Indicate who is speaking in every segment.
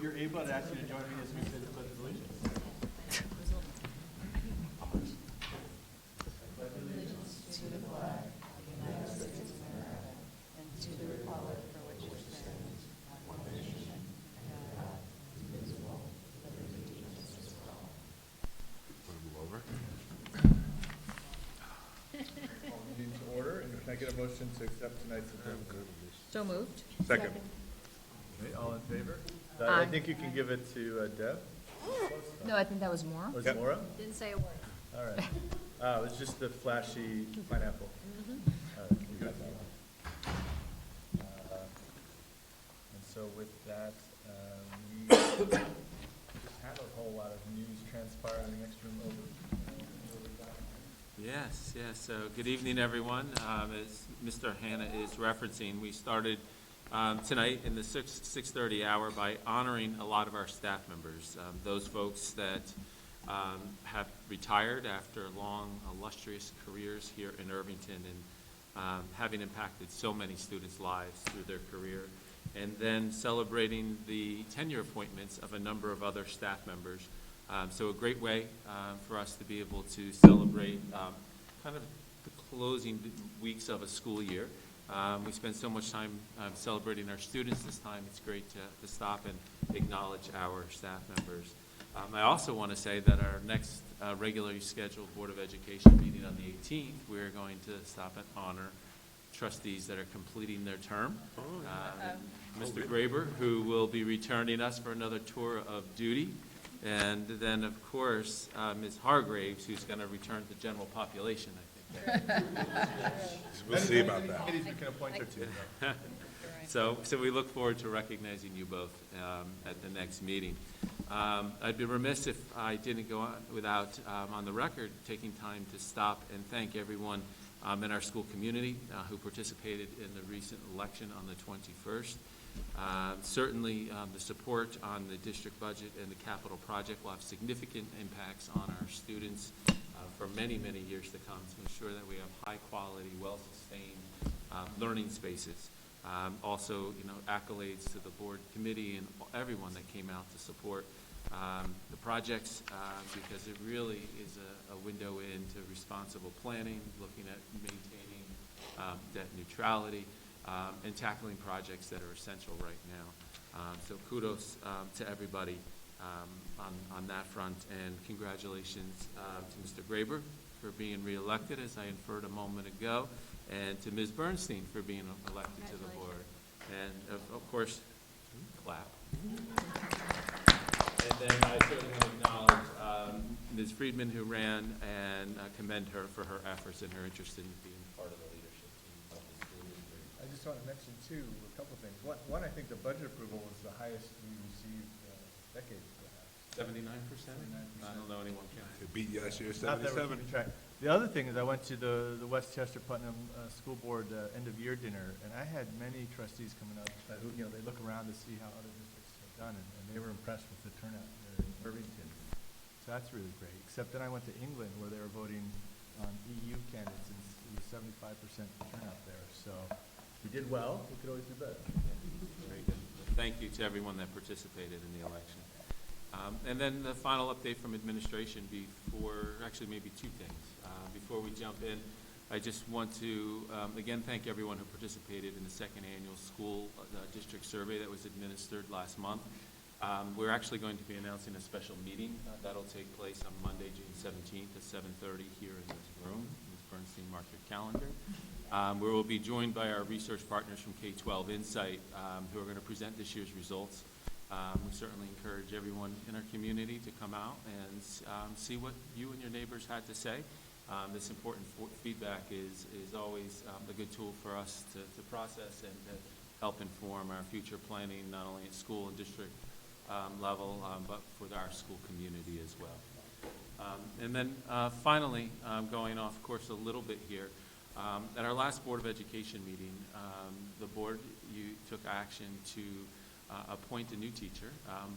Speaker 1: If you're able, I'd ask you to join me as we say the Pledge of Allegiance. Meeting to order, and can I get a motion to accept tonight's agenda?
Speaker 2: So moved.
Speaker 3: Second.
Speaker 1: Okay, all in favor?
Speaker 2: Aye.
Speaker 1: I think you can give it to Deb.
Speaker 2: No, I think that was Maura.
Speaker 1: Was it Maura?
Speaker 2: Didn't say a word.
Speaker 1: All right. It was just the flashy pineapple. All right, you got that one. And so with that, we just had a whole lot of news transpire in the next room over.
Speaker 4: Yes, yes. So good evening, everyone. As Mr. Hanna is referencing, we started tonight in the 6:30 hour by honoring a lot of our staff members, those folks that have retired after long, illustrious careers here in Irvington and having impacted so many students' lives through their career, and then celebrating the tenure appointments of a number of other staff members. So a great way for us to be able to celebrate kind of the closing weeks of a school year. We spend so much time celebrating our students this time. It's great to stop and acknowledge our staff members. I also want to say that our next regularly scheduled Board of Education meeting on the 18th, we're going to stop and honor trustees that are completing their term. Mr. Graber, who will be returning us for another tour of duty. And then, of course, Ms. Hargraves, who's going to return to general population, I think.
Speaker 3: We'll see about that.
Speaker 1: Committees we can appoint her to.
Speaker 4: So we look forward to recognizing you both at the next meeting. I'd be remiss if I didn't go on without, on the record, taking time to stop and thank everyone in our school community who participated in the recent election on the 21st. Certainly, the support on the district budget and the capital project will have significant impacts on our students for many, many years to come to ensure that we have high-quality, well-sustained learning spaces. Also, accolades to the board committee and everyone that came out to support the projects because it really is a window into responsible planning, looking at maintaining debt neutrality, and tackling projects that are essential right now. So kudos to everybody on that front, and congratulations to Mr. Graber for being reelected, as I inferred a moment ago, and to Ms. Bernstein for being elected to the board. And of course, clap. And then I certainly want to acknowledge Ms. Friedman, who ran, and commend her for her efforts and her interest in being part of the leadership team of the school district.
Speaker 1: I just want to mention, too, a couple of things. One, I think the budget approval was the highest we received decades, perhaps.
Speaker 4: 79%? I don't know anyone can.
Speaker 3: It beat last year,
Speaker 1: Not that we're
Speaker 3: 77.
Speaker 1: keeping track. The other thing is I went to the Westchester Putnam School Board end-of-year dinner, and I had many trustees coming up who, they look around to see how other districts have done, and they were impressed with the turnout there in Irvington. So that's really great. Except then I went to England, where they were voting on EU candidates, and it was 75% turnout there. So we did well. We could always do better.
Speaker 4: Very good. Thank you to everyone that participated in the election. And then the final update from administration actually maybe two things. Before we jump in, I just want to, again, thank everyone who participated in the second annual school district survey that was administered last month. We're actually going to be announcing a special meeting that'll take place on Monday, June 17th at 7:30 here in this room. Ms. Bernstein, mark your calendar. Where we'll be joined by our research partners from K-12 Insight, who are going to present this year's results. We certainly encourage everyone in our community to come out and see what you and your neighbors had to say. This important feedback is always a good tool for us to process and to help inform our future planning, not only at school and district level, but for our school community as well. And then finally, going off course a little bit here, at our last Board of Education meeting, the board took action to appoint a new teacher,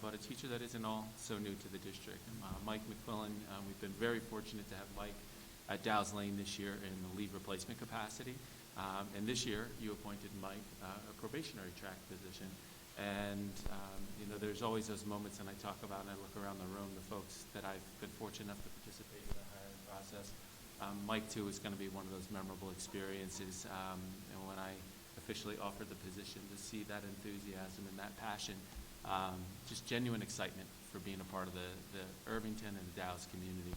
Speaker 4: but a teacher that isn't all so new to the district. Mike Mcclellan, we've been very fortunate to have Mike at Dow's Lane this year in the leave replacement capacity. And this year, you appointed Mike a probationary track position. And, you know, there's always those moments, and I talk about, and I look around the room, the folks that I've been fortunate enough to participate in the hiring process. Mike, too, is going to be one of those memorable experiences. And when I officially offered the position, to see that enthusiasm and that passion, just genuine excitement for being a part of the Irvington and the Dallas community.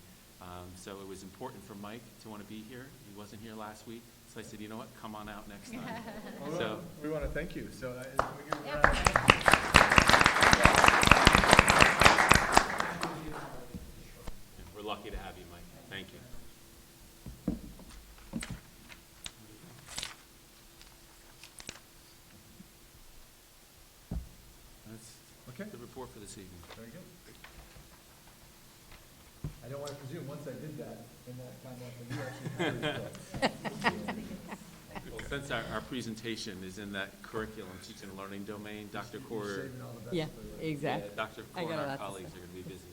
Speaker 4: So it was important for Mike to want to be here. He wasn't here last week, so I said, you know what, come on out next time. So
Speaker 1: We want to thank you. So, can we give
Speaker 2: Yeah.
Speaker 4: we're lucky to have you, Mike. Thank you. That's
Speaker 1: Okay.
Speaker 4: the report for this evening.
Speaker 1: Very good. I don't want to presume, once I did that, in that time, that you actually had it.
Speaker 4: Well, since our presentation is in that curriculum, teaching and learning domain, Dr. Core,
Speaker 1: Saving all the best
Speaker 5: Yeah,
Speaker 1: for later.
Speaker 5: exactly.
Speaker 4: Dr.
Speaker 5: I
Speaker 4: Core
Speaker 5: got
Speaker 4: and
Speaker 5: a
Speaker 4: our
Speaker 5: lot to
Speaker 4: colleagues
Speaker 5: say.
Speaker 4: are going to be busy.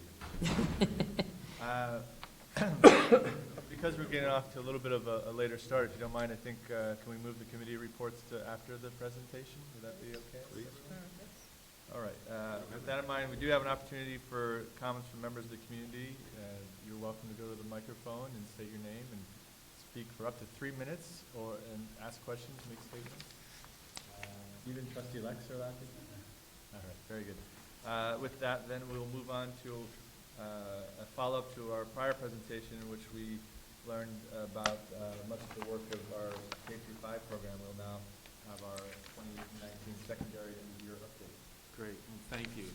Speaker 1: Because we're getting off to a little bit of a later start, if you don't mind, I think, can we move the committee reports to after the presentation? Would that be okay? Please. All right. With that in mind, we do have an opportunity for comments from members of the community. You're welcome to go to the microphone and state your name and speak for up to 3 minutes, and ask questions, make statements. Even Trustee Lex are allowed to? All right, very good. With that, then we'll move on to a follow-up to our prior presentation, in which we learned about much of the work of our K-5 program. We'll now have our 2019 secondary end-of-year update.
Speaker 4: Great, well, thank you.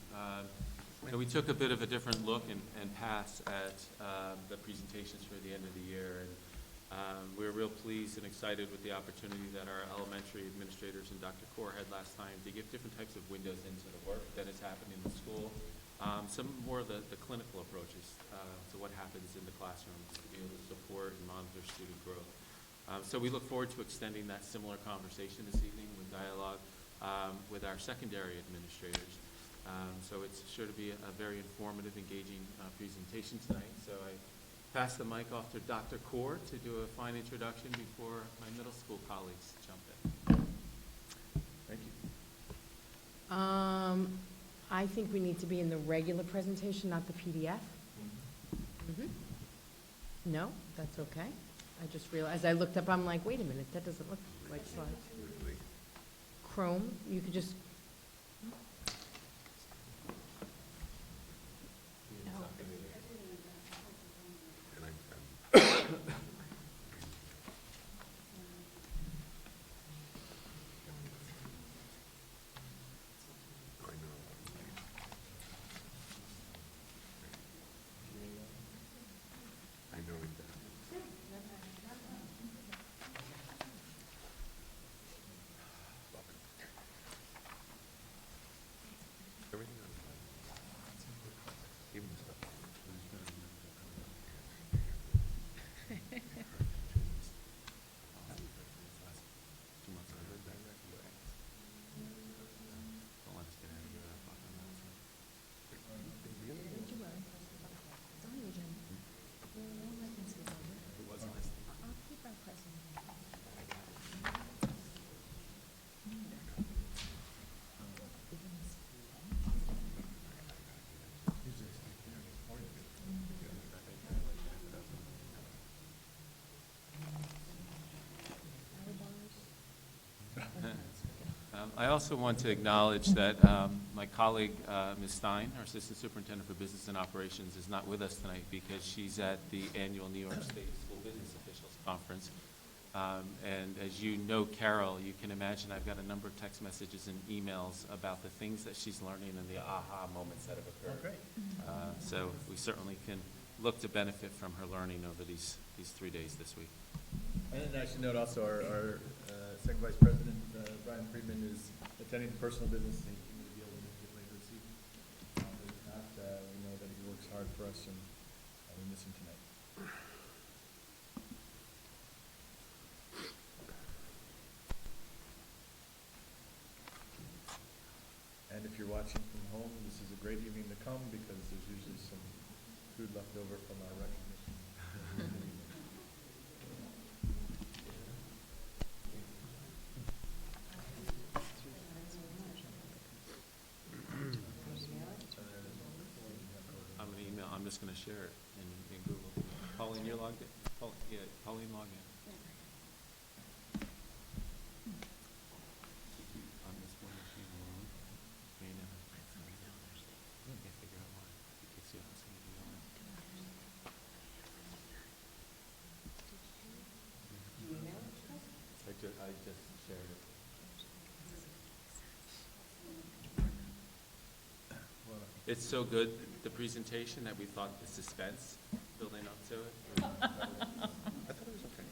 Speaker 4: And we took a bit of a different look and pass at the presentations for the end of the year. And we're real pleased and excited with the opportunity that our elementary administrators and Dr. Core had last time to give different types of windows into the work that is happening in the school. Some more of the clinical approaches to what happens in the classroom to be able to support and monitor student growth. So we look forward to extending that similar conversation this evening with dialogue with our secondary administrators. So it's sure to be a very informative, engaging presentation tonight. So I pass the mic off to Dr. Core to do a fine introduction before my middle school colleagues jump in.
Speaker 1: Thank you.
Speaker 5: I think we need to be in the regular presentation, not the PDF. No, that's okay. I just realized, I looked up, I'm like, wait a minute, that doesn't look like slides. Chrome, you could just,
Speaker 4: I also want to acknowledge that my colleague, Ms. Stein, our Assistant Superintendent for Business and Operations, is not with us tonight because she's at the annual New York State School Business Officials Conference. And as you know, Carol, you can imagine I've got a number of text messages and emails about the things that she's learning and the aha moments that have occurred.
Speaker 1: Oh, great.
Speaker 4: So we certainly can look to benefit from her learning over these 3 days this week.
Speaker 1: And then I should note also our Second Vice President, Brian Friedman, is attending the personal business, and he will be able to make it later this evening. But if not, we know that he works hard for us, and we miss him tonight. And if you're watching from home, this is a great evening to come because there's usually some food left over from our recognition.
Speaker 4: I'm just going to share it in Google. Pauline, you're logged in? Yeah, Pauline logged in. On this one machine alone, may never. Can't figure out why. You can see how it's going to be on. I just shared it. It's so good, the presentation, that we thought the suspense building up to it.
Speaker 3: I thought it was okay.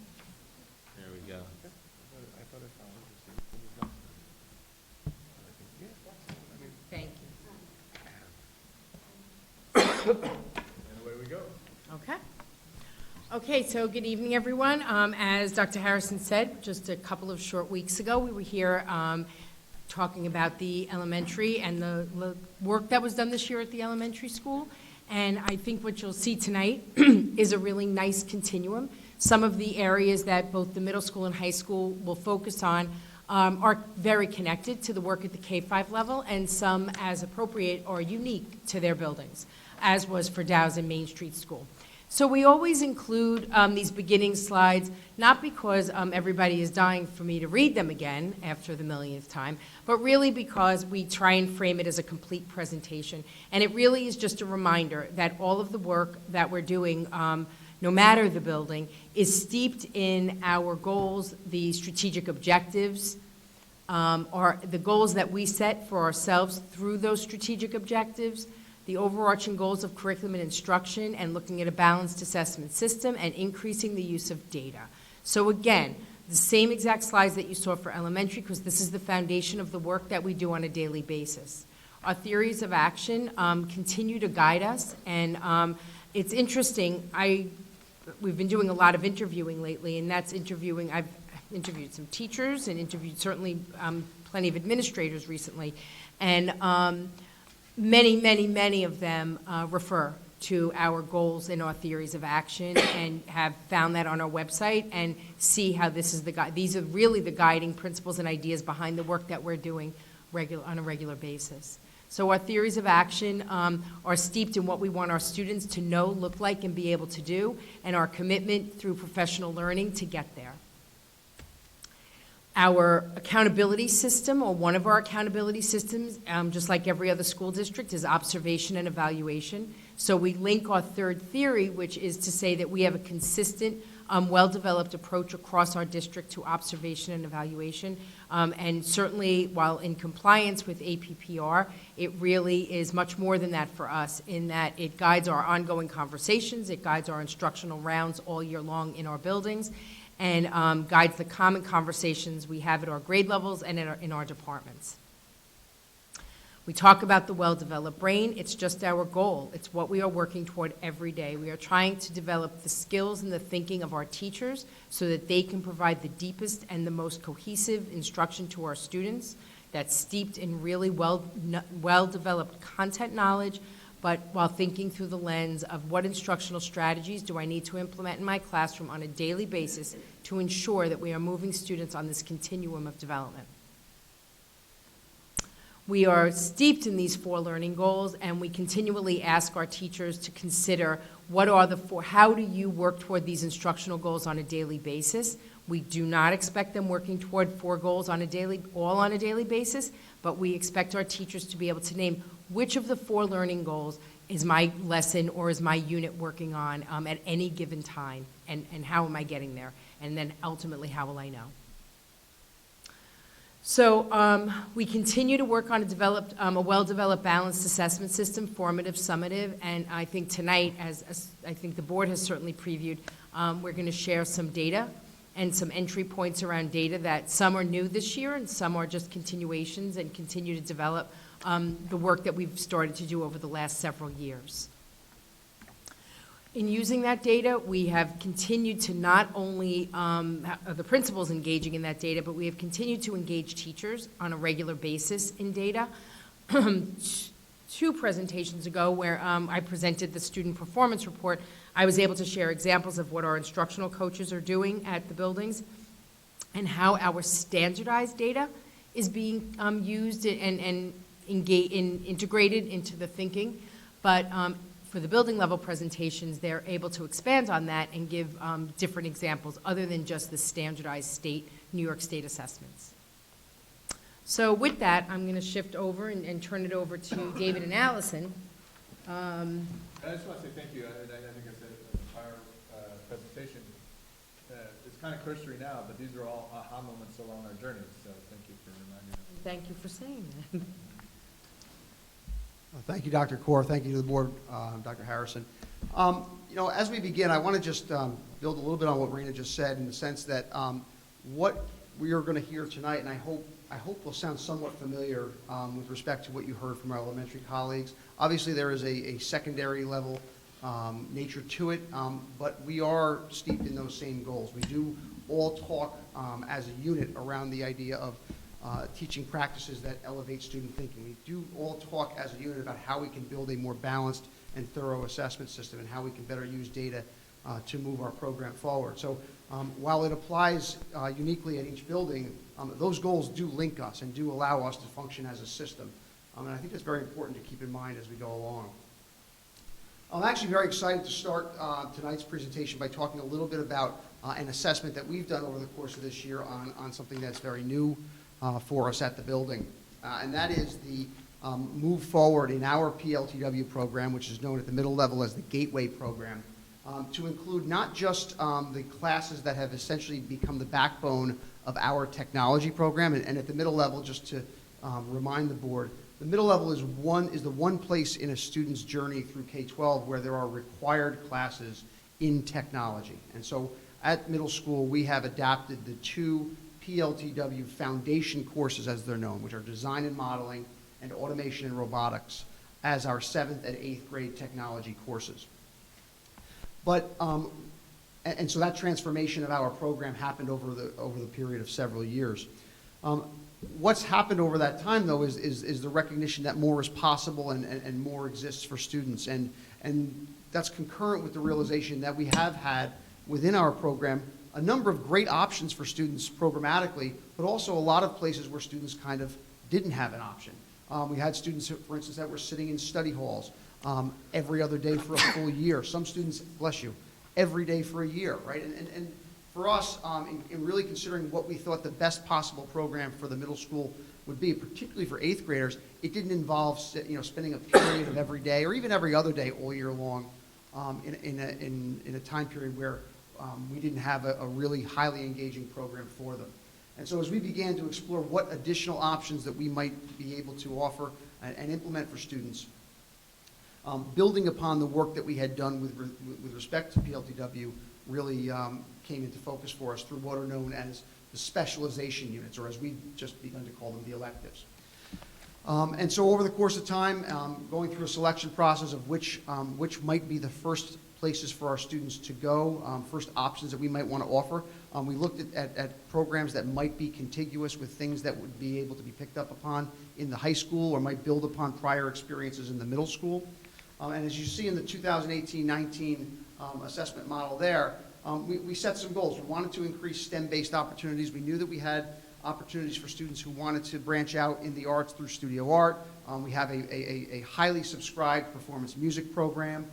Speaker 4: There we go.
Speaker 3: I thought it found interesting. It was not. I think, yeah, I mean,
Speaker 5: Thank you.
Speaker 1: And away we go.
Speaker 5: Okay. Okay, so good evening, everyone. As Dr. Harrison said, just a couple of short weeks ago, we were here talking about the elementary and the work that was done this year at the elementary school. And I think what you'll see tonight is a really nice continuum. Some of the areas that both the middle school and high school will focus on are very connected to the work at the K-5 level, and some, as appropriate, are unique to their buildings, as was for Dow's and Main Street School. So we always include these beginning slides, not because everybody is dying for me to read them again after the millionth time, but really because we try and frame it as a complete presentation. And it really is just a reminder that all of the work that we're doing, no matter the building, is steeped in our goals, the strategic objectives, or the goals that we set for ourselves through those strategic objectives, the overarching goals of curriculum and instruction, and looking at a balanced assessment system and increasing the use of data. So again, the same exact slides that you saw for elementary, because this is the foundation of the work that we do on a daily basis. Our theories of action continue to guide us, and it's interesting. We've been doing a lot of interviewing lately, and that's interviewing. I've interviewed some teachers and interviewed certainly plenty of administrators recently, and many of them refer to our goals and our theories of action, and have found that on our website and see how this is these are really the guiding principles and ideas behind the work that we're doing on a regular basis. So our theories of action are steeped in what we want our students to know, look like, and be able to do, and our commitment through professional learning to get there. Our accountability system, or one of our accountability systems, just like every other school district, is observation and evaluation. So we link our third theory, which is to say that we have a consistent, well-developed approach across our district to observation and evaluation. And certainly, while in compliance with APPR, it really is much more than that for us, in that it guides our ongoing conversations, it guides our instructional rounds all year long in our buildings, and guides the common conversations we have at our grade levels and in our departments. We talk about the well-developed brain. It's just our goal. It's what we are working toward every day. We are trying to develop the skills and the thinking of our teachers so that they can provide the deepest and the most cohesive instruction to our students that's steeped in really well-developed content knowledge, but while thinking through the lens of what instructional strategies do I need to implement in my classroom on a daily basis to ensure that we are moving students on this continuum of development. We are steeped in these 4 learning goals, and we continually ask our teachers to consider what are the 4, how do you work toward these instructional goals on a daily basis. We do not expect them working toward 4 goals on a daily basis, but we expect our teachers to be able to name which of the 4 learning goals is my lesson or is my unit working on at any given time, and how am I getting there, and then ultimately how will I know. So we continue to work on a well-developed balanced assessment system, formative, summative, and I think tonight, as I think the board has certainly previewed, we're going to share some data and some entry points around data that some are new this year and some are just continuations and continue to develop the work that we've started to do over the last several years. In using that data, we have continued to not only the principals engaging in that data, but we have continued to engage teachers on a regular basis in data. 2 presentations ago, where I presented the student performance report, I was able to share examples of what our instructional coaches are doing at the buildings and how our standardized data is being used and integrated into the thinking. But for the building level presentations, they're able to expand on that and give different examples other than just the standardized state, New York State assessments. So with that, I'm going to shift over and turn it over to David and Allison.
Speaker 1: I just want to say thank you, and I think I said it in the prior presentation. It's kind of cursory now, but these are all aha moments along our journey, so thank you for reminding us.
Speaker 5: Thank you for saying that.
Speaker 6: Thank you, Dr. Kaur. Thank you to the board, Dr. Harrison. As we begin, I want to just build a little bit on what Rena just said, in the sense that what we are going to hear tonight, and I hope will sound somewhat familiar with respect to what you heard from our elementary colleagues. Obviously, there is a secondary level nature to it, but we are steeped in those same goals. We do all talk as a unit around the idea of teaching practices that elevate student thinking. We do all talk as a unit about how we can build a more balanced and thorough assessment system and how we can better use data to move our program forward. So while it applies uniquely at each building, those goals do link us and do allow us to function as a system. And I think that's very important to keep in mind as we go along. I'm actually very excited to start tonight's presentation by talking a little bit about an assessment that we've done over the course of this year on something that's very new for us at the building. And that is the move forward in our PLTW program, which is known at the middle level as the Gateway program, to include not just the classes that have essentially become the backbone of our technology program, and at the middle level, just to remind the board, the middle level is the one place in a student's journey through K-12 where there are required classes in technology. And so at middle school, we have adapted the two PLTW foundation courses, as they're known, which are design and modeling and automation and robotics, as our 7th and 8th grade technology courses. But, and so that transformation of our program happened over the period of several years. What's happened over that time, though, is the recognition that more is possible and more exists for students. And that's concurrent with the realization that we have had within our program a number of great options for students programmatically, but also a lot of places where students kind of didn't have an option. We had students, for instance, that were sitting in study halls every other day for a full year. Some students, bless you, every day for a year, right? And for us, in really considering what we thought the best possible program for the middle school would be, particularly for 8th graders, it didn't involve spending a period of every day or even every other day all year long in a time period where we didn't have a really highly engaging program for them. And so as we began to explore what additional options that we might be able to offer and implement for students, building upon the work that we had done with respect to PLTW really came into focus for us through what are known as the specialization units, or as we've just begun to call them, the electives. And so over the course of time, going through a selection process of which might be the first places for our students to go, first options that we might want to offer. We looked at programs that might be contiguous with things that would be able to be picked up upon in the high school or might build upon prior experiences in the middle school. And as you see in the 2018-19 assessment model there, we set some goals. We wanted to increase STEM-based opportunities. We knew that we had opportunities for students who wanted to branch out in the arts through studio art. We have a highly subscribed performance music program.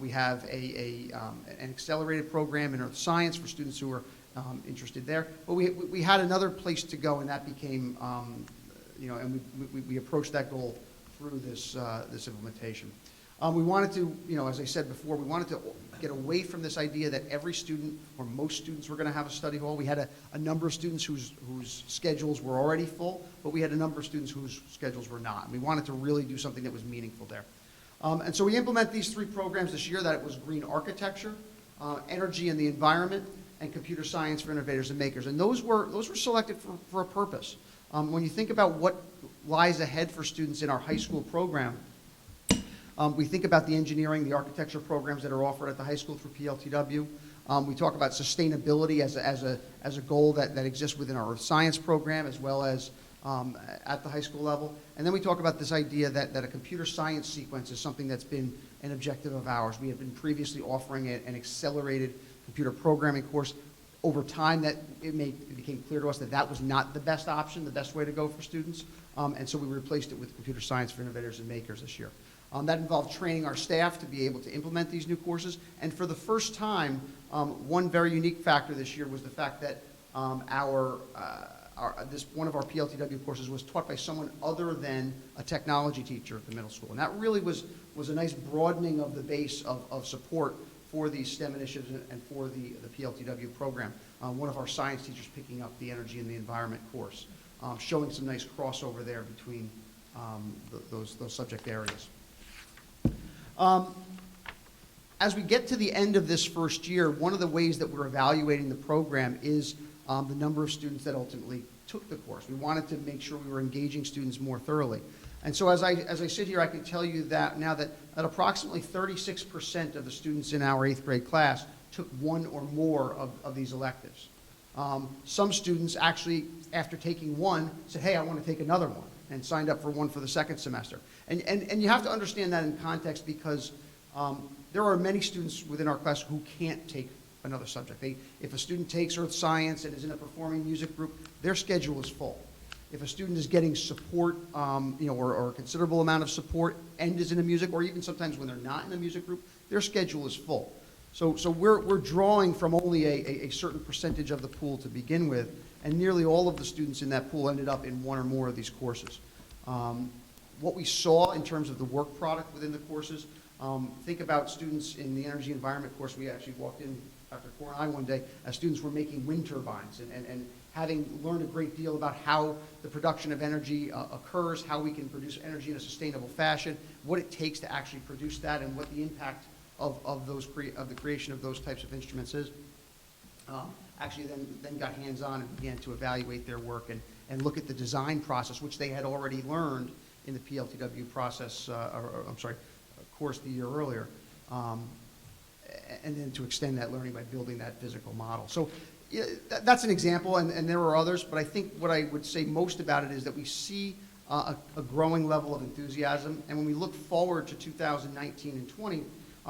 Speaker 6: We have an accelerated program in earth science for students who are interested there. But we had another place to go, and that became, and we approached that goal through this implementation. We wanted to, as I said before, we wanted to get away from this idea that every student or most students were going to have a study hall. We had a number of students whose schedules were already full, but we had a number of students whose schedules were not. And we wanted to really do something that was meaningful there. And so we implement these 3 programs this year. That it was green architecture, energy and the environment, and computer science for innovators and makers. And those were selected for a purpose. When you think about what lies ahead for students in our high school program, we think about the engineering, the architecture programs that are offered at the high school through PLTW. We talk about sustainability as a goal that exists within our earth science program as well as at the high school level. And then we talk about this idea that a computer science sequence is something that's been an objective of ours. We had been previously offering an accelerated computer programming course. Over time, it became clear to us that was not the best option, the best way to go for students. And so we replaced it with computer science for innovators and makers this year. That involved training our staff to be able to implement these new courses. And for the first time, one very unique factor this year was the fact that one of our PLTW courses was taught by someone other than a technology teacher at the middle school. And that really was a nice broadening of the base of support for these STEM initiatives and for the PLTW program. One of our science teachers picking up the energy and the environment course, showing some nice crossover there between those subject areas. As we get to the end of this first year, one of the ways that we're evaluating the program is the number of students that ultimately took the course. We wanted to make sure we were engaging students more thoroughly. And so as I sit here, I can tell you that now that approximately 36% of the students in our 8th grade class took one or more of these electives. Some students actually, after taking one, said, hey, I want to take another one, and signed up for one for the second semester. And you have to understand that in context because there are many students within our class who can't take another subject. If a student takes earth science and is in a performing music group, their schedule is full. If a student is getting support, or a considerable amount of support and is in a music, or even sometimes when they're not in a music group, their schedule is full. So we're drawing from only a certain percentage of the pool to begin with, and nearly all of the students in that pool ended up in one or more of these courses. What we saw in terms of the work product within the courses, think about students in the energy environment course. We actually walked in, Dr. Core and I, one day, as students were making wind turbines and having learned a great deal about how the production of energy occurs, how we can produce energy in a sustainable fashion, what it takes to actually produce that, and what the impact of the creation of those types of instruments is. Actually then got hands-on and began to evaluate their work and look at the design process, which they had already learned in the PLTW process, course the year earlier, and then to extend that learning by building that physical model. So yeah, that's an example, and there are others, but I think what I would say most about it is that we see a growing level of enthusiasm, and when we look forward to 2019 and 20,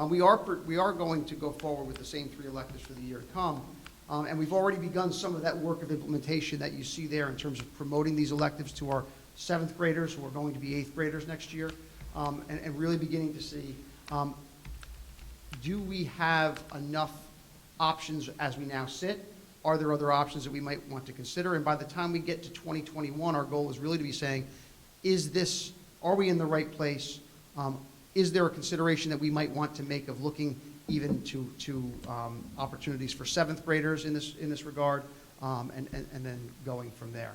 Speaker 6: we are going to go forward with the same 3 electives for the year to come, and we've already begun some of that work of implementation that you see there in terms of promoting these electives to our 7th graders who are going to be 8th graders next year, and really beginning to see, do we have enough options as we now sit? Are there other options that we might want to consider? And by the time we get to 2021, our goal is really to be saying, are we in the right place? Is there a consideration that we might want to make of looking even to opportunities for 7th graders in this regard, and then going from there?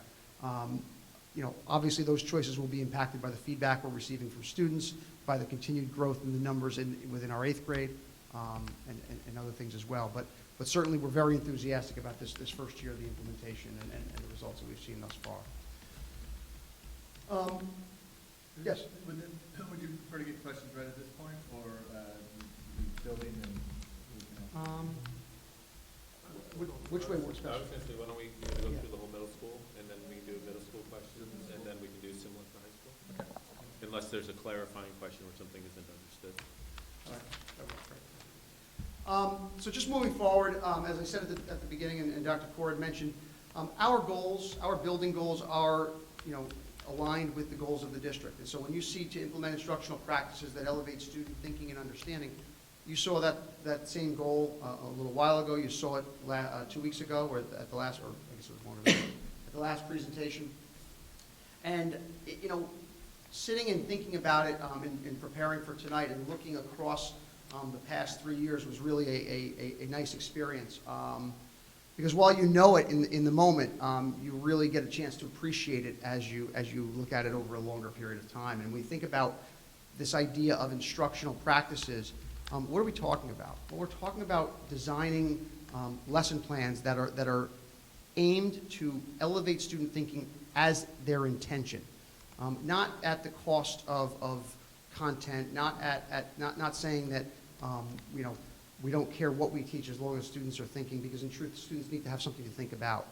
Speaker 6: Obviously those choices will be impacted by the feedback we're receiving from students, by the continued growth in the numbers within our 8th grade, and other things as well. But certainly we're very enthusiastic about this first year of the implementation and the results that we've seen thus far. Yes?
Speaker 1: Would you prefer to get questions right at this point, or building and?
Speaker 6: Which way works
Speaker 4: I
Speaker 6: best?
Speaker 4: was going to say, why don't we go through the whole middle school, and then we can do middle school questions, and then we can do similar for high school?
Speaker 1: Okay.
Speaker 4: Unless there's a clarifying question or something isn't understood.
Speaker 6: All right. That works great. So just moving forward, as I said at the beginning, and Dr. Kaur had mentioned, our goals, our building goals are, aligned with the goals of the district. And so when you see to implement instructional practices that elevate student thinking and understanding, you saw that same goal a little while ago. You saw it 2 weeks ago, or at the last, or I guess it was longer ago, at the last presentation. And, sitting and thinking about it in preparing for tonight and looking across the past 3 years was really a nice experience. Because while you know it in the moment, you really get a chance to appreciate it as you look at it over a longer period of time. And we think about this idea of instructional practices. What are we talking about? Well, we're talking about designing lesson plans that are aimed to elevate student thinking as their intention, not at the cost of content, not saying that we don't care what we teach as long as students are thinking, because in truth, students need to have something to think about.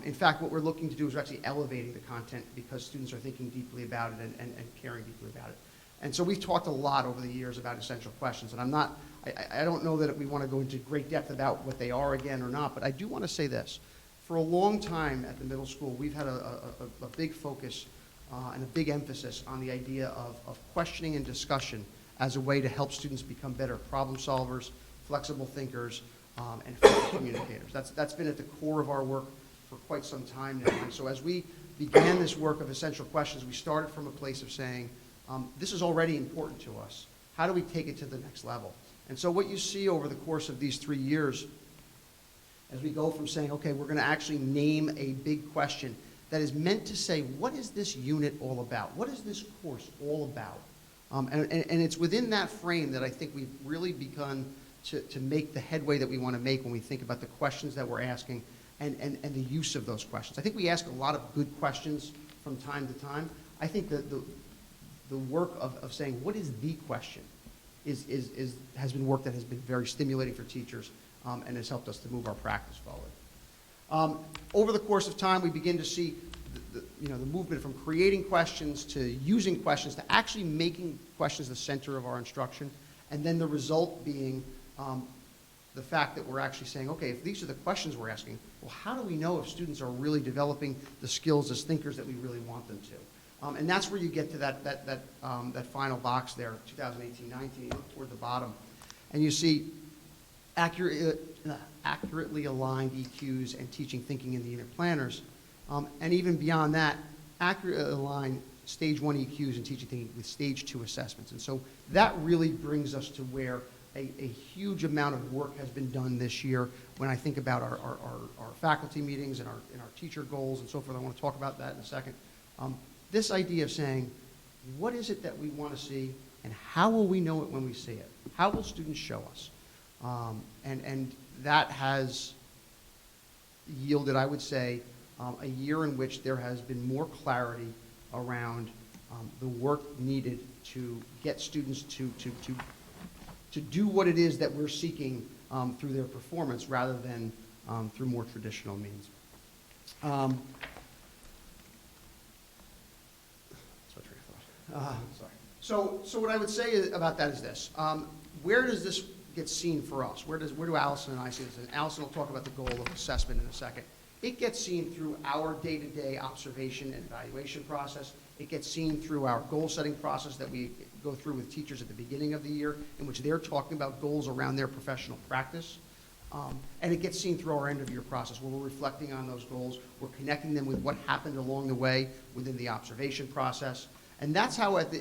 Speaker 6: In fact, what we're looking to do is we're actually elevating the content because students are thinking deeply about it and caring deeply about it. And so we've talked a lot over the years about essential questions, and I don't know that we want to go into great depth about what they are again or not, but I do want to say this. For a long time at the middle school, we've had a big focus and a big emphasis on the idea of questioning and discussion as a way to help students become better problem solvers, flexible thinkers, and effective communicators. That's been at the core of our work for quite some time now. And so as we began this work of essential questions, we started from a place of saying, this is already important to us. How do we take it to the next level? And so what you see over the course of these 3 years, as we go from saying, okay, we're going to actually name a big question that is meant to say, what is this unit all about? What is this course all about? And it's within that frame that I think we've really begun to make the headway that we want to make when we think about the questions that we're asking and the use of those questions. I think we ask a lot of good questions from time to time. I think that the work of saying, what is the question, has been work that has been very stimulating for teachers and has helped us to move our practice forward. Over the course of time, we begin to see the movement from creating questions to using questions to actually making questions the center of our instruction, and then the result being the fact that we're actually saying, okay, if these are the questions we're asking, well, how do we know if students are really developing the skills as thinkers that we really want them to? And that's where you get to that final box there, 2018-19, toward the bottom. And you see accurately aligned EQs and teaching thinking in the unit planners. And even beyond that, accurately aligned stage 1 EQs and teaching thinking with stage 2 assessments. And so that really brings us to where a huge amount of work has been done this year when I think about our faculty meetings and our teacher goals and so forth. I want to talk about that in a second. This idea of saying, what is it that we want to see and how will we know it when we see it? How will students show us? And that has yielded, I would say, a year in which there has been more clarity around the work needed to get students to do what it is that we're seeking through their performance rather than through more traditional means. So what I would say about that is this. Where does this get seen for us? Where do Allison and I see this? And Allison will talk about the goal of assessment in a second. It gets seen through our day-to-day observation and evaluation process. It gets seen through our goal-setting process that we go through with teachers at the beginning of the year, in which they're talking about goals around their professional practice. And it gets seen through our end-of-year process, where we're reflecting on those goals. We're connecting them with what happened along the way within the observation process. And that's how, at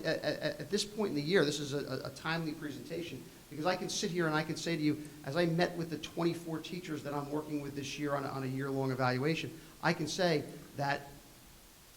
Speaker 6: this point in the year, this is a timely presentation, because I can sit here and I can say to you, as I met with the 24 teachers that I'm working with this year on a year-long evaluation, I can say that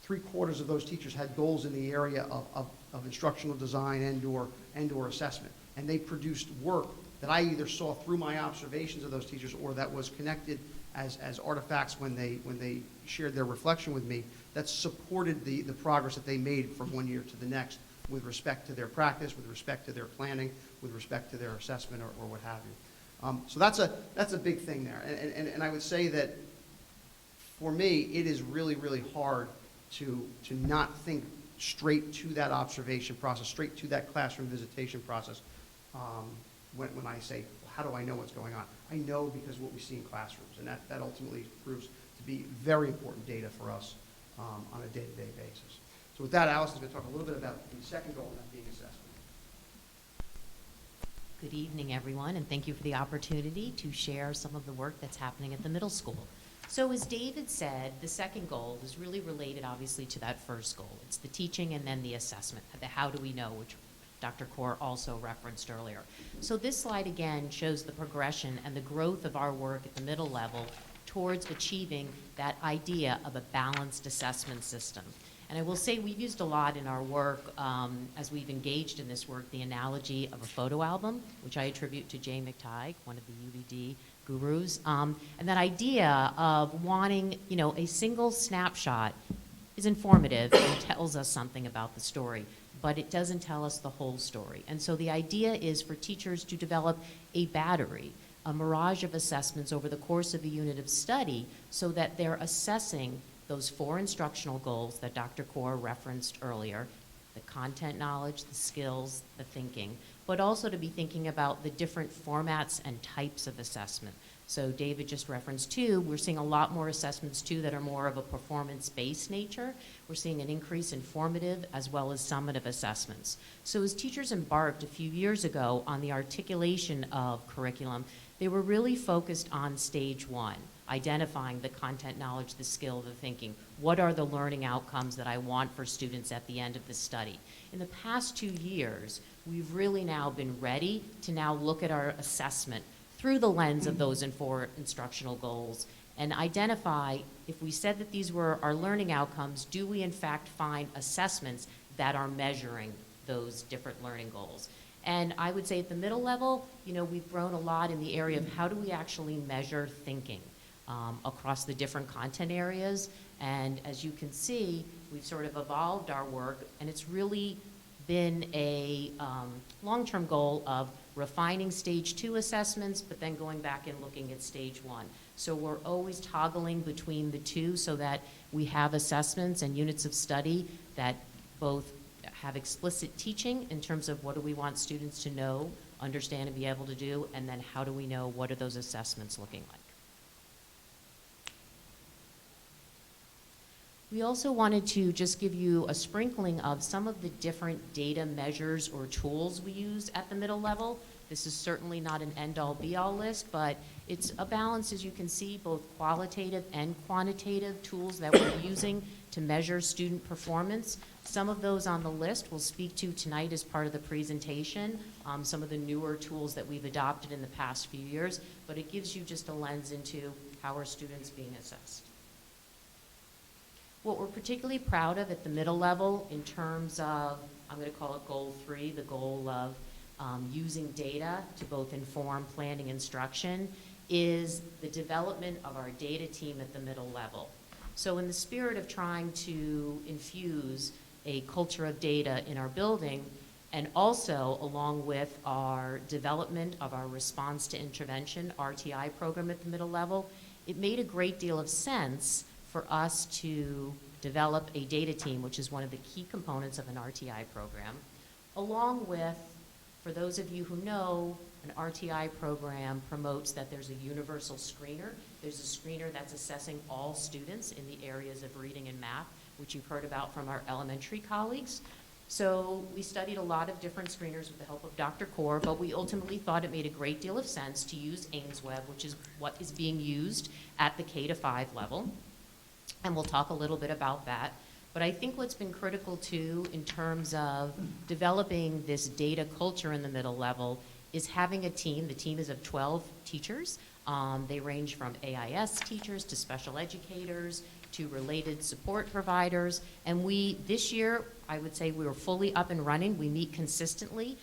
Speaker 6: 3/4 of those teachers had goals in the area of instructional design and/or assessment. And they produced work that I either saw through my observations of those teachers or that was connected as artifacts when they shared their reflection with me that supported the progress that they made from one year to the next with respect to their practice, with respect to their planning, with respect to their assessment or what have you. So that's a big thing there. And I would say that for me, it is really, really hard to not think straight to that observation process, straight to that classroom visitation process when I say, well, how do I know what's going on? I know because what we see in classrooms, and that ultimately proves to be very important data for us on a day-to-day basis. So with that, Allison's going to talk a little bit about the second goal, and that being assessment.
Speaker 7: Good evening, everyone, and thank you for the opportunity to share some of the work that's happening at the middle school. So as David said, the second goal is really related, obviously, to that first goal. It's the teaching and then the assessment, the how do we know, which Dr. Kaur also referenced earlier. So this slide, again, shows the progression and the growth of our work at the middle level towards achieving that idea of a balanced assessment system. And I will say we've used a lot in our work, as we've engaged in this work, the analogy of a photo album, which I attribute to Jay McTighe, one of the UVD gurus. And that idea of wanting, a single snapshot is informative and tells us something about the story, but it doesn't tell us the whole story. And so the idea is for teachers to develop a battery, a mirage of assessments over the course of a unit of study so that they're assessing those 4 instructional goals that Dr. Kaur referenced earlier, the content knowledge, the skills, the thinking, but also to be thinking about the different formats and types of assessment. So David just referenced too, we're seeing a lot more assessments too that are more of a performance-based nature. We're seeing an increase in formative as well as summative assessments. So as teachers embarked a few years ago on the articulation of curriculum, they were really focused on stage one, identifying the content, knowledge, the skill, the thinking. What are the learning outcomes that I want for students at the end of the study? In the past 2 years, we've really now been ready to now look at our assessment through the lens of those four instructional goals and identify, if we said that these were our learning outcomes, do we in fact find assessments that are measuring those different learning goals? And I would say at the middle level, we've grown a lot in the area of how do we actually measure thinking across the different content areas. And as you can see, we've sort of evolved our work, and it's really been a long-term goal of refining stage 2 assessments, but then going back and looking at stage 1. So we're always toggling between the two so that we have assessments and units of study that both have explicit teaching in terms of what do we want students to know, understand, and be able to do, and then how do we know what are those assessments looking like. We also wanted to just give you a sprinkling of some of the different data measures or tools we use at the middle level. This is certainly not an end-all be-all list, but it's a balance, as you can see, both qualitative and quantitative tools that we're using to measure student performance. Some of those on the list we'll speak to tonight as part of the presentation, some of the newer tools that we've adopted in the past few years, but it gives you just a lens into how are students being assessed. What we're particularly proud of at the middle level in terms of, I'm going to call it goal 3, the goal of using data to both inform planning instruction, is the development of our data team at the middle level. So in the spirit of trying to infuse a culture of data in our building, and also along with our development of our response to intervention, RTI program at the middle level, it made a great deal of sense for us to develop a data team, which is one of the key components of an RTI program, along with, for those of you who know, an RTI program promotes that there's a universal screener. There's a screener that's assessing all students in the areas of reading and math, which you've heard about from our elementary colleagues. So we studied a lot of different screeners with the help of Dr. Kaur, but we ultimately thought it made a great deal of sense to use AIMSweb, which is what is being used at the K-5 level. And we'll talk a little bit about that. But I think what's been critical too in terms of developing this data culture in the middle level is having a team. The team is of 12 teachers. They range from AIS teachers to special educators to related support providers. And this year, I would say we were fully up and running. We meet consistently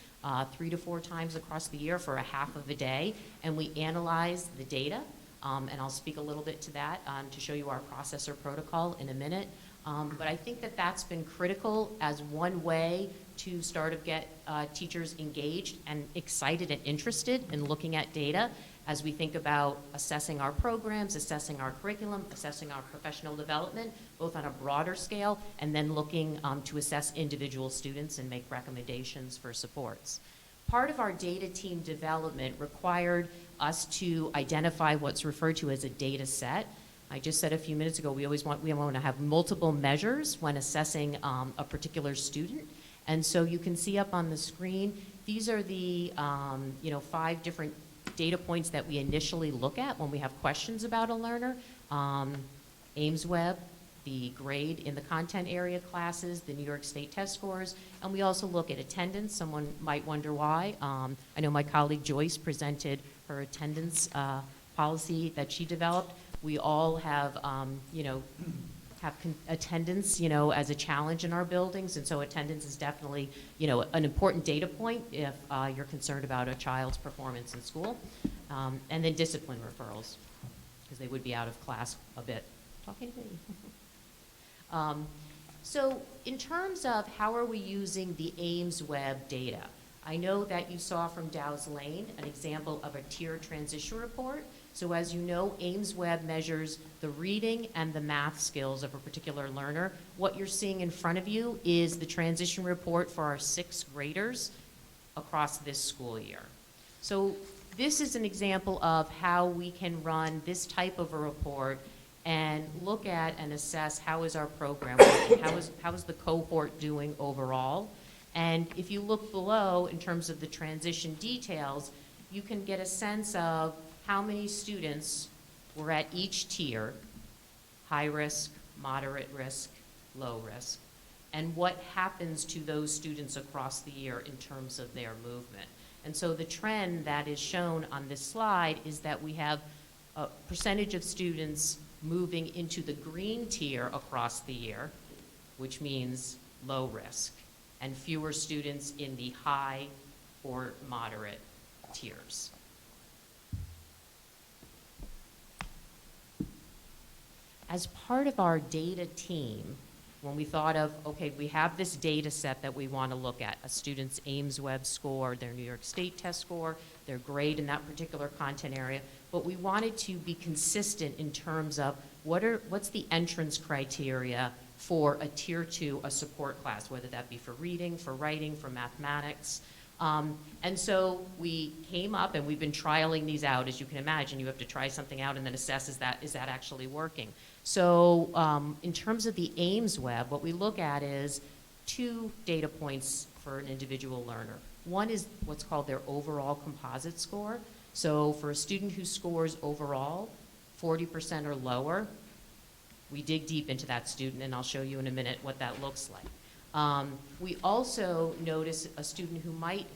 Speaker 7: 3 to 4 times across the year for a half of a day, and we analyze the data. And I'll speak a little bit to that to show you our process or protocol in a minute. But I think that that's been critical as one way to start to get teachers engaged and excited and interested in looking at data as we think about assessing our programs, assessing our curriculum, assessing our professional development, both on a broader scale, and then looking to assess individual students and make recommendations for supports. Part of our data team development required us to identify what's referred to as a data set. I just said a few minutes ago, we want to have multiple measures when assessing a particular student. And so you can see up on the screen, these are the 5 different data points that we initially look at when we have questions about a learner. AIMSweb, the grade in the content area classes, the New York State test scores, and we also look at attendance. Someone might wonder why. I know my colleague Joyce presented her attendance policy that she developed. We all have, attendance, as a challenge in our buildings, and so attendance is definitely, an important data point if you're concerned about a child's performance in school. And then discipline referrals, because they would be out of class a bit. Talking to me. So in terms of how are we using the AIMSweb data, I know that you saw from Dow's Lane an example of a tier transition report. So as you know, AIMSweb measures the reading and the math skills of a particular learner. What you're seeing in front of you is the transition report for our 6th graders. across this school year. So this is an example of how we can run this type of a report and look at and assess how is our program working, how is the cohort doing overall. And if you look below in terms of the transition details, you can get a sense of how many students were at each tier, high risk, moderate risk, low risk, and what happens to those students across the year in terms of their movement. And so the trend that is shown on this slide is that we have a percentage of students moving into the green tier across the year, which means low risk, and fewer students in the high or moderate tiers. As part of our data team, when we thought of, okay, we have this data set that we want to look at, a student's Ames Web score, their New York State test score, their grade in that particular content area, but we wanted to be consistent in terms of what's the entrance criteria for a tier 2, a support class, whether that be for reading, for writing, for mathematics. And so we came up, and we've been trialing these out. As you can imagine, you have to try something out and then assess, is that actually working? So in terms of the Ames Web, what we look at is 2 data points for an individual learner. One is what's called their overall composite score. So for a student who scores overall 40% or lower, we dig deep into that student, and I'll show you in a minute what that looks like. We also notice a student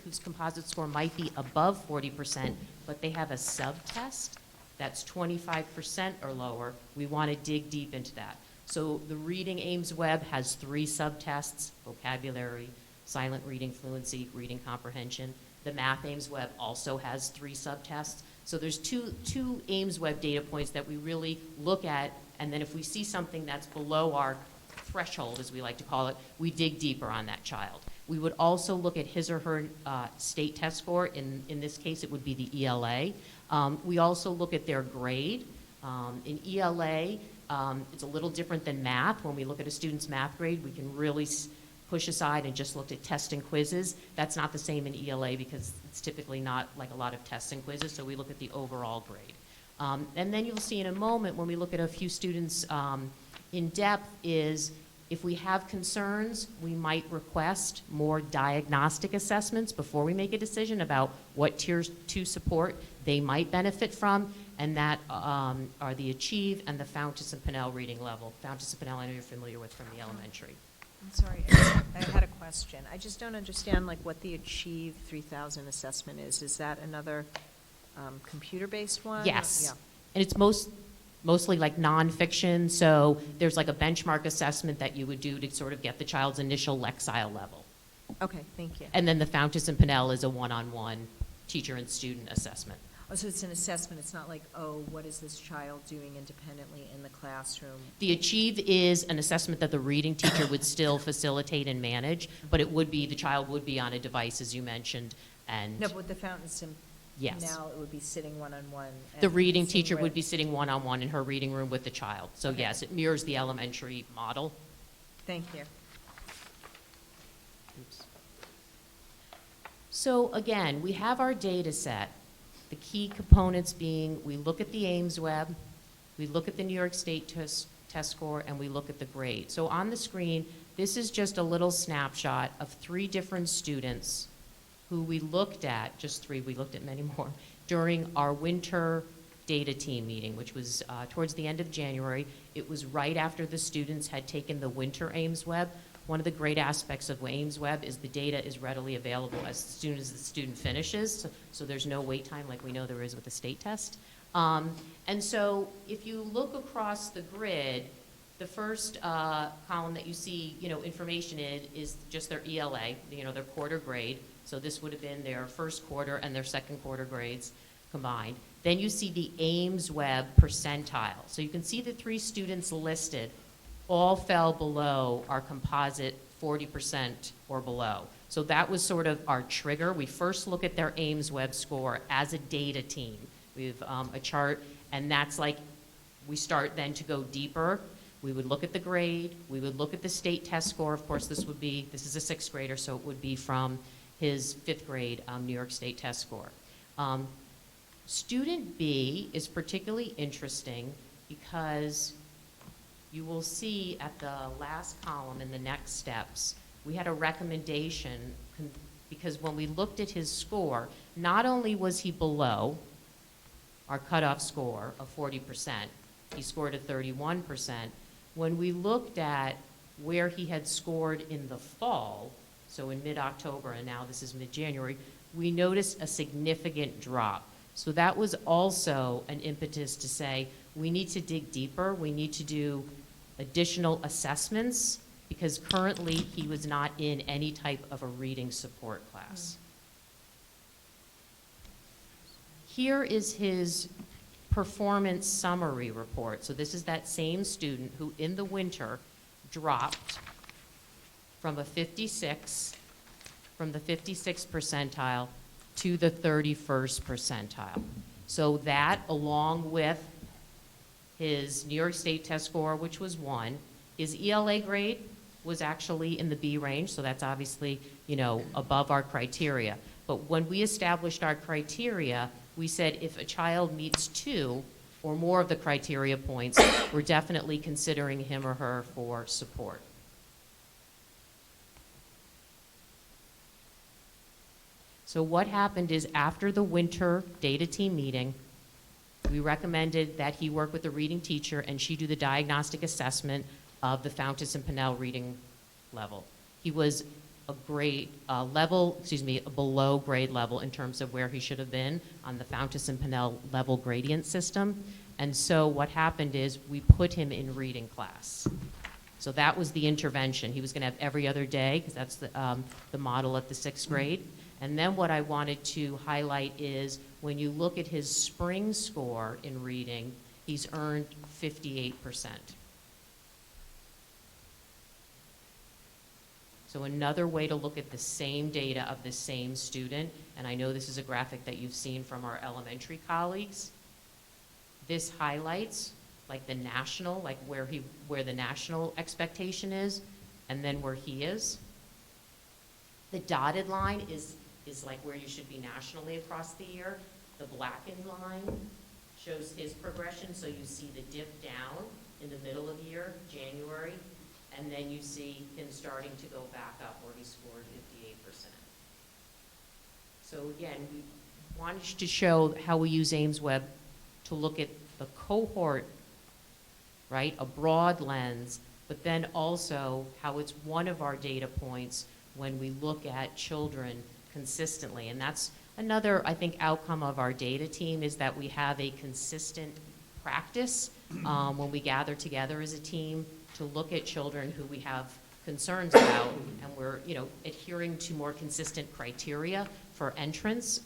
Speaker 7: whose composite score might be above 40%, but they have a subtest that's 25% or lower. We want to dig deep into that. So the Reading Ames Web has 3 subtests: vocabulary, silent reading fluency, reading comprehension. The Math Ames Web also has 3 subtests. So there's two Ames Web data points that we really look at, and then if we see something that's below our threshold, as we like to call it, we dig deeper on that child. We would also look at his or her state test score. In this case, it would be the ELA. We also look at their grade. In ELA, it's a little different than math. When we look at a student's math grade, we can really push aside and just look at tests and quizzes. That's not the same in ELA because it's typically not like a lot of tests and quizzes, so we look at the overall grade. And then you'll see in a moment when we look at a few students in depth is if we have concerns, we might request more diagnostic assessments before we make a decision about what tier 2 support they might benefit from, and that are the Achieve and the Fountas and Pinnell reading level. Fountas and Pinnell, I know you're familiar with from the elementary.
Speaker 8: I'm sorry, I had a question. I just don't understand like what the Achieve 3000 assessment is. Is that another computer-based one?
Speaker 7: Yes.
Speaker 8: Yeah.
Speaker 7: And it's mostly like nonfiction, so there's like a benchmark assessment that you would do to sort of get the child's initial Lexile level.
Speaker 8: Okay, thank you.
Speaker 7: And then the Fountas and Pinnell is a one-on-one teacher and student assessment.
Speaker 8: Oh, so it's an assessment. It's not like, oh, what is this child doing independently in the classroom?
Speaker 7: The Achieve is an assessment that the reading teacher would still facilitate and manage, but it would be, the child would be on a device, as you mentioned, and
Speaker 8: No, but with the Fountains and
Speaker 7: yes.
Speaker 8: now it would be sitting one-on-one.
Speaker 7: The
Speaker 8: and
Speaker 7: reading
Speaker 8: seeing
Speaker 7: teacher
Speaker 8: where-
Speaker 7: would be sitting one-on-one in her reading room with the child. So
Speaker 8: Okay.
Speaker 7: yes, it mirrors the elementary model.
Speaker 8: Thank you.
Speaker 7: Oops. So again, we have our data set. The key components being we look at the Ames Web, we look at the New York State test score, and we look at the grade. So on the screen, this is just a little snapshot of 3 different students who we looked at, just 3, we looked at many more, during our winter data team meeting, which was towards the end of January. It was right after the students had taken the winter Ames Web. One of the great aspects of Ames Web is the data is readily available as soon as the student finishes, so there's no wait time like we know there is with the state test. And so if you look across the grid, the first column that you see, information in is just their ELA, their quarter grade. So this would have been their first quarter and their second quarter grades combined. Then you see the Ames Web percentile. So you can see the 3 students listed all fell below our composite 40% or below. So that was sort of our trigger. We first look at their Ames Web score as a data team. We have a chart, and that's like, we start then to go deeper. We would look at the grade, we would look at the state test score. Of course, this is a 6th grader, so it would be from his 5th grade New York State test score. Student B is particularly interesting because you will see at the last column in the next steps, we had a recommendation because when we looked at his score, not only was he below our cutoff score of 40%, he scored a 31%. When we looked at where he had scored in the fall, so in mid-October and now this is mid-January, we noticed a significant drop. So that was also an impetus to say, we need to dig deeper, we need to do additional assessments, because currently he was not in any type of a reading support class. Here is his performance summary report. So this is that same student who in the winter dropped from a 56, from the 56th percentile to the 31st percentile. So that, along with his New York State test score, which was 1, his ELA grade was actually in the B range, so that's obviously, you know, above our criteria. But when we established our criteria, we said if a child meets 2 or more of the criteria points, we're definitely considering him or her for support. So what happened is after the winter data team meeting, we recommended that he work with the reading teacher and she do the diagnostic assessment of the Fountas and Pinnell reading level. He was a grade level, a below grade level in terms of where he should have been on the Fountas and Pinnell level gradient system. And so what happened is we put him in reading class. So that was the intervention. He was going to have every other day, because that's the model at the 6th grade. And then what I wanted to highlight is when you look at his spring score in reading, he's earned 58%. So another way to look at the same data of the same student, and I know this is a graphic that you've seen from our elementary colleagues, this highlights like the national, like where the national expectation is, and then where he is. The dotted line is like where you should be nationally across the year. The blackened line shows his progression, so you see the dip down in the middle of the year, January, and then you see him starting to go back up where he scored 58%. So again, we wanted to show how we use AimsWeb to look at the cohort, right, a broad lens, but then also how it's one of our data points when we look at children consistently. And that's another, I think, outcome of our data team is that we have a consistent practice when we gather together as a team to look at children who we have concerns about, and we're, you know, adhering to more consistent criteria for entrance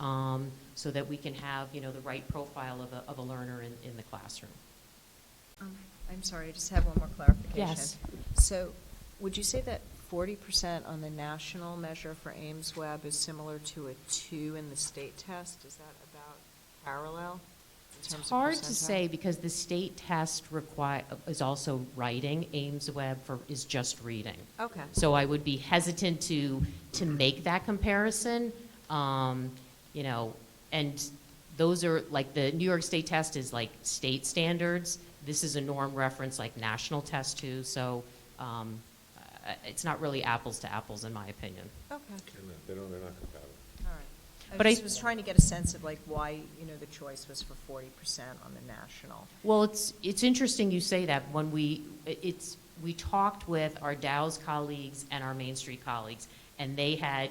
Speaker 7: so that we can have, you know, the right profile of a learner in the classroom.
Speaker 8: I'm sorry, I just have one more clarification.
Speaker 7: Yes.
Speaker 8: So would you say that 40% on the national measure for AimsWeb is similar to a 2 in the state test? Is that about parallel?
Speaker 7: It's hard to say because the state test is also writing. AimsWeb is just reading.
Speaker 8: Okay.
Speaker 7: So I would be hesitant to make that comparison. You know, and those are like the New York State test is like state standards. This is a norm reference like national test too. So it's not really apples to apples in my opinion.
Speaker 8: Okay.
Speaker 3: They're not compatible.
Speaker 8: All right.
Speaker 7: But
Speaker 8: I
Speaker 7: I-
Speaker 8: just was trying to get a sense of like why, you know, the choice was for 40% on the national.
Speaker 7: Well, it's interesting you say that. When we talked with our Dow's colleagues and our Main Street colleagues, and they had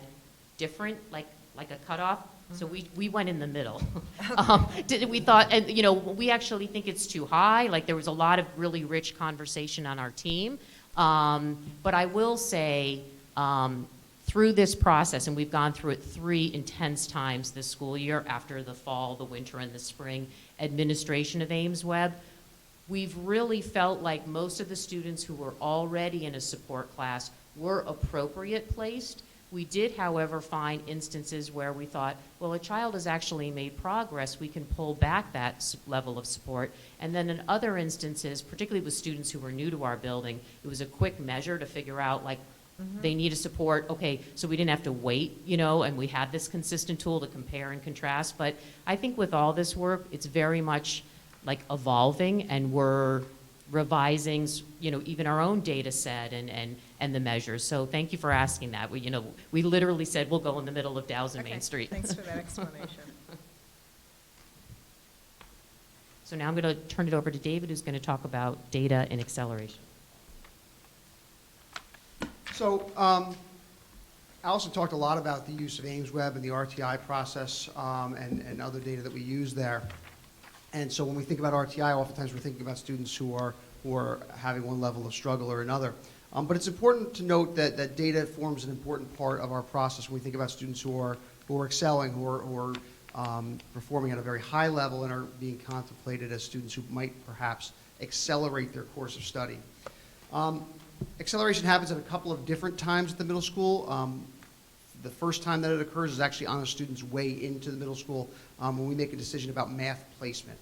Speaker 7: different, like a cutoff. So we went in the middle. We thought, and you know, we actually think it's too high. Like there was a lot of really rich conversation on our team. But I will say, through this process, and we've gone through it 3 intense times this school year after the fall, the winter, and the spring administration of AimsWeb, we've really felt like most of the students who were already in a support class were appropriate placed. We did, however, find instances where we thought, well, a child has actually made progress, we can pull back that level of support. And then in other instances, particularly with students who were new to our building, it was a quick measure to figure out, like, They needed support, okay, so we didn't have to wait, you know, and we had this consistent tool to compare and contrast. But I think with all this work, it's very much like evolving, and we're revising, you know, even our own data set and the measures. So thank you for asking that. We, you know, we literally said we'll go in the middle of Dow's and
Speaker 8: Okay,
Speaker 7: Main Street.
Speaker 8: Thanks for that explanation.
Speaker 7: So now I'm going to turn it over to David, who's going to talk about data and acceleration.
Speaker 6: So, Allison talked a lot about the use of AimsWeb and the RTI process and other data that we use there. And so when we think about RTI, oftentimes we're thinking about students who are having one level of struggle or another. But it's important to note that data forms an important part of our process when we think about students who are excelling, who are performing at a very high level and are being contemplated as students who might perhaps accelerate their course of study. Acceleration happens at a couple of different times at the middle school. The first time that it occurs is actually on a student's way into the middle school when we make a decision about math placement.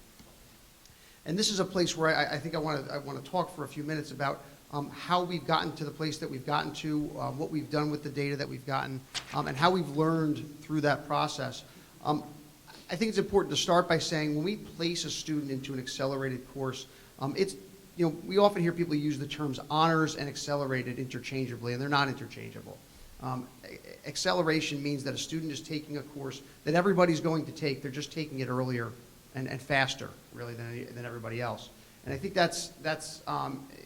Speaker 6: And this is a place where I think I want to talk for a few minutes about how we've gotten to the place that we've gotten to, what we've done with the data that we've gotten, and how we've learned through that process. I think it's important to start by saying when we place a student into an accelerated course, you know, we often hear people use the terms honors and accelerated interchangeably, and they're not interchangeable. Acceleration means that a student is taking a course that everybody's going to take. They're just taking it earlier and faster, really, than everybody else. And I think that's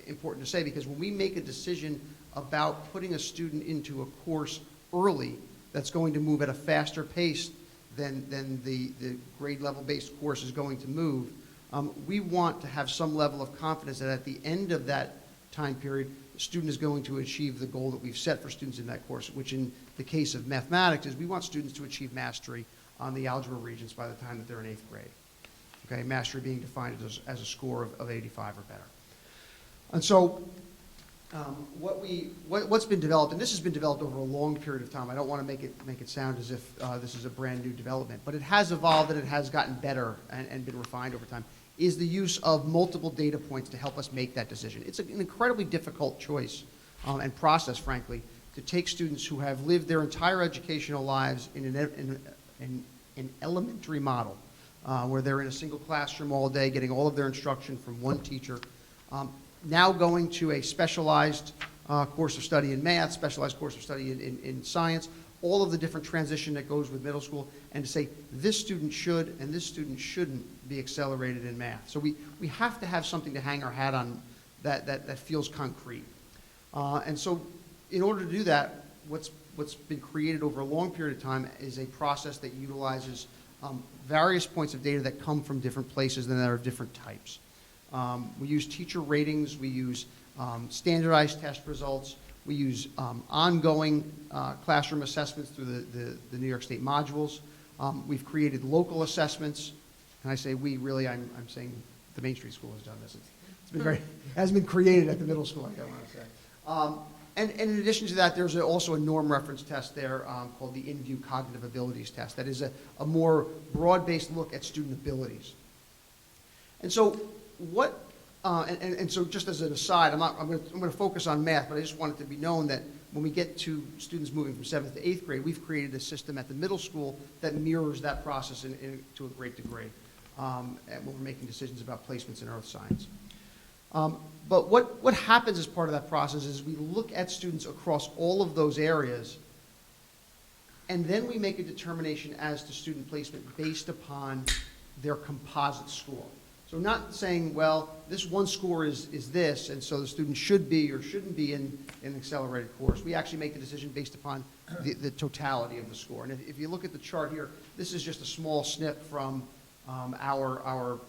Speaker 6: important to say, because when we make a decision about putting a student into a course early that's going to move at a faster pace than the grade level based course is going to move, we want to have some level of confidence that at the end of that time period, the student is going to achieve the goal that we've set for students in that course, which in the case of mathematics is we want students to achieve mastery on the algebra regents by the time that they're in 8th grade. Okay, mastery being defined as a score of 85 or better. And so what's been developed, and this has been developed over a long period of time. I don't want to make it sound as if this is a brand new development, but it has evolved and it has gotten better and been refined over time, is the use of multiple data points to help us make that decision. It's an incredibly difficult choice and process, frankly, to take students who have lived their entire educational lives in an elementary model, where they're in a single classroom all day, getting all of their instruction from one teacher, now going to a specialized course of study in math, specialized course of study in science, all of the different transition that goes with middle school, and to say this student should and this student shouldn't be accelerated in math. So we have to have something to hang our hat on that feels concrete. And so in order to do that, what's been created over a long period of time is a process that utilizes various points of data that come from different places and that are different types. We use teacher ratings, we use standardized test results, we use ongoing classroom assessments through the New York State modules. We've created local assessments, and I say we, really, I'm saying the Main Street School has done this. It's been it hasn't been created at the middle school, I want to say. And in addition to that, there's also a norm reference test there called the InView Cognitive Abilities Test. That is a more broad-based look at student abilities. And so so just as an aside, I'm going to focus on math, but I just want it to be known that when we get to students moving from 7th to 8th grade, we've created a system at the middle school that mirrors that process to a great degree when we're making decisions about placements in earth science. But what happens as part of that process is we look at students across all of those areas, and then we make a determination as to student placement based upon their composite score. So not saying, well, this one score is this, and so the student should be or shouldn't be in an accelerated course. We actually make the decision based upon the totality of the score. And if you look at the chart here, this is just a small snip from our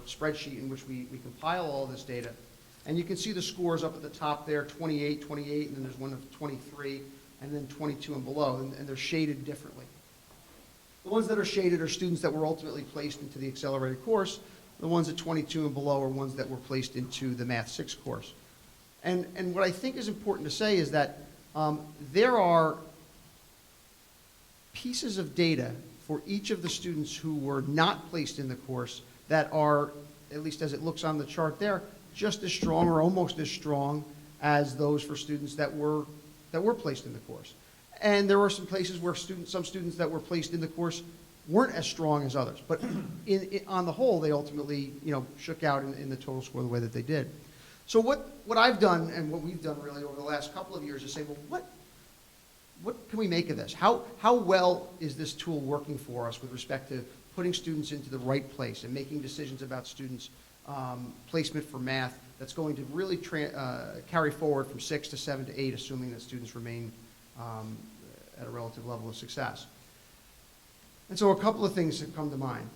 Speaker 6: spreadsheet in which we compile all this data. And you can see the scores up at the top there, 28, 28, and then there's one of 23, and then 22 and below, and they're shaded differently. The ones that are shaded are students that were ultimately placed into the accelerated course. The ones at 22 and below are ones that were placed into the Math 6 course. And what I think is important to say is that there are pieces of data for each of the students who were not placed in the course that are, at least as it looks on the chart there, just as strong or almost as strong as those for students that were that were placed in the course. And there were some places where some students that were placed in the course weren't as strong as others. But on the whole, they ultimately, shook out in the total score the way that they did. So what I've done and what we've done really over the last couple of years is say, well, what can we make of this? How well is this tool working for us with respect to putting students into the right place and making decisions about students' placement for math that's going to really carry forward from 6 to 7 to 8, assuming that students remain at a relative level of success. And so a couple of things have come to mind.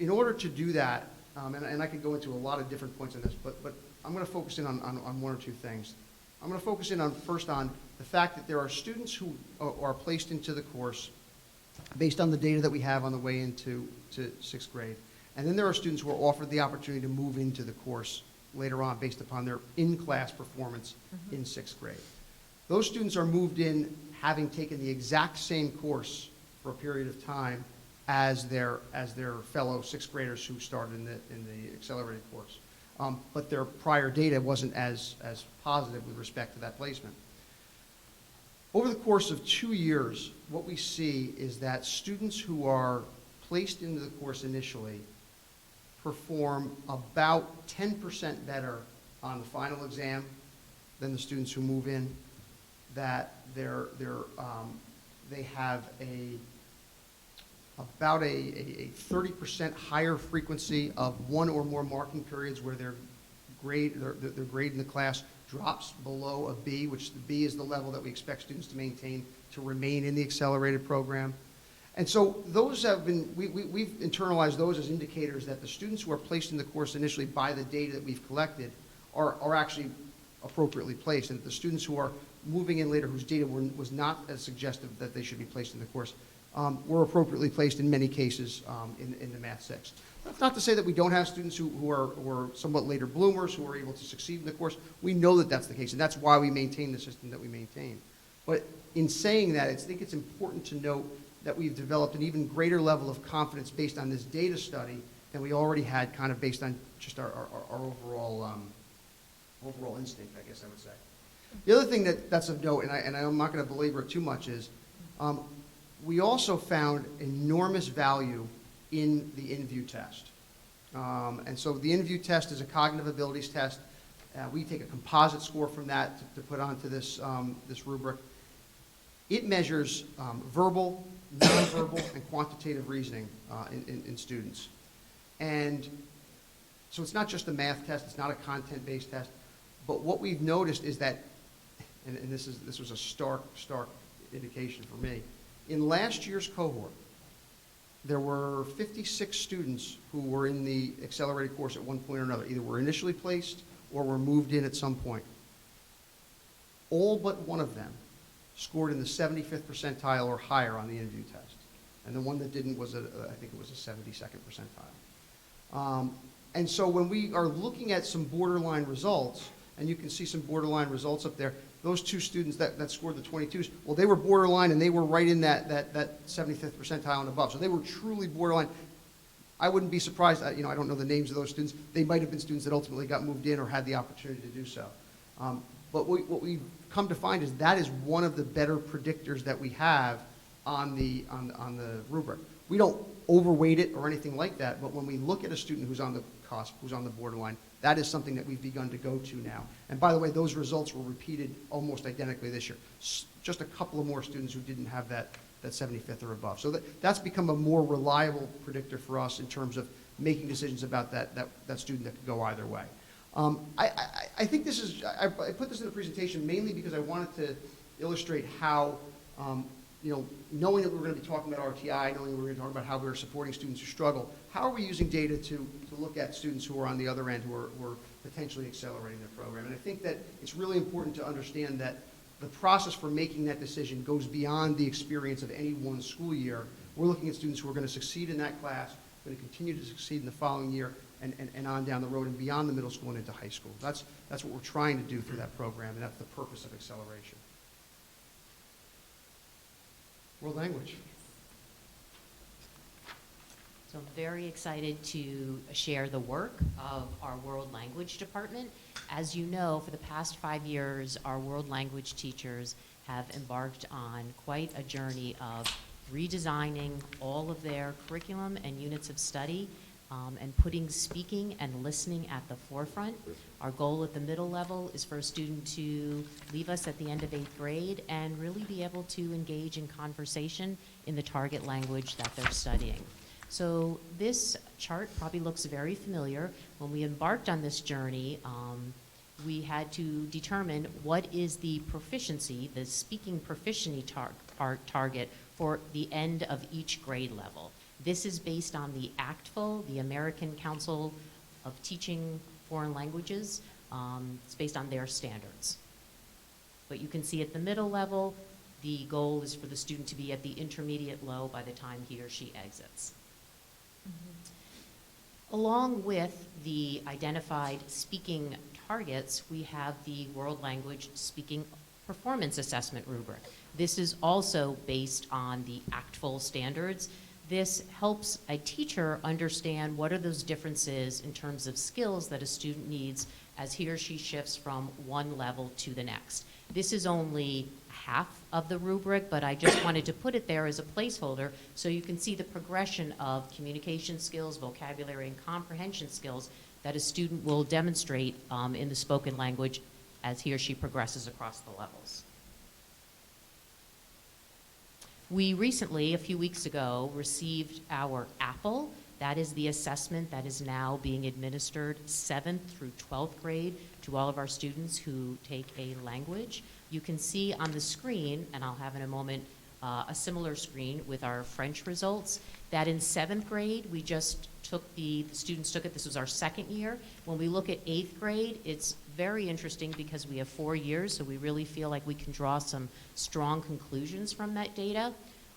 Speaker 6: In order to do that, and I could go into a lot of different points on this, but I'm going to focus in on one or two things. I'm going to focus in first on the fact that there are students who are placed into the course based on the data that we have on the way into sixth grade. And then there are students who are offered the opportunity to move into the course later on based upon their in-class performance in sixth grade. Those students are moved in having taken the exact same course for a period of time as their fellow sixth graders who started in the accelerated course. But their prior data wasn't as positive with respect to that placement. Over the course of 2 years, what we see is that students who are placed into the course initially perform about 10% better on the final exam than the students who move in, that they have about a 30% higher frequency of one or more marking periods where their grade in the class drops below a B, which the B is the level that we expect students to maintain to remain in the accelerated program. And so those have been, we've internalized those as indicators that the students who are placed in the course initially by the data that we've collected are actually appropriately placed, and that the students who are moving in later whose data was not as suggestive that they should be placed in the course were appropriately placed in many cases in the Math 6. That's not to say that we don't have students who are somewhat later bloomers who are able to succeed in the course. We know that that's the case, and that's why we maintain the system that we maintain. But in saying that, I think it's important to note that we've developed an even greater level of confidence based on this data study than we already had kind of based on just our overall instinct, I guess I would say. The other thing that's of note, and I'm not going to belabor it too much, is we also found enormous value in the in-view test. And so the in-view test is a cognitive abilities test. We take a composite score from that to put onto this rubric. It measures verbal, nonverbal, and quantitative reasoning in students. And so it's not just a math test, it's not a content-based test, but what we've noticed is that, and this was a stark indication for me, in last year's cohort, there were 56 students who were in the accelerated course at one point or another, either were initially placed or were moved in at some point. All but one of them scored in the 75th percentile or higher on the in-view test. And the one that didn't was, I think it was a 72nd percentile. And so when we are looking at some borderline results, and you can see some borderline results up there, those two students that scored the 22s, well, they were borderline and they were right in that 75th percentile and above. So they were truly borderline. I wouldn't be surprised, I don't know the names of those students. They might have been students that ultimately got moved in or had the opportunity to do so. But what we've come to find is that is one of the better predictors that we have on the rubric. We don't overweight it or anything like that, but when we look at a student who's on the cusp, who's on the borderline, that is something that we've begun to go to now. And by the way, those results were repeated almost identically this year. Just a couple of more students who didn't have that 75th or above. So that's become a more reliable predictor for us in terms of making decisions about that student that could go either way. I think this is, I put this in the presentation mainly because I wanted to illustrate how, knowing that we were going to be talking about RTI, knowing we were going to talk about how we were supporting students who struggle, how are we using data to look at students who are on the other end who are potentially accelerating their program? And I think that it's really important to understand that the process for making that decision goes beyond the experience of any one school year. We're looking at students who are going to succeed in that class, going to continue to succeed in the following year, and on down the road and beyond the middle school and into high school. That's what we're trying to do through that program, and that's the purpose of acceleration. World language.
Speaker 7: So I'm very excited to share the work of our world language department. As you know, for the past 5 years, our world language teachers have embarked on quite a journey of redesigning all of their curriculum and units of study, and putting speaking and listening at the forefront. Our goal at the middle level is for a student to leave us at the end of 8th grade and really be able to engage in conversation in the target language that they're studying. So this chart probably looks very familiar. When we embarked on this journey, we had to determine what is the proficiency, the speaking proficiency target for the end of each grade level. This is based on the ACTFL, the American Council of Teaching Foreign Languages. It's based on their standards. But you can see at the middle level, the goal is for the student to be at the intermediate low by the time he or she exits. Along with the identified speaking targets, we have the World Language Speaking Performance Assessment rubric. This is also based on the ACTFL standards. This helps a teacher understand what are those differences in terms of skills that a student needs as he or she shifts from one level to the next. This is only half of the rubric, but I just wanted to put it there as a placeholder so you can see the progression of communication skills, vocabulary, and comprehension skills that a student will demonstrate in the spoken language as he or she progresses across the levels. We recently, a few weeks ago, received our APPLE. That is the assessment that is now being administered 7th through 12th grade to all of our students who take a language. You can see on the screen, and I'll have in a moment a similar screen with our French results, that in 7th grade, we just took the students took it, this was our 2nd year. When we look at 8th grade, it's very interesting because we have 4 years, so we really feel like we can draw some strong conclusions from that data.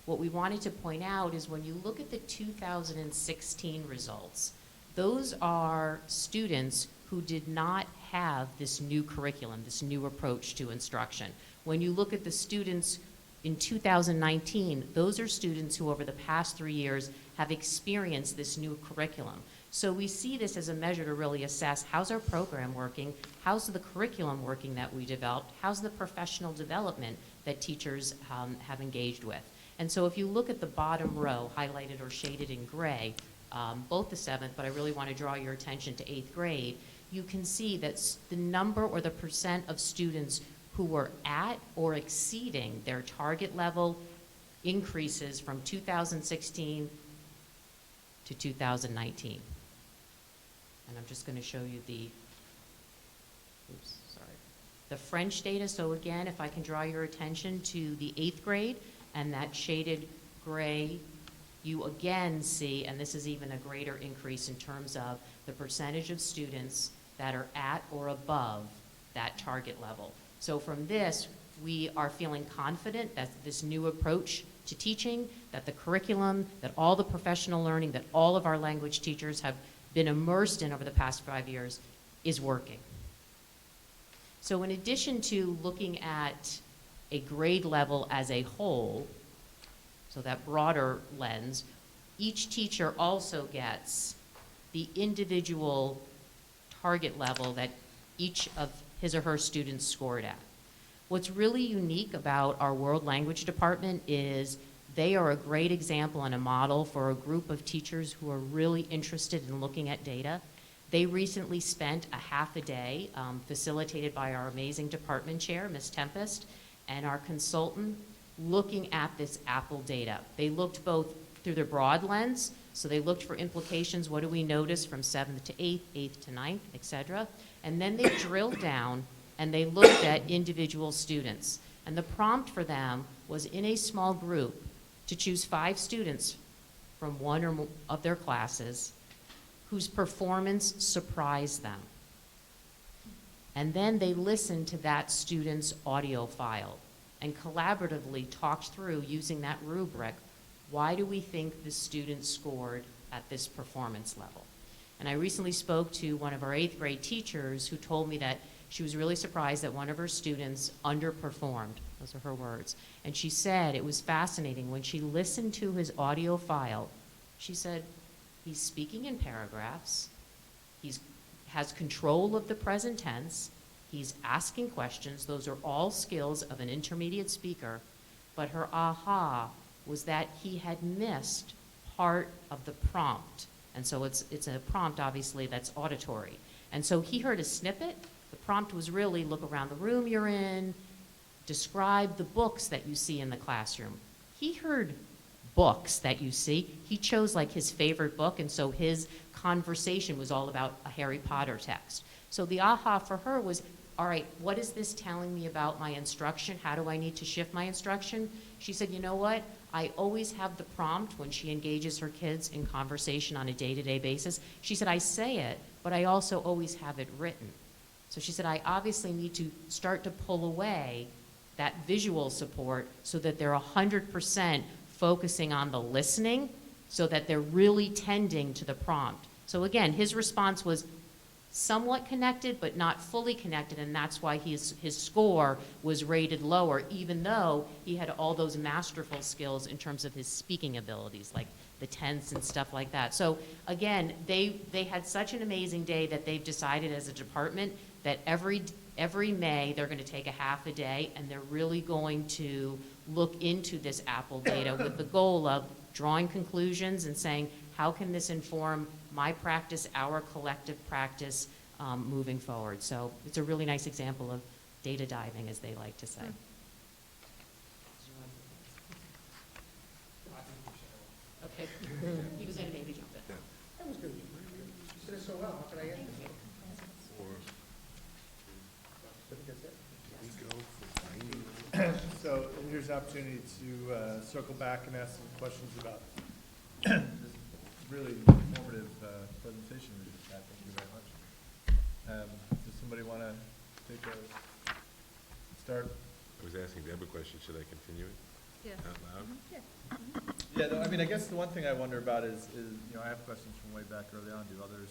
Speaker 7: What we wanted to point out is when you look at the 2016 results, those are students who did not have this new curriculum, this new approach to instruction. When you look at the students in 2019, those are students who over the past 3 years have experienced this new curriculum. So we see this as a measure to really assess how's our program working, how's the curriculum working that we developed, how's the professional development that teachers have engaged with. And so if you look at the bottom row, highlighted or shaded in gray, both the 7th, but I really want to draw your attention to 8th grade, you can see that the number or the percent of students who were at or exceeding their target level increases from 2016 to 2019. And I'm just going to show you the French data. So again, if I can draw your attention to the 8th grade and that shaded gray, you again see, and this is even a greater increase in terms of the percentage of students that are at or above that target level. So from this, we are feeling confident that this new approach to teaching, that the curriculum, that all the professional learning that all of our language teachers have been immersed in over the past 5 years is working. So in addition to looking at a grade level as a whole, so that broader lens, each teacher also gets the individual target level that each of his or her students scored at. What's really unique about our World Language Department is they are a great example and a model for a group of teachers who are really interested in looking at data. They recently spent a half a day facilitated by our amazing department chair, Ms. Tempest, and our consultant looking at this APPLE data. They looked both through their broad lens, so they looked for implications, what do we notice from 7th to 8th, 8th to 9th, et cetera. And then they drilled down and they looked at individual students. And the prompt for them was in a small group to choose 5 students from one or more of their classes whose performance surprised them. And then they listened to that student's audio file and collaboratively talked through, using that rubric, why do we think this student scored at this performance level? And I recently spoke to one of our 8th grade teachers who told me that she was really surprised that one of her students underperformed. Those are her words. And she said it was fascinating when she listened to his audio file. She said, he's speaking in paragraphs, he's has control of the present tense. He's asking questions. Those are all skills of an intermediate speaker. But her aha was that he had missed part of the prompt. And so it's a prompt, obviously, that's auditory. And so he heard a snippet. The prompt was really look around the room you're in, describe the books that you see in the classroom. He heard books that you see. He chose like his favorite book, and so his conversation was all about a Harry Potter text. So the aha for her was, all right, what is this telling me about my instruction? How do I need to shift my instruction? She said, you know what? I always have the prompt when she engages her kids in conversation on a day-to-day basis. She said, I say it, but I also always have it written. So she said, I obviously need to start to pull away that visual support so that they're 100% focusing on the listening so that they're really tending to the prompt. So again, his response was somewhat connected but not fully connected, and that's why his score was rated lower, even though he had all those masterful skills in terms of his speaking abilities, like the tense and stuff like that. So again, they had such an amazing day that they've decided as a department that every May they're going to take a half a day and they're really going to look into this Apple data with the goal of drawing conclusions and saying, how can this inform my practice, our collective practice moving forward? So it's a really nice example of data diving, as they like to say. Okay. He was going to maybe jump in.
Speaker 6: That was good. You said it so well. How could I end it?
Speaker 1: So here's an opportunity to circle back and ask some questions about this really informative presentation we just had. Thank you very much. Does somebody want to take a start?
Speaker 3: I was asking Deb a question, should I continue it
Speaker 2: Yeah.
Speaker 3: out loud?
Speaker 1: Yeah, I mean, I guess the one thing I wonder about is I have questions from way back early on. Do others?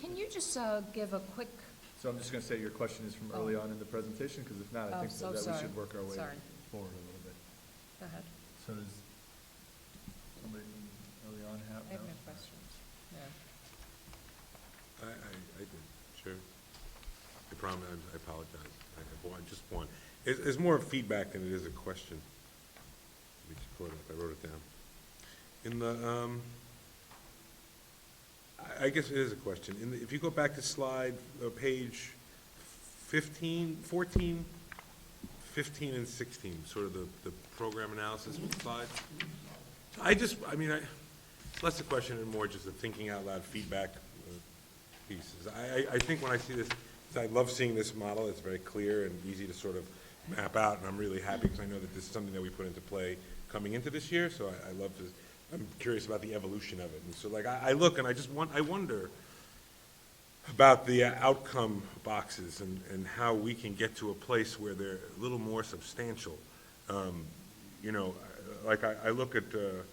Speaker 2: Can you just give a quick,
Speaker 1: So I'm just going to say your question is from early on in the presentation, because if not, I
Speaker 2: Oh,
Speaker 1: think
Speaker 2: so
Speaker 1: that we
Speaker 2: sorry.
Speaker 1: should work our way
Speaker 2: Sorry.
Speaker 1: forward a little bit.
Speaker 2: go ahead.
Speaker 1: So does somebody early on have?
Speaker 2: I have no questions. Yeah.
Speaker 3: I did, sure. I promise, I apologize. I have one, just one. It's more feedback than it is a question. Let me just pull it up, I wrote it down. In the, I guess it is a question. If you go back to slide, page 15, 14, 15 and 16, sort of the program analysis slide. It's less a question and more just a thinking out loud feedback pieces. I think when I see this, I love seeing this model. It's very clear and easy to sort of map out, and I'm really happy because I know that this is something that we put into play coming into this year, so I love this. I'm curious about the evolution of it. And so like I look and I wonder about the outcome boxes and how we can get to a place where they're a little more substantial. Like I look at the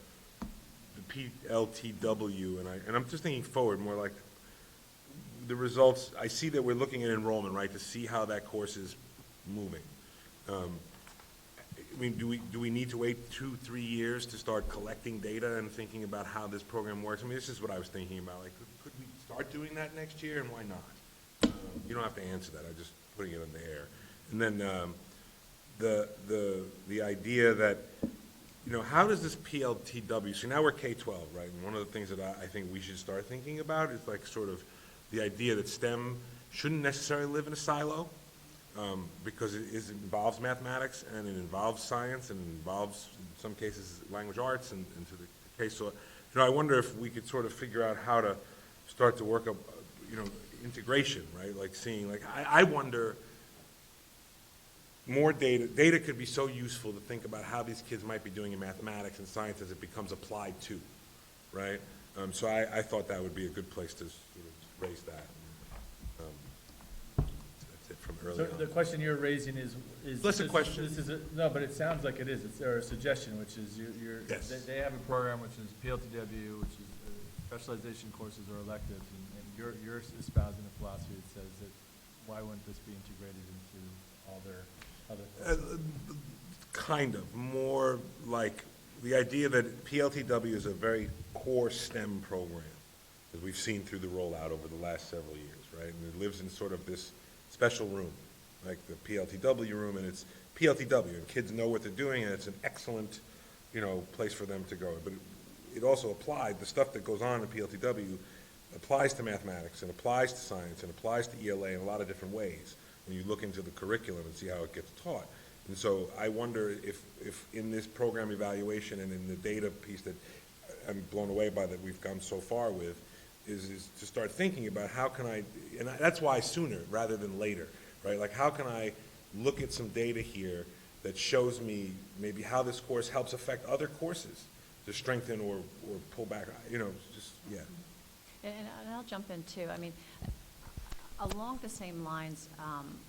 Speaker 3: PLTW and I'm just thinking forward more like the results. I see that we're looking at enrollment, right, to see how that course is moving. Do we need to wait 2-3 years to start collecting data and thinking about how this program works? This is what I was thinking about. Like, could we start doing that next year, and why not? You don't have to answer that. I'm just putting it in the air. And then the idea that, how does this PLTW? So now we're K-12, right? And one of the things that I think we should start thinking about is like sort of the idea that STEM shouldn't necessarily live in a silo. Because it involves mathematics, and it involves science, and it involves, in some cases, language arts, and to the case. So, I wonder if we could sort of figure out how to start to work up, integration, right? Like seeing, like, I wonder, more data could be so useful to think about how these kids might be doing in mathematics and science as it becomes applied to, right? So I thought that would be a good place to sort of raise that. From early
Speaker 1: So
Speaker 3: on.
Speaker 1: the question you're raising is.
Speaker 3: Less a question.
Speaker 1: No, but it sounds like it is. It's a suggestion, which is
Speaker 3: Yes.
Speaker 1: they have a program which is PLTW, which is specialization courses or electives, and you're espousing a philosophy that says that why wouldn't this be integrated into all their other courses?
Speaker 3: Kind of, more like the idea that PLTW is a very core STEM program. as we've seen through the rollout over the last several years, right? And it lives in sort of this special room, like the PLTW room, and it's PLTW, and kids know what they're doing, and it's an excellent, place for them to go. But it also applied, the stuff that goes on in PLTW applies to mathematics, and applies to science, and applies to ELA in a lot of different ways when you look into the curriculum and see how it gets taught. And so I wonder if in this program evaluation and in the data piece that I'm blown away by that we've gone so far with, is to start thinking about how can that's why sooner rather than later, right? Like, how can I look at some data here that shows me maybe how this course helps affect other courses to strengthen or pull back, yeah.
Speaker 9: And I'll jump in too. I mean, along the same lines,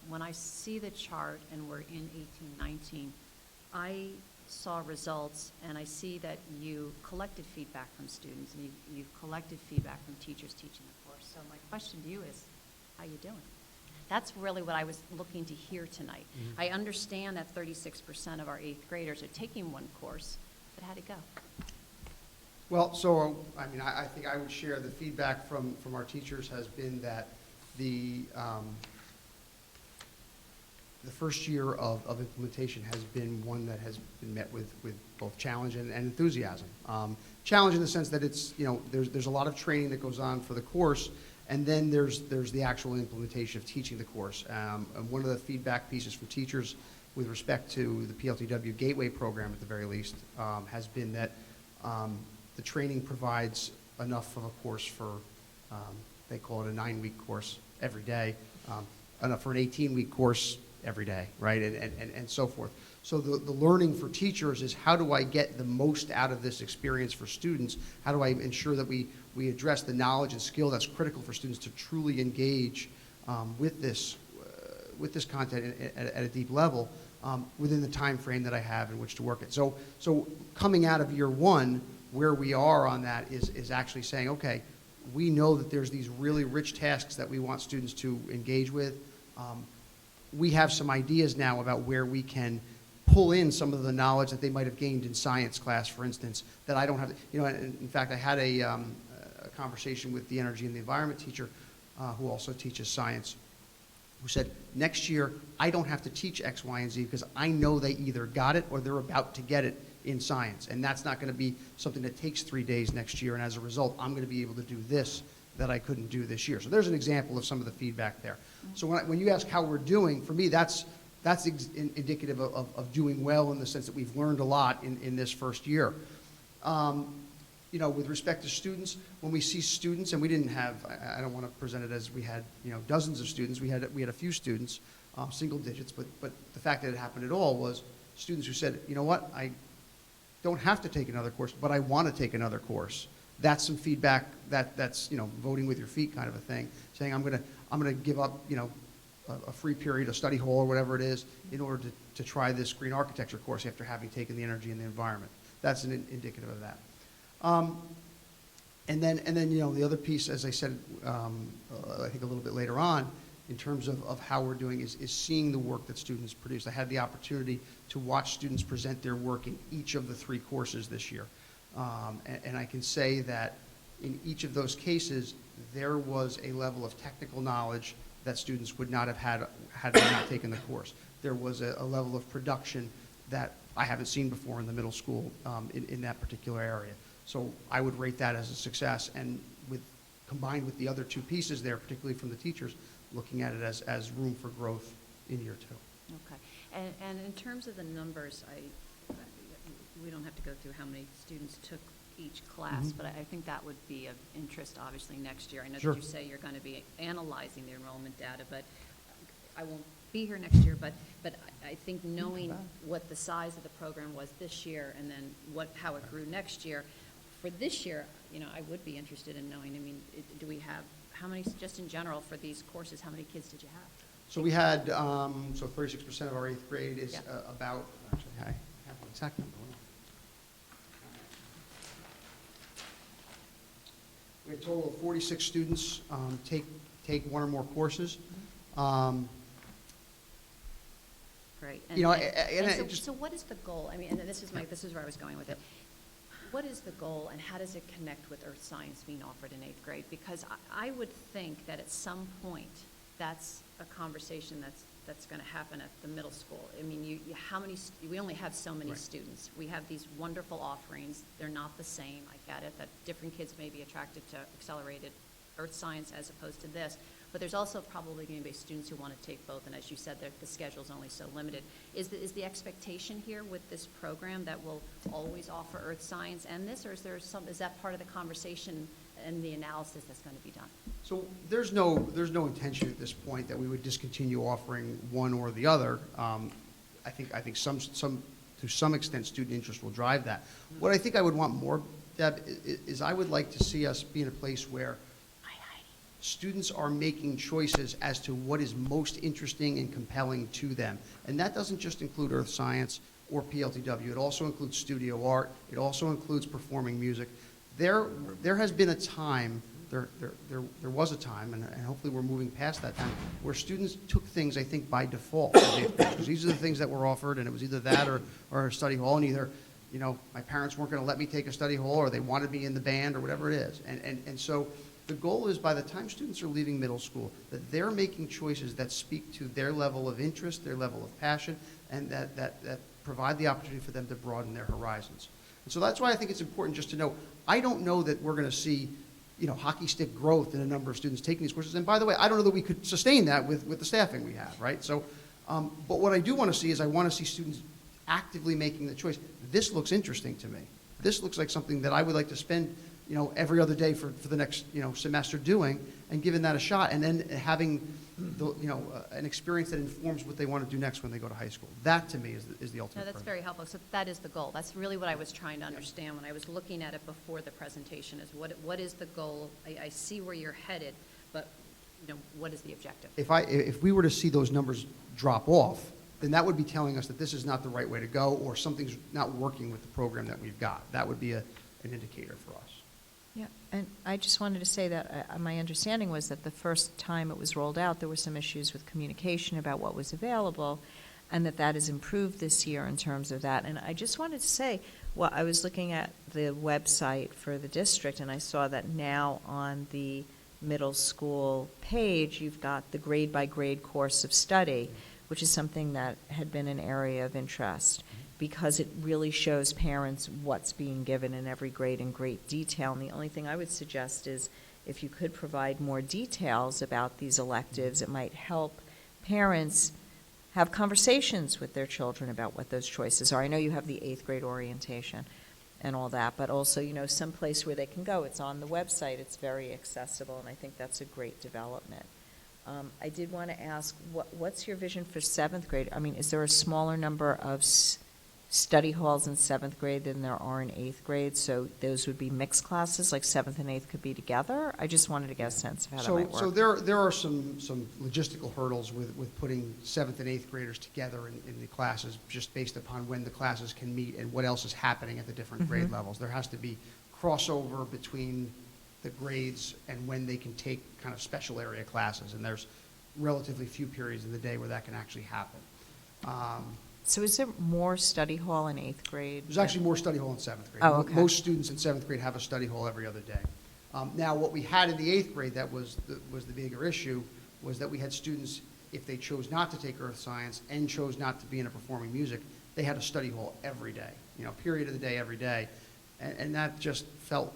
Speaker 9: when I see the chart and we're in 18-19, I saw results and I see that you collected feedback from students and you've collected feedback from teachers teaching the course. So my question to you is, how you doing? That's really what I was looking to hear tonight.
Speaker 6: Mm-hmm.
Speaker 9: I understand that 36% of our 8th graders are taking one course, but how'd it go?
Speaker 6: Well, so, I think I would share the feedback from our teachers has been that the first year of implementation has been one that has been met with both challenge and enthusiasm. Challenge in the sense that it's, there's a lot of training that goes on for the course, and then there's the actual implementation of teaching the course. And one of the feedback pieces from teachers with respect to the PLTW Gateway program, at the very least, has been that the training provides enough of a course for, they call it a 9-week course every day, enough for an 18-week course every day, right, and so forth. So the learning for teachers is, how do I get the most out of this experience for students? How do I ensure that we address the knowledge and skill that's critical for students to truly engage with this content at a deep level within the time frame that I have in which to work it. So coming out of year one, where we are on that is actually saying, okay, we know that there's these really rich tasks that we want students to engage with. We have some ideas now about where we can pull in some of the knowledge that they might have gained in science class, for instance, that I don't have. In fact, I had a conversation with the energy and the environment teacher who also teaches science, who said, next year, I don't have to teach X, Y, and Z because I know they either got it or they're about to get it in science. And that's not going to be something that takes 3 days next year. And as a result, I'm going to be able to do this that I couldn't do this year. So there's an example of some of the feedback there. So when you ask how we're doing, for me, that's indicative of doing well in the sense that we've learned a lot in this first year. With respect to students, when we see students, and we didn't have, I don't want to present it as we had, dozens of students. We had a few students, single digits, but the fact that it happened at all was students who said, you know what, I don't have to take another course, but I want to take another course. That's some feedback that's voting with your feet kind of a thing, saying I'm gonna give up a free period, a study hall or whatever it is, in order to try this green architecture course after having taken the energy and the environment. That's an indicative of that. And then the other piece, as I said, I think a little bit later on, in terms of how we're doing is seeing the work that students produce. I had the opportunity to watch students present their work in each of the 3 courses this year. And I can say that in each of those cases, there was a level of technical knowledge that students would not have had they not taken the course. There was a level of production that I haven't seen before in the middle school in that particular area. So I would rate that as a success, and combined with the other 2 pieces there, particularly from the teachers, looking at it as room for growth in year 2.
Speaker 9: Okay. And in terms of the numbers, we don't have to go through how many students took each class,
Speaker 6: Mm-hmm.
Speaker 9: but I think that would be of interest, obviously, next year. I know
Speaker 6: Sure.
Speaker 9: that you say you're going to be analyzing the enrollment data, but I won't be here next year, but I think knowing what the size of the program was this year and then how it grew next year, for this year, I would be interested in knowing, do we have, how many, just in general, for these courses, how many kids did you have?
Speaker 6: So we had, 36% of our 8th grade is
Speaker 9: Yeah.
Speaker 6: about, actually, I have the exact number. We had a total of 46 students take one or more courses.
Speaker 9: Great.
Speaker 6: And
Speaker 9: So what is the goal? And this is where I was going with it. what is the goal and how does it connect with earth science being offered in 8th grade? Because I would think that at some point, that's a conversation that's going to happen at the middle school. I mean, we only have so many
Speaker 6: Right.
Speaker 9: students. We have these wonderful offerings. They're not the same. I get it, that different kids may be attracted to accelerated earth science as opposed to this. But there's also probably going to be students who want to take both, and as you said, the schedule's only so limited. Is the expectation here with this program that we'll always offer earth science and this, or is that part of the conversation and the analysis that's going to be done?
Speaker 6: So there's no intention at this point that we would discontinue offering one or the other. I think to some extent, student interest will drive that. What I think I would want more, Deb, is I would like to see us be in a place where students are making choices as to what is most interesting and compelling to them. And that doesn't just include earth science or PLTW. It also includes studio art. It also includes performing music. There has been a time, there was a time, and hopefully we're moving past that time, where students took things, I think, by default. Because these are the things that were offered, and it was either that or a study hall, and either, my parents weren't going to let me take a study hall, or they wanted me in the band, or whatever it is. And so the goal is, by the time students are leaving middle school, that they're making choices that speak to their level of interest, their level of passion, and that provide the opportunity for them to broaden their horizons. And so that's why I think it's important just to know, I don't know that we're going to see, hockey stick growth in a number of students taking these courses. And by the way, I don't know that we could sustain that with the staffing we have, right? So, but what I do want to see is I want to see students actively making the choice. This looks interesting to me. This looks like something that I would like to spend every other day for the next, semester doing, and giving that a shot, and then having an experience that informs what they want to do next when they go to high school. That, to me, is the ultimate.
Speaker 9: No, that's very helpful. So that is the goal. That's really what I was trying to understand when I was looking at it before the presentation, is what is the goal? I see where you're headed, but, what is the objective?
Speaker 6: If we were to see those numbers drop off, then that would be telling us that this is not the right way to go, or something's not working with the program that we've got. That would be an indicator for us.
Speaker 8: Yeah, and I just wanted to say that my understanding was that the first time it was rolled out, there were some issues with communication about what was available, and that has improved this year in terms of that. And I just wanted to say, well, I was looking at the website for the district, and I saw that now on the middle school page, you've got the grade-by-grade course of study, which is something that had been an area of interest, because it really shows parents what's being given in every grade in great detail. And the only thing I would suggest is if you could provide more details about these electives, it might help parents have conversations with their children about what those choices are. I know you have the 8th grade orientation and all that, but also, some place where they can go. It's on the website. It's very accessible, and I think that's a great development. I did want to ask, what's your vision for 7th grade? I mean, is there a smaller number of study halls in 7th grade than there are in 8th grade? So those would be mixed classes, like 7th and 8th could be together? I just wanted to get a sense of how that might work.
Speaker 6: So there are some logistical hurdles with putting 7th and 8th graders together in the classes, just based upon when the classes can meet and what else is happening at the different grade levels. There has to be crossover between the grades and when they can take kind of special area classes, and there's relatively few periods in the day where that can actually happen.
Speaker 8: So is there more study hall in 8th grade?
Speaker 6: There's actually more study hall in 7th grade.
Speaker 8: Oh, okay.
Speaker 6: Most students in 7th grade have a study hall every other day. Now, what we had in the 8th grade that was the bigger issue was that we had students, if they chose not to take earth science and chose not to be in a performing music, they had a study hall every day, period of the day, every day. And that just felt,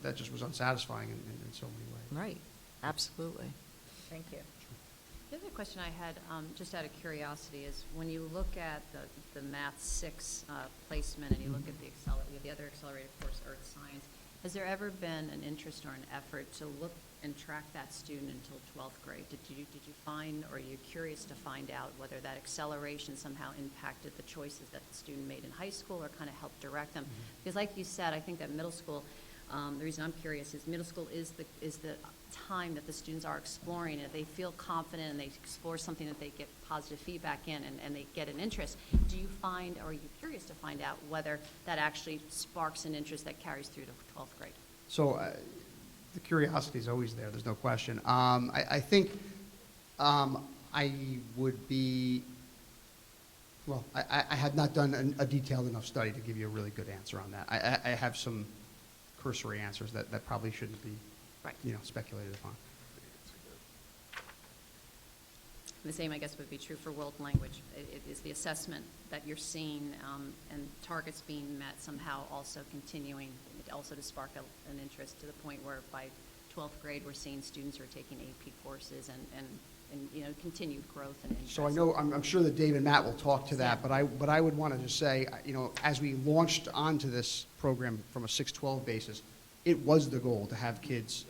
Speaker 6: that just was unsatisfying in so many ways.
Speaker 8: Right, absolutely. Thank you.
Speaker 9: The other question I had, just out of curiosity, is when you look at the Math 6 placement and you look at the other accelerated course, Earth Science, has there ever been an interest or an effort to look and track that student until 12th grade? Did you find, or are you curious to find out whether that acceleration somehow impacted the choices that the student made in high school, or kind of helped direct them? Because like you said, I think that middle school, the reason I'm curious is middle school is the time that the students are exploring it. They feel confident and they explore something that they get positive feedback in, and they get an interest. Do you find, or are you curious to find out whether that actually sparks an interest that carries through to 12th grade?
Speaker 6: So the curiosity is always there, there's no question. I think I would be Well, I have not done a detailed enough study to give you a really good answer on that. I have some cursory answers that probably shouldn't be,
Speaker 9: Right.
Speaker 6: speculated upon.
Speaker 9: The same, I guess, would be true for world language. It is the assessment that you're seeing, and targets being met somehow also continuing, also to spark an interest to the point where by 12th grade, we're seeing students who are taking AP courses and continued growth and interest.
Speaker 6: So I know, I'm sure that Dave and Matt will talk to that,
Speaker 9: Yeah.
Speaker 6: but I would want to just say, as we launched onto this program from a 6-12 basis, it was the goal to have kids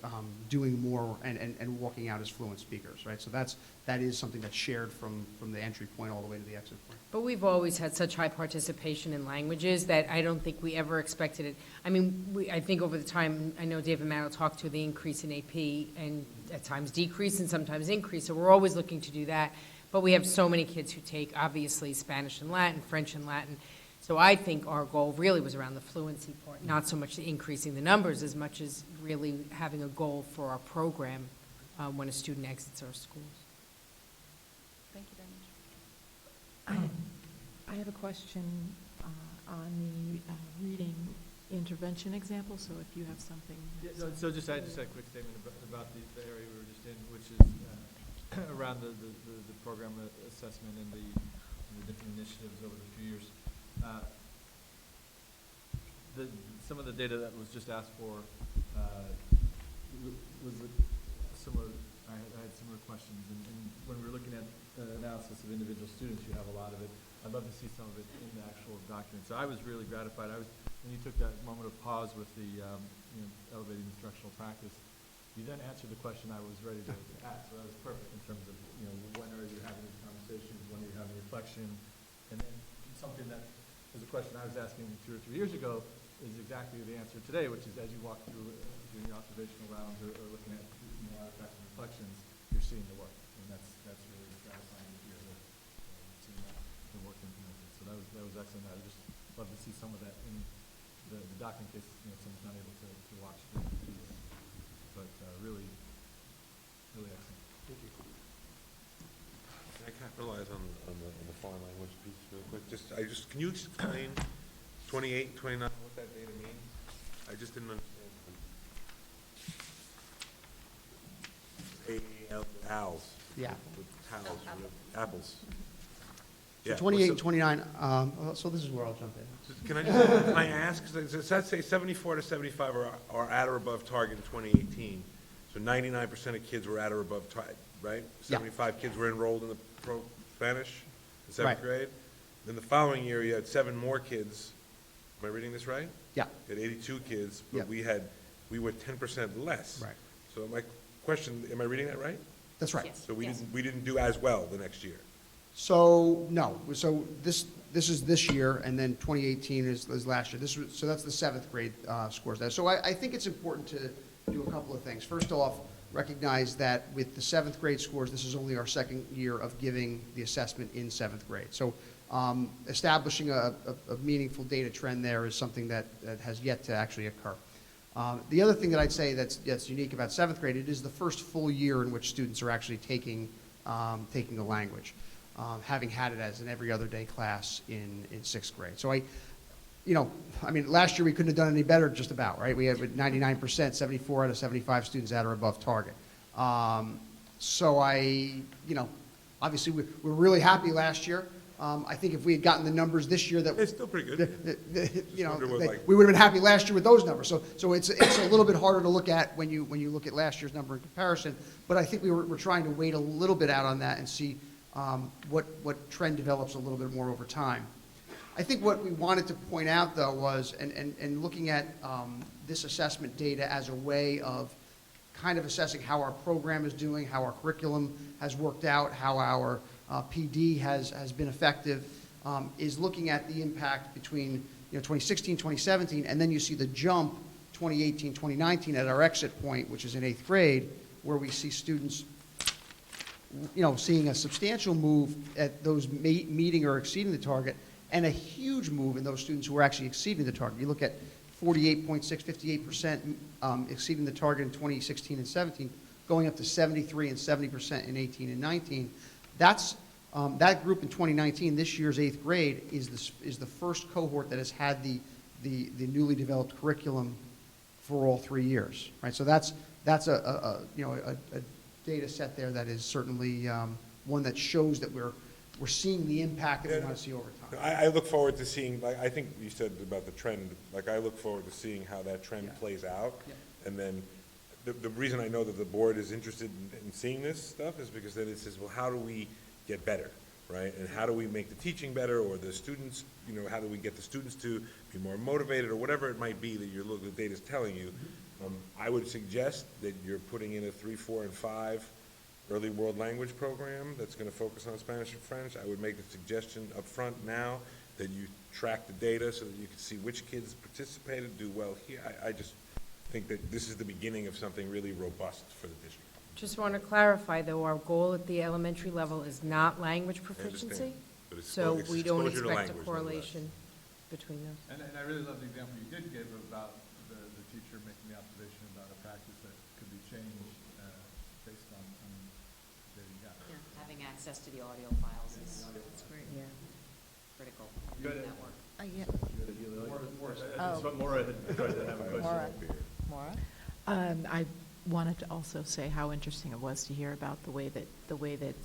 Speaker 6: doing more and walking out as fluent speakers, right? So that is something that's shared from the entry point all the way to the exit point.
Speaker 5: But we've always had such high participation in languages that I don't think we ever expected it. I mean, I think over the time, I know Dave and Matt will talk to the increase in AP and at times decrease and sometimes increase, so we're always looking to do that. But we have so many kids who take, obviously, Spanish and Latin, French and Latin. So I think our goal really was around the fluency part, not so much increasing the numbers as much as really having a goal for our program when a student exits our schools.
Speaker 9: Thank you very much.
Speaker 10: I have a question on the reading intervention example, so if you have something.
Speaker 1: Yeah, no, so I just had a quick statement about the area we were just in, which is around the program assessment and the different initiatives over the few years. Some of the data that was just asked for was similar. I had similar questions, and when we were looking at analysis of individual students, you have a lot of it. I'd love to see some of it in the actual document. So I was really gratified. When you took that moment of pause with the elevating instructional practice, you then answered the question I was ready to ask. So that was perfect in terms of when are you having these conversations, when are you having reflection, and then something that was a question I was asking 2 or 3 years ago is exactly the answer today, which is as you walk through doing your observational rounds or looking at artifacts and reflections, you're seeing the work, and that's really gratifying to hear seeing the work implemented. So that was excellent. I would just love to see some of that in the document in case someone's not able to watch the video. But really excellent.
Speaker 3: Thank you. Can I capitalize on the foreign language piece real quick? Can you explain 28 and 29, what that data means? I just didn't understand. Owls.
Speaker 6: Yeah.
Speaker 3: Apples.
Speaker 6: So 28 and 29, so this is where I'll jump in.
Speaker 3: Can I ask, because it says 74 to 75 are at or above target in 2018. So 99% of kids were at or above target, right?
Speaker 6: Yeah.
Speaker 3: 75 kids were enrolled in the Spanish in 7th
Speaker 6: Right.
Speaker 3: grade. Then the following year, you had 7 more kids. Am I reading this right?
Speaker 6: Yeah.
Speaker 3: You had 82 kids,
Speaker 6: Yeah.
Speaker 3: but we were 10% less.
Speaker 6: Right.
Speaker 3: So my question, am I reading that right?
Speaker 6: That's right.
Speaker 9: Yes.
Speaker 3: So we didn't do as well the next year.
Speaker 6: So, no, so this is this year, and then 2018 is last year. So that's the 7th grade scores there. So I think it's important to do a couple of things. First off, recognize that with the 7th grade scores, this is only our second year of giving the assessment in 7th grade. So establishing a meaningful data trend there is something that has yet to actually occur. The other thing that I'd say that's unique about 7th grade, it is the first full year in which students are actually taking the language, having had it as an every other day class in 6th grade. So last year we couldn't have done any better just about, right? We had 99%, 74 out of 75 students at or above target. Obviously we're really happy last year. I think if we had gotten the numbers this year that
Speaker 3: It's still pretty good.
Speaker 6: we would have been happy last year with those numbers. So it's a little bit harder to look at when you look at last year's number in comparison. But I think we're trying to wait a little bit out on that and see what trend develops a little bit more over time. I think what we wanted to point out though was, and looking at this assessment data as a way of kind of assessing how our program is doing, how our curriculum has worked out, how our PD has been effective, is looking at the impact between 2016, 2017, and then you see the jump 2018, 2019 at our exit point, which is in 8th grade, where we see students seeing a substantial move at those meeting or exceeding the target, and a huge move in those students who are actually exceeding the target. You look at 48.6, 58% exceeding the target in 2016 and 17, going up to 73 and 70% in 18 and 19. That's That group in 2019, this year's 8th grade, is the first cohort that has had the newly developed curriculum for all 3 years, right? So that's a data set there that is certainly one that shows that we're seeing the impact that we want to see over time.
Speaker 3: I look forward to seeing, like, I think you said about the trend, like, I look forward to seeing how that trend
Speaker 6: Yeah.
Speaker 3: plays out.
Speaker 6: Yeah.
Speaker 3: And then, the reason I know that the board is interested in seeing this stuff is because then it says, well, how do we get better, right? And how do we make the teaching better, or the students, how do we get the students to be more motivated, or whatever it might be that the data's telling you. I would suggest that you're putting in a 3, 4, and 5 early world language program that's going to focus on Spanish and French. I would make the suggestion up front now that you track the data so that you can see which kids participated, do well here. I just think that this is the beginning of something really robust for the district.
Speaker 5: Just want to clarify, though, our goal at the elementary level is not language
Speaker 3: I
Speaker 5: proficiency.
Speaker 3: understand, but it's
Speaker 5: So
Speaker 3: it's
Speaker 5: we don't
Speaker 3: exposure to
Speaker 5: expect a
Speaker 3: language,
Speaker 5: correlation between those.
Speaker 1: And I really love the example you did give about the teacher making the observation about a practice that could be changed based on the data you got.
Speaker 7: Having access to the audio files is
Speaker 5: Yeah.
Speaker 7: critical
Speaker 1: You got
Speaker 7: in
Speaker 1: it.
Speaker 7: that work.
Speaker 8: Yeah.
Speaker 1: That's what Maura had tried to have a question.
Speaker 8: Maura?
Speaker 10: I wanted to also say how interesting it was to hear about the way that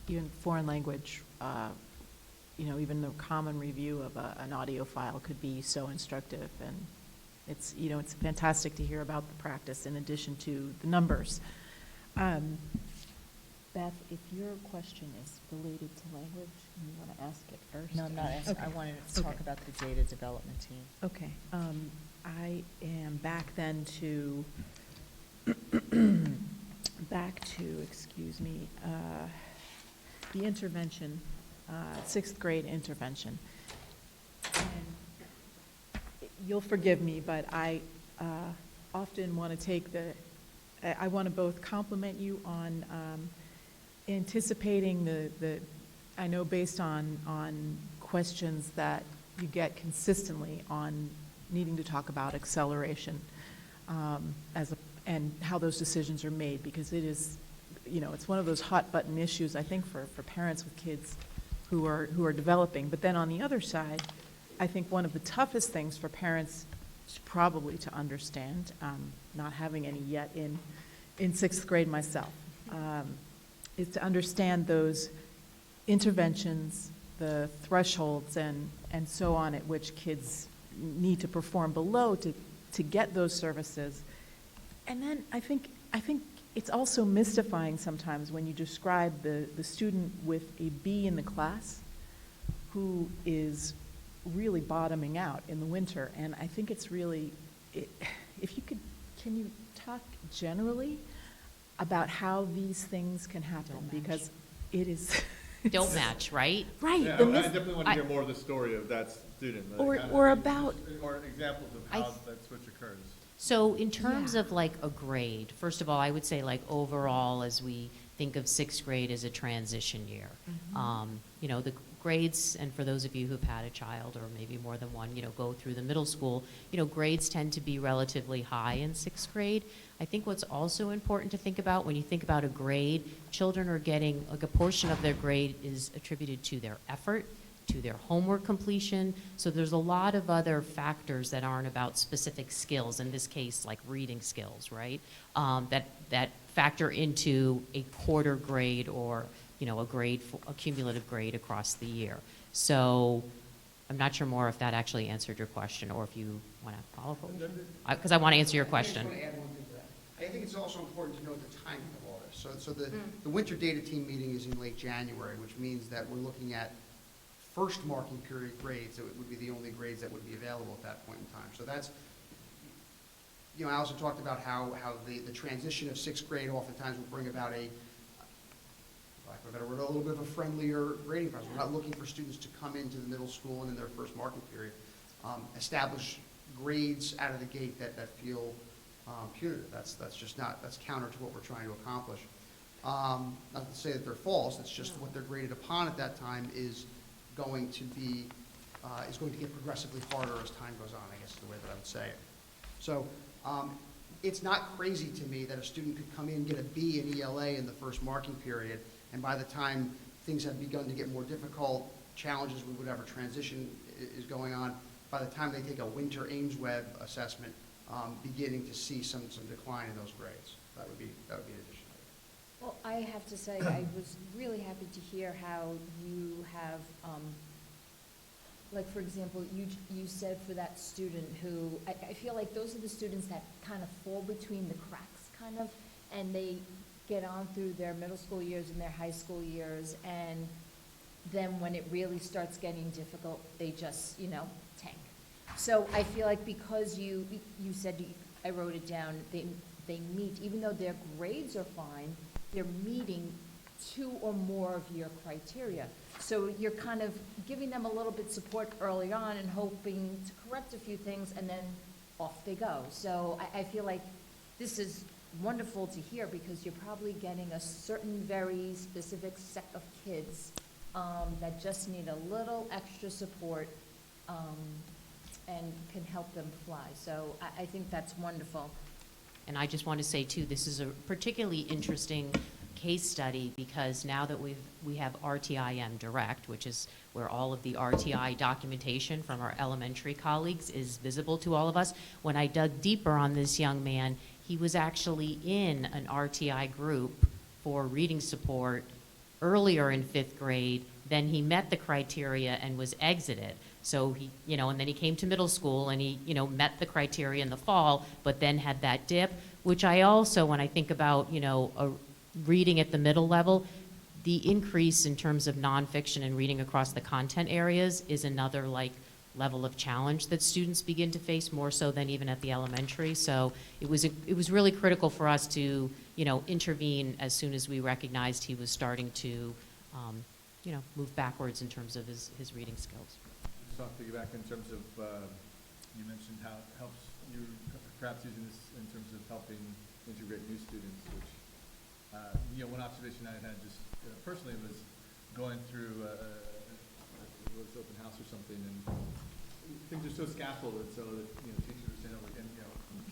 Speaker 10: even foreign language, even the common review of an audio file could be so instructive. And it's, it's fantastic to hear about the practice in addition to the numbers. Beth, if your question is related to language, and you want to ask it first?
Speaker 8: No, I'm not asking. I
Speaker 10: Okay.
Speaker 8: wanted to talk
Speaker 10: Okay.
Speaker 8: about the data development team.
Speaker 10: Okay. I am back then to, the intervention, 6th grade intervention. And you'll forgive me, but I often want to I want to both compliment you on anticipating I know based on questions that you get consistently on needing to talk about acceleration and how those decisions are made, because it is, it's one of those hot button issues, I think, for parents with kids who are developing. But then on the other side, I think one of the toughest things for parents is probably to understand, not having any yet in 6th grade myself, is to understand those interventions, the thresholds and so on at which kids need to perform below to get those services. And then I think it's also mystifying sometimes when you describe the student with a B in the class who is really bottoming out in the winter. And I think it's really, can you talk generally about how these things can happen? Because it is.
Speaker 7: Don't match, right?
Speaker 5: Right.
Speaker 1: Yeah,
Speaker 5: the
Speaker 1: I
Speaker 5: mis-
Speaker 1: definitely want to hear more of the story of that student.
Speaker 5: Or
Speaker 1: examples of
Speaker 7: I
Speaker 1: how
Speaker 7: th-
Speaker 1: that switch occurs.
Speaker 7: So in terms
Speaker 5: Yeah.
Speaker 7: of like a grade, first of all, I would say like overall, as we think of 6th grade as a transition year, the grades, and for those of you who've had a child or maybe more than one, go through the middle school, grades tend to be relatively high in 6th grade. I think what's also important to think about when you think about a grade, children are getting, like a portion of their grade is attributed to their effort, to their homework completion. So there's a lot of other factors that aren't about specific skills, in this case, like reading skills, right? That factor into a quarter grade or, a cumulative grade across the year. So I'm not sure more if that actually answered your question, or if you want to follow up, because I want to answer your question.
Speaker 6: I just want to add one thing to that. I think it's also important to note the timing of all this. So the winter data team meeting is in late January, which means that we're looking at first marking period grades, so it would be the only grades that would be available at that point in time. So that's, Allison talked about how the transition of 6th grade oftentimes will bring about a little bit of a friendlier grading process. We're not looking for students to come into the middle school and in their first marking period, establish grades out of the gate that feel punitive. That's counter to what we're trying to accomplish. Not to say that they're false, it's just what they're graded upon at that time is going to get progressively harder as time goes on, I guess is the way that I would say it. So it's not crazy to me that a student could come in, get a B in ELA in the first marking period, and by the time things have begun to get more difficult, challenges with whatever transition is going on, by the time they take a winter Ames Web assessment, beginning to see some decline in those grades. That would be an addition.
Speaker 2: Well, I have to say, I was really happy to hear how you have, like, for example, you said for that student who, I feel like those are the students that kind of fall between the cracks, kind of, and they get on through their middle school years and their high school years, and then when it really starts getting difficult, they just, tank. So I feel like because you said, I wrote it down, they meet, even though their grades are fine, they're meeting 2 or more of your criteria. So you're kind of giving them a little bit support early on and hoping to correct a few things, and then off they go. So I feel like this is wonderful to hear, because you're probably getting a certain very specific set of kids that just need a little extra support and can help them fly. So I think that's wonderful.
Speaker 7: And I just want to say, too, this is a particularly interesting case study, because now that we have RTIM Direct, which is where all of the RTI documentation from our elementary colleagues is visible to all of us. When I dug deeper on this young man, he was actually in an RTI group for reading support earlier in 5th grade. Then he met the criteria and was exited. So he, and then he came to middle school and he, met the criteria in the fall, but then had that dip, which I also, when I think about, reading at the middle level, the increase in terms of nonfiction and reading across the content areas is another level of challenge that students begin to face, more so than even at the elementary. So it was really critical for us to, intervene as soon as we recognized he was starting to, move backwards in terms of his reading skills.
Speaker 1: Just off piggyback in terms of, you mentioned how it helps you, perhaps using this in terms of helping integrate new students, which, one observation I had just personally was going through open house or something, and things are so scaffolded so that, teachers are saying, and,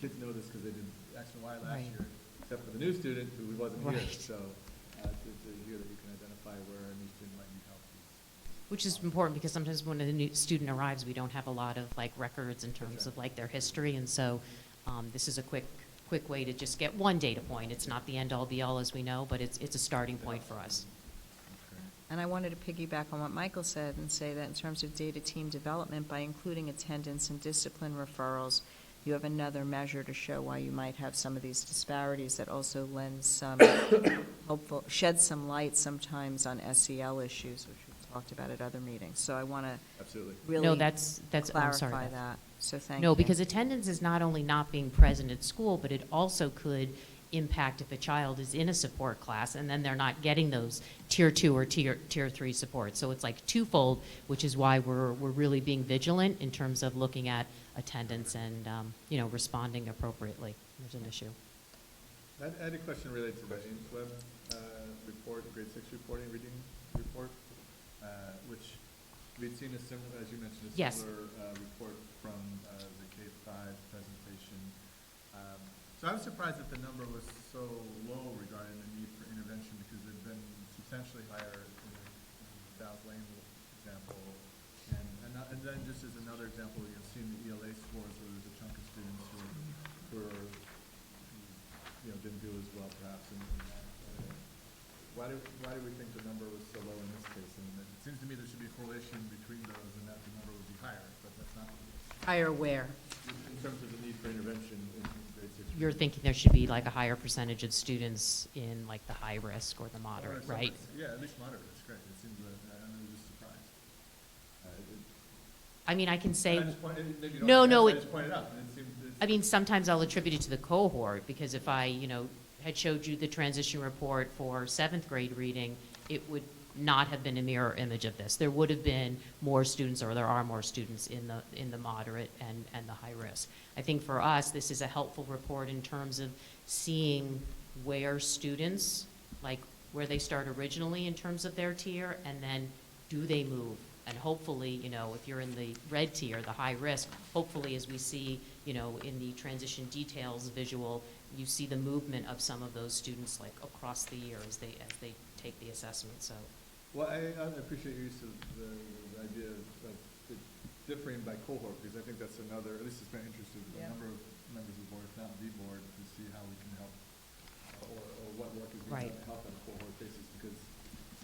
Speaker 1: kids know this because they did X and Y last year, except for the new student who wasn't here. So to hear that you can identify where a new student might need help.
Speaker 7: Which is important, because sometimes when a new student arrives, we don't have a lot of records in terms of their history, and so this is a quick way to just get one data point. It's not the end-all be-all, as we know, but it's a starting point for us.
Speaker 8: And I wanted to piggyback on what Michael said and say that in terms of data team development, by including attendance and discipline referrals, you have another measure to show why you might have some of these disparities that also lends some shed some light sometimes on SEL issues, which we've talked about at other meetings. So I want to really
Speaker 7: No, that's I'm sorry,
Speaker 8: clarify
Speaker 7: Beth.
Speaker 8: that. So thank you.
Speaker 7: No, because attendance is not only not being present at school, but it also could impact if a child is in a support class and then they're not getting those tier 2 or tier 3 support. So it's twofold, which is why we're really being vigilant in terms of looking at attendance and responding appropriately. There's an issue.
Speaker 1: I had a question related to the Ames Web report, grade 6 reporting, reading report, which we'd seen a similar, as you mentioned, a
Speaker 7: Yes.
Speaker 1: similar report from the K-5 presentation. So I was surprised that the number was so low regarding the need for intervention, because they've been substantially higher in the South Lane example. And then just as another example, you've seen the ELA scores where there's a chunk of students who didn't do as well perhaps in that. Why do we think the number was so low in this case? And it seems to me there should be a correlation between those and that the number would be higher, but that's not the case.
Speaker 5: Higher where?
Speaker 1: In terms of the need for intervention in grade 6.
Speaker 7: You're thinking there should be a higher percentage of students in the high risk or the moderate, right?
Speaker 1: Yeah, at least moderate, that's great. It seems that, I'm just surprised.
Speaker 7: I mean, I can say,
Speaker 1: I just pointed, maybe you
Speaker 7: No,
Speaker 1: don't
Speaker 7: no,
Speaker 1: I
Speaker 7: it-
Speaker 1: just pointed out, and it seems.
Speaker 7: I mean, sometimes I'll attribute it to the cohort, because if I, had showed you the transition report for 7th grade reading, it would not have been a mirror image of this. There would have been more students, or there are more students in the moderate and the high risk. I think for us, this is a helpful report in terms of seeing where students, where they start originally in terms of their tier, and then do they move? And hopefully, if you're in the red tier, the high risk, hopefully as we see, in the transition details visual, you see the movement of some of those students across the year as they take the assessment. So
Speaker 1: Well, I appreciate your use of the idea of it differing by cohort, because I think that's another, at least it's been interested in a
Speaker 2: Yeah.
Speaker 1: number of members of the board, if not the board, to see how we can help, or what work is being
Speaker 7: Right.
Speaker 1: done to help on a cohort basis, because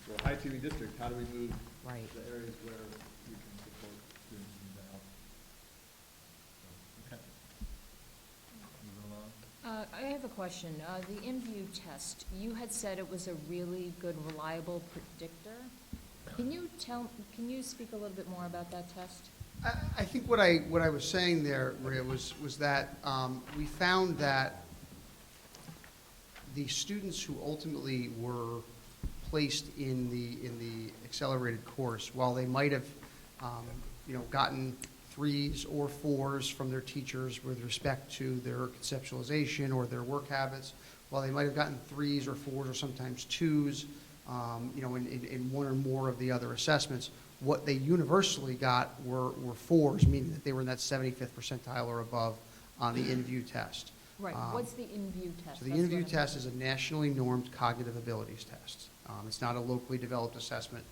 Speaker 1: we're a high achieving district, how do we move
Speaker 7: Right.
Speaker 1: the areas where we can support students and help? So, okay. Moving along.
Speaker 2: I have a question. The InView test, you had said it was a really good, reliable predictor. Can you speak a little bit more about that test?
Speaker 6: I think what I was saying there, Maria, was that we found that the students who ultimately were placed in the accelerated course, while they might have, gotten 3s or 4s from their teachers with respect to their conceptualization or their work habits, while they might have gotten 3s or 4s or sometimes 2s, in one or more of the other assessments, what they universally got were 4s, meaning that they were in that 75th percentile or above on the InView test.
Speaker 2: Right, what's the InView test?
Speaker 6: So the
Speaker 2: That's what
Speaker 6: InView
Speaker 2: I'm-
Speaker 6: test is a nationally normed cognitive abilities test. It's not a locally developed assessment.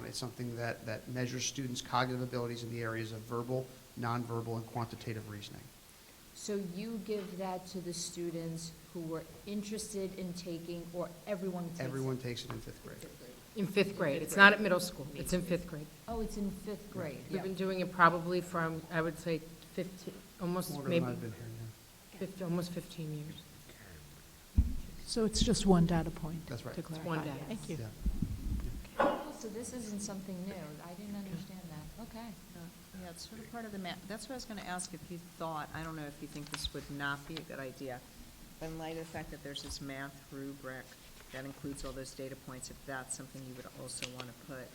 Speaker 6: It's something that measures students' cognitive abilities in the areas of verbal, nonverbal, and quantitative reasoning.
Speaker 2: So you give that to the students who were interested in taking, or everyone takes it?
Speaker 6: Everyone takes it in 5th grade.
Speaker 5: In 5th grade. It's not at middle school. It's in 5th grade.
Speaker 2: Oh, it's in 5th grade.
Speaker 5: We've been doing it probably from, I would say, 15, almost
Speaker 6: Longer than
Speaker 5: maybe,
Speaker 6: I've been here, yeah.
Speaker 5: almost 15 years.
Speaker 10: So it's just one data point?
Speaker 6: That's right.
Speaker 10: To clarify.
Speaker 5: one data.
Speaker 10: Thank you.
Speaker 6: Yeah.
Speaker 2: Oh, so this isn't something new. I didn't understand that. Okay.
Speaker 8: Yeah, it's sort of part of the math. That's what I was going to ask if you thought, I don't know if you think this would not be a good idea, but in light of the fact that there's this math rubric that includes all those data points, if that's something you would also want to put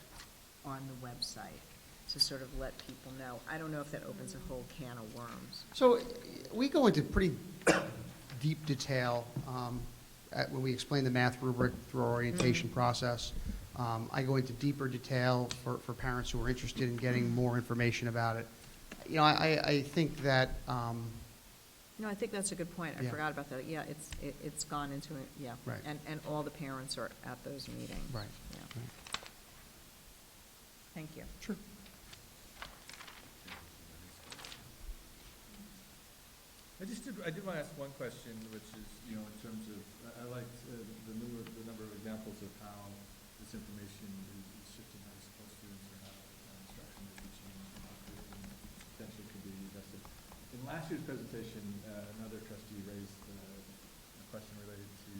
Speaker 8: on the website to sort of let people know. I don't know if that opens a whole can of worms.
Speaker 6: So we go into pretty deep detail when we explain the math rubric through our orientation process. I go into deeper detail for parents who are interested in getting more information about it. I think that,
Speaker 8: I think that's a good point. I
Speaker 6: Yeah.
Speaker 8: forgot about that. Yeah, it's gone into it, yeah.
Speaker 6: Right.
Speaker 8: And all the parents are at those meetings.
Speaker 6: Right.
Speaker 8: Yeah.
Speaker 6: Right.
Speaker 8: Thank you.
Speaker 6: Sure.
Speaker 1: I did want to ask one question, which is, in terms of, I liked the number of examples of how this information is shifting how you support students or how instruction is teaching and how curriculum potentially could be invested. In last year's presentation, another trustee raised a question related to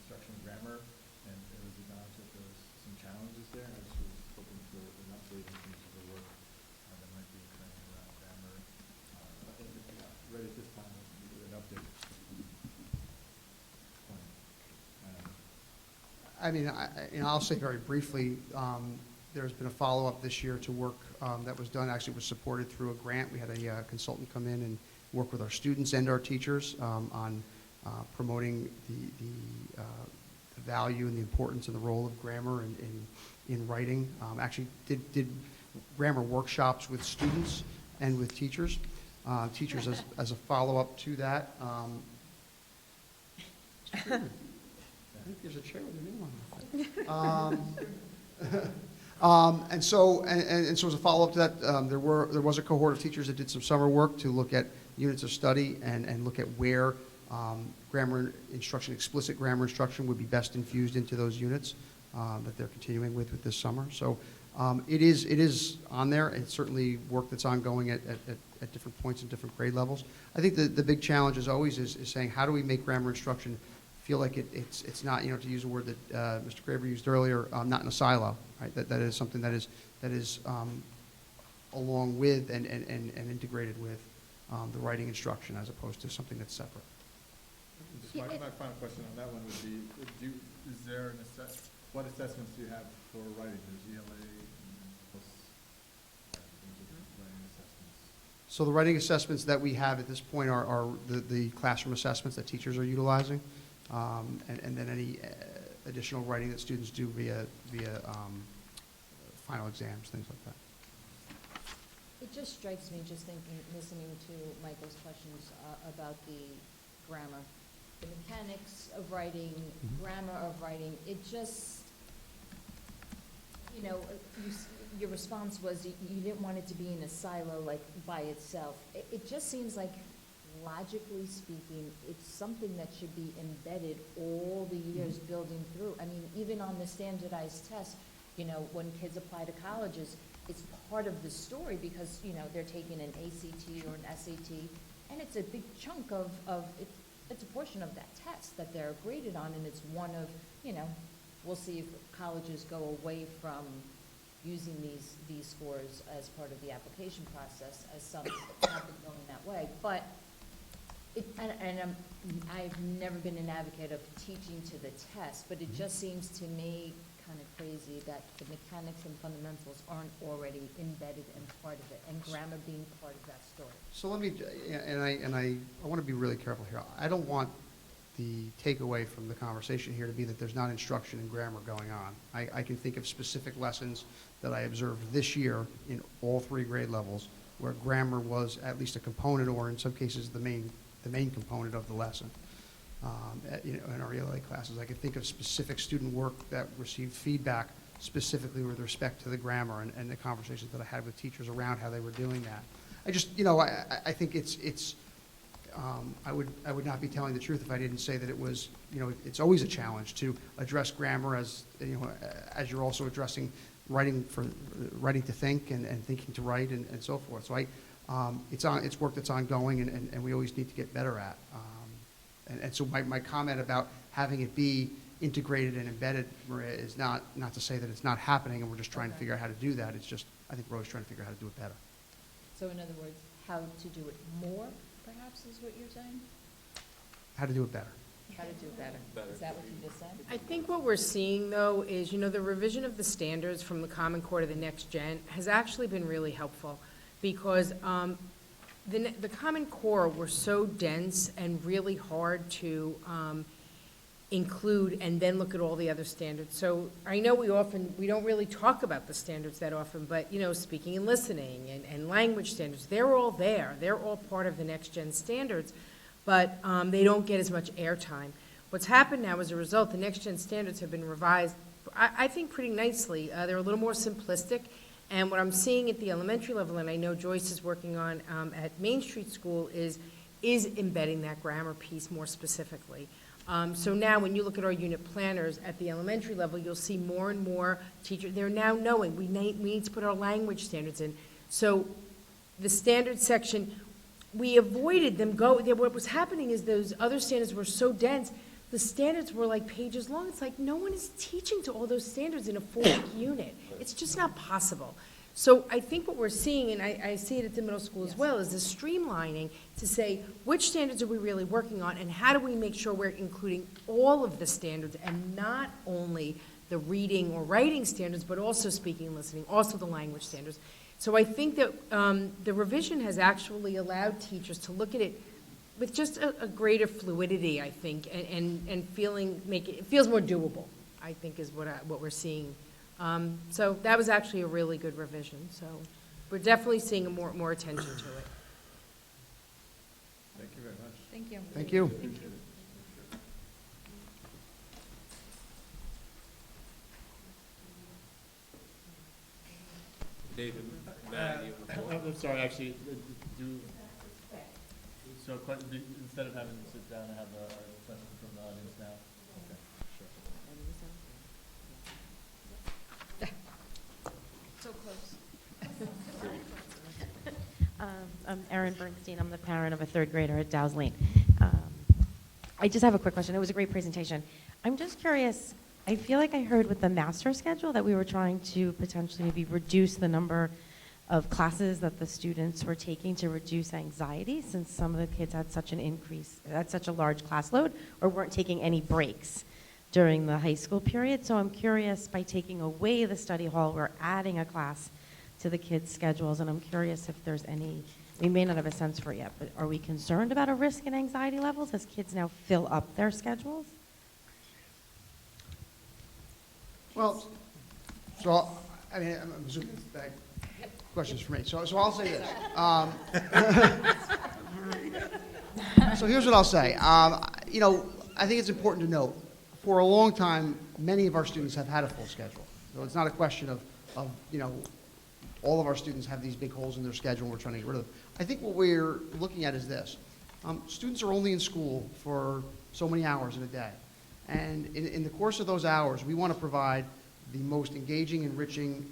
Speaker 1: instruction grammar, and it was acknowledged that there was some challenges there. I just was hoping for an update in terms of the work that might be occurring around grammar. Right at this time, an update.
Speaker 6: I'll say very briefly, there's been a follow-up this year to work that was done, actually was supported through a grant. We had a consultant come in and work with our students and our teachers on promoting the value and the importance and the role of grammar in writing. Actually did grammar workshops with students and with teachers. Teachers as a follow-up to that. I think there's a chair with a name on it. And so as a follow-up to that, there was a cohort of teachers that did some summer work to look at units of study and look at where grammar instruction, explicit grammar instruction would be best infused into those units that they're continuing with this summer. So it is on there. It's certainly work that's ongoing at different points and different grade levels. I think the big challenge is always is saying, how do we make grammar instruction feel like it's not, to use a word that Mr. Graber used earlier, not in a silo, right? That is something that is along with and integrated with the writing instruction as opposed to something that's separate.
Speaker 1: Just my final question on that one would be, is there what assessments do you have for writing? There's ELA and plus writing assessments.
Speaker 6: So the writing assessments that we have at this point are the classroom assessments that teachers are utilizing, and then any additional writing that students do via final exams, things like that.
Speaker 2: It just strikes me, just listening to Michael's questions about the grammar, the mechanics of writing, grammar of writing, it just, you know, your response was you didn't want it to be in a silo, like, by itself. It just seems like, logically speaking, it's something that should be embedded all the years building through. I mean, even on the standardized test, you know, when kids apply to colleges, it's part of the story because, you know, they're taking an ACT or an SAT, and it's a big chunk of it's a portion of that test that they're graded on, and it's one of, you know, we'll see if colleges go away from using these scores as part of the application process, as some have been going that way. But I've never been an advocate of teaching to the test, but it just seems to me kind of crazy that the mechanics and fundamentals aren't already embedded and part of it, and grammar being part of that story.
Speaker 6: So let me, and I want to be really careful here. I don't want the takeaway from the conversation here to be that there's not instruction in grammar going on. I can think of specific lessons that I observed this year in all 3 grade levels where grammar was at least a component, or in some cases the main component of the lesson. You know, in our ELA classes, I can think of specific student work that received feedback specifically with respect to the grammar and the conversations that I had with teachers around how they were doing that. I just, you know, I think I would not be telling the truth if I didn't say that it was, you know, it's always a challenge to address grammar as, you know, as you're also addressing writing to think and thinking to write and so forth. So it's work that's ongoing and we always need to get better at. And so my comment about having it be integrated and embedded, Maria, is not to say that it's not happening and we're just trying to figure out how to do that. It's just, I think we're always trying to figure out how to do it better.
Speaker 2: So in other words, how to do it more, perhaps, is what you're saying?
Speaker 6: How to do it better.
Speaker 2: How to do it better. Is that what you just said?
Speaker 5: I think what we're seeing, though, is, you know, the revision of the standards from the Common Core to the Next Gen has actually been really helpful, because the Common Core were so dense and really hard to include and then look at all the other standards. So I know we don't really talk about the standards that often, but, you know, speaking and listening and language standards, they're all there. They're all part of the Next Gen standards, but they don't get as much airtime. What's happened now as a result, the Next Gen standards have been revised, I think, pretty nicely. They're a little more simplistic. And what I'm seeing at the elementary level, and I know Joyce is working on at Main Street School, is embedding that grammar piece more specifically. So now when you look at our unit planners at the elementary level, you'll see more and more teachers, they're now knowing we need to put our language standards in. So the standard section, we avoided them what was happening is those other standards were so dense, the standards were like pages long. It's like no one is teaching to all those standards in a 4-week unit. It's just not possible. So I think what we're seeing, and I see it at the middle school as well, is the streamlining to say which standards are we really working on and how do we make sure we're including all of the standards and not only the reading or writing standards, but also speaking and listening, also the language standards. So I think that the revision has actually allowed teachers to look at it with just a greater fluidity, I think, and it feels more doable, I think, is what we're seeing. So that was actually a really good revision. So we're definitely seeing more attention to it.
Speaker 1: Thank you very much.
Speaker 2: Thank you.
Speaker 6: Thank you.
Speaker 4: David, Matt, you have the floor.
Speaker 1: I'm sorry, actually, instead of having to sit down, I have a question from the audience now. Okay, sure.
Speaker 2: So close.
Speaker 11: I'm Erin Bernstein. I'm the parent of a 3rd grader at Dow's Lane. I just have a quick question. It was a great presentation. I'm just curious, I feel like I heard with the master schedule that we were trying to potentially maybe reduce the number of classes that the students were taking to reduce anxiety, since some of the kids had such a large class load, or weren't taking any breaks during the high school period. So I'm curious, by taking away the study hall, we're adding a class to the kids' schedules, and I'm curious if there's any, we may not have a sense for it yet, but are we concerned about a risk in anxiety levels as kids now fill up their schedules?
Speaker 6: Well, so, I mean, I'm assuming that question's for me. So I'll say this. So here's what I'll say. You know, I think it's important to note, for a long time, many of our students have had a full schedule. So it's not a question of, all of our students have these big holes in their schedule and we're trying to get rid of them. I think what we're looking at is this. Students are only in school for so many hours in a day. And in the course of those hours, we want to provide the most engaging, enriching,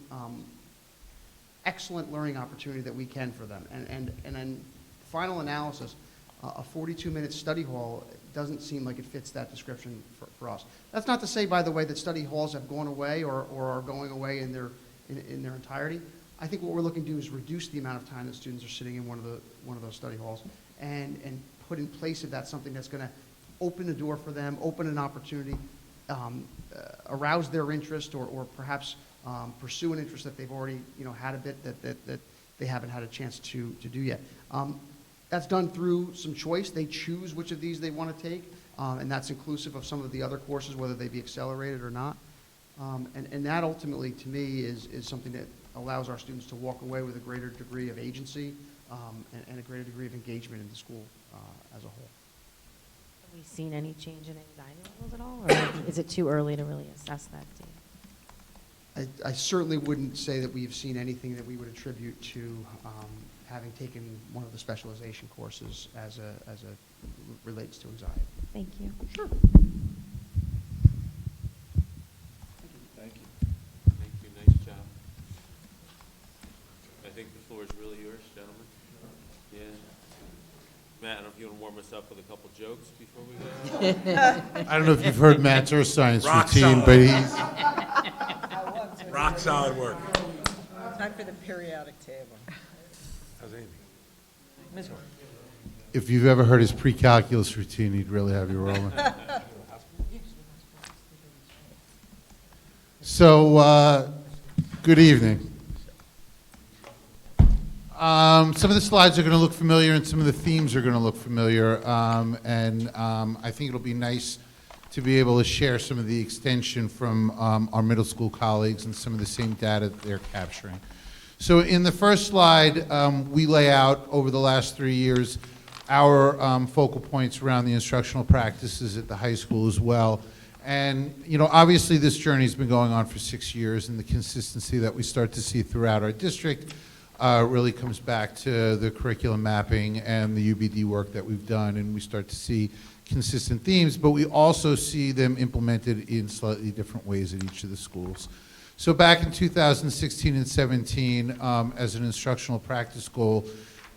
Speaker 6: excellent learning opportunity that we can for them. And in final analysis, a 42-minute study hall doesn't seem like it fits that description for us. That's not to say, by the way, that study halls have gone away or are going away in their entirety. I think what we're looking to do is reduce the amount of time that students are sitting in one of those study halls and put in place of that something that's going to open the door for them, open an opportunity, arouse their interest or perhaps pursue an interest that they've already had a bit that they haven't had a chance to do yet. That's done through some choice. They choose which of these they want to take, and that's inclusive of some of the other courses, whether they be accelerated or not. And that ultimately, to me, is something that allows our students to walk away with a greater degree of agency and a greater degree of engagement in the school as a whole.
Speaker 11: Have we seen any change in anxiety levels at all, or is it too early to really assess that data?
Speaker 6: I certainly wouldn't say that we've seen anything that we would attribute to having taken one of the specialization courses as relates to anxiety.
Speaker 11: Thank you.
Speaker 6: Sure.
Speaker 1: Thank you.
Speaker 4: Thank you, nice job. I think the floor is really yours, gentlemen. Yeah. Matt, I don't know if you want to warm us up with a couple jokes before we go?
Speaker 12: I don't know if you've heard Matt's earth science
Speaker 3: Rock
Speaker 12: routine,
Speaker 3: solid.
Speaker 12: but he's,
Speaker 3: Rock solid work.
Speaker 13: Time for the periodic table.
Speaker 3: How's Amy?
Speaker 12: if you've ever heard his pre-calculus routine, he'd really have you rolling. So, good evening. Some of the slides are going to look familiar and some of the themes are going to look familiar. I think it'll be nice to be able to share some of the extension from our middle school colleagues and some of the same data that they're capturing. So in the first slide, we lay out over the last 3 years our focal points around the instructional practices at the high school as well. And, you know, obviously this journey has been going on for 6 years, and the consistency that we start to see throughout our district really comes back to the curriculum mapping and the UBD work that we've done, and we start to see consistent themes, but we also see them implemented in slightly different ways at each of the schools. So back in 2016 and 17, as an instructional practice goal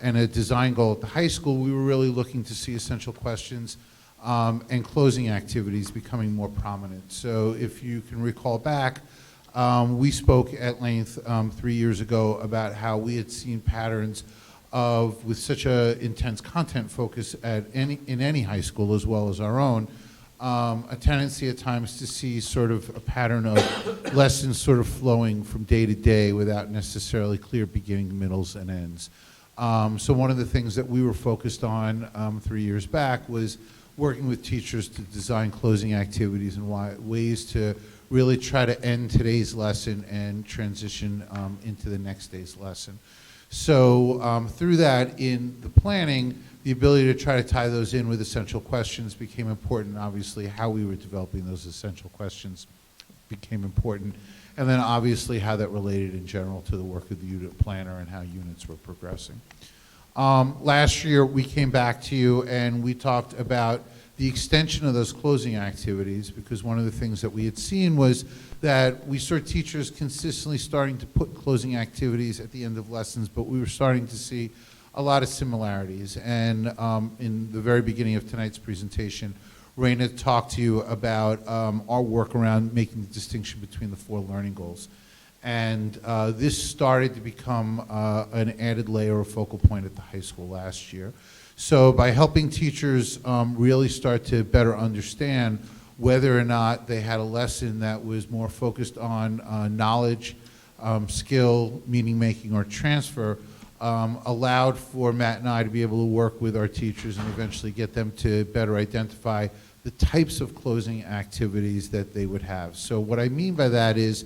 Speaker 12: and a design goal at the high school, we were really looking to see essential questions and closing activities becoming more prominent. So if you can recall back, we spoke at length 3 years ago about how we had seen patterns of, with such a intense content focus in any high school as well as our own, a tendency at times to see sort of a pattern of lessons sort of flowing from day to day without necessarily clear beginning, middles, and ends. So one of the things that we were focused on 3 years back was working with teachers to design closing activities and ways to really try to end today's lesson and transition into the next day's lesson. So through that, in the planning, the ability to try to tie those in with essential questions became important. Obviously, how we were developing those essential questions became important. And then obviously how that related in general to the work of the unit planner and how units were progressing. Last year, we came back to you and we talked about the extension of those closing activities, because one of the things that we had seen was that we saw teachers consistently starting to put closing activities at the end of lessons, but we were starting to see a lot of similarities. And in the very beginning of tonight's presentation, Raina talked to you about our work around making the distinction between the 4 learning goals. And this started to become an added layer of focal point at the high school last year. So by helping teachers really start to better understand whether or not they had a lesson that was more focused on knowledge, skill, meaning making, or transfer, allowed for Matt and I to be able to work with our teachers and eventually get them to better identify the types of closing activities that they would have. So what I mean by that is,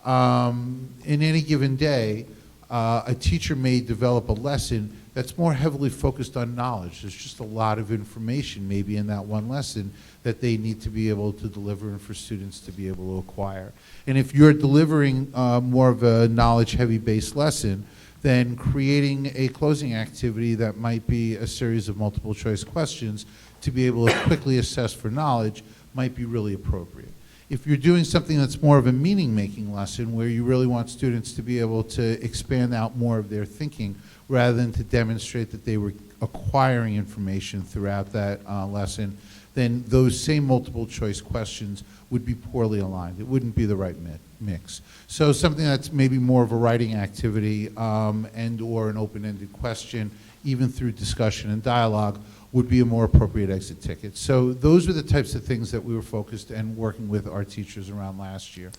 Speaker 12: in any given day, a teacher may develop a lesson that's more heavily focused on knowledge. There's just a lot of information maybe in that one lesson that they need to be able to deliver and for students to be able to acquire. And if you're delivering more of a knowledge-heavy based lesson, then creating a closing activity that might be a series of multiple choice questions to be able to quickly assess for knowledge might be really appropriate. If you're doing something that's more of a meaning-making lesson where you really want students to be able to expand out more of their thinking rather than to demonstrate that they were acquiring information throughout that lesson, then those same multiple choice questions would be poorly aligned. It wouldn't be the right mix. So something that's maybe more of a writing activity and or an open-ended question, even through discussion and dialogue, would be a more appropriate exit ticket. So those are the types of things that we were focused and working with our teachers around last year.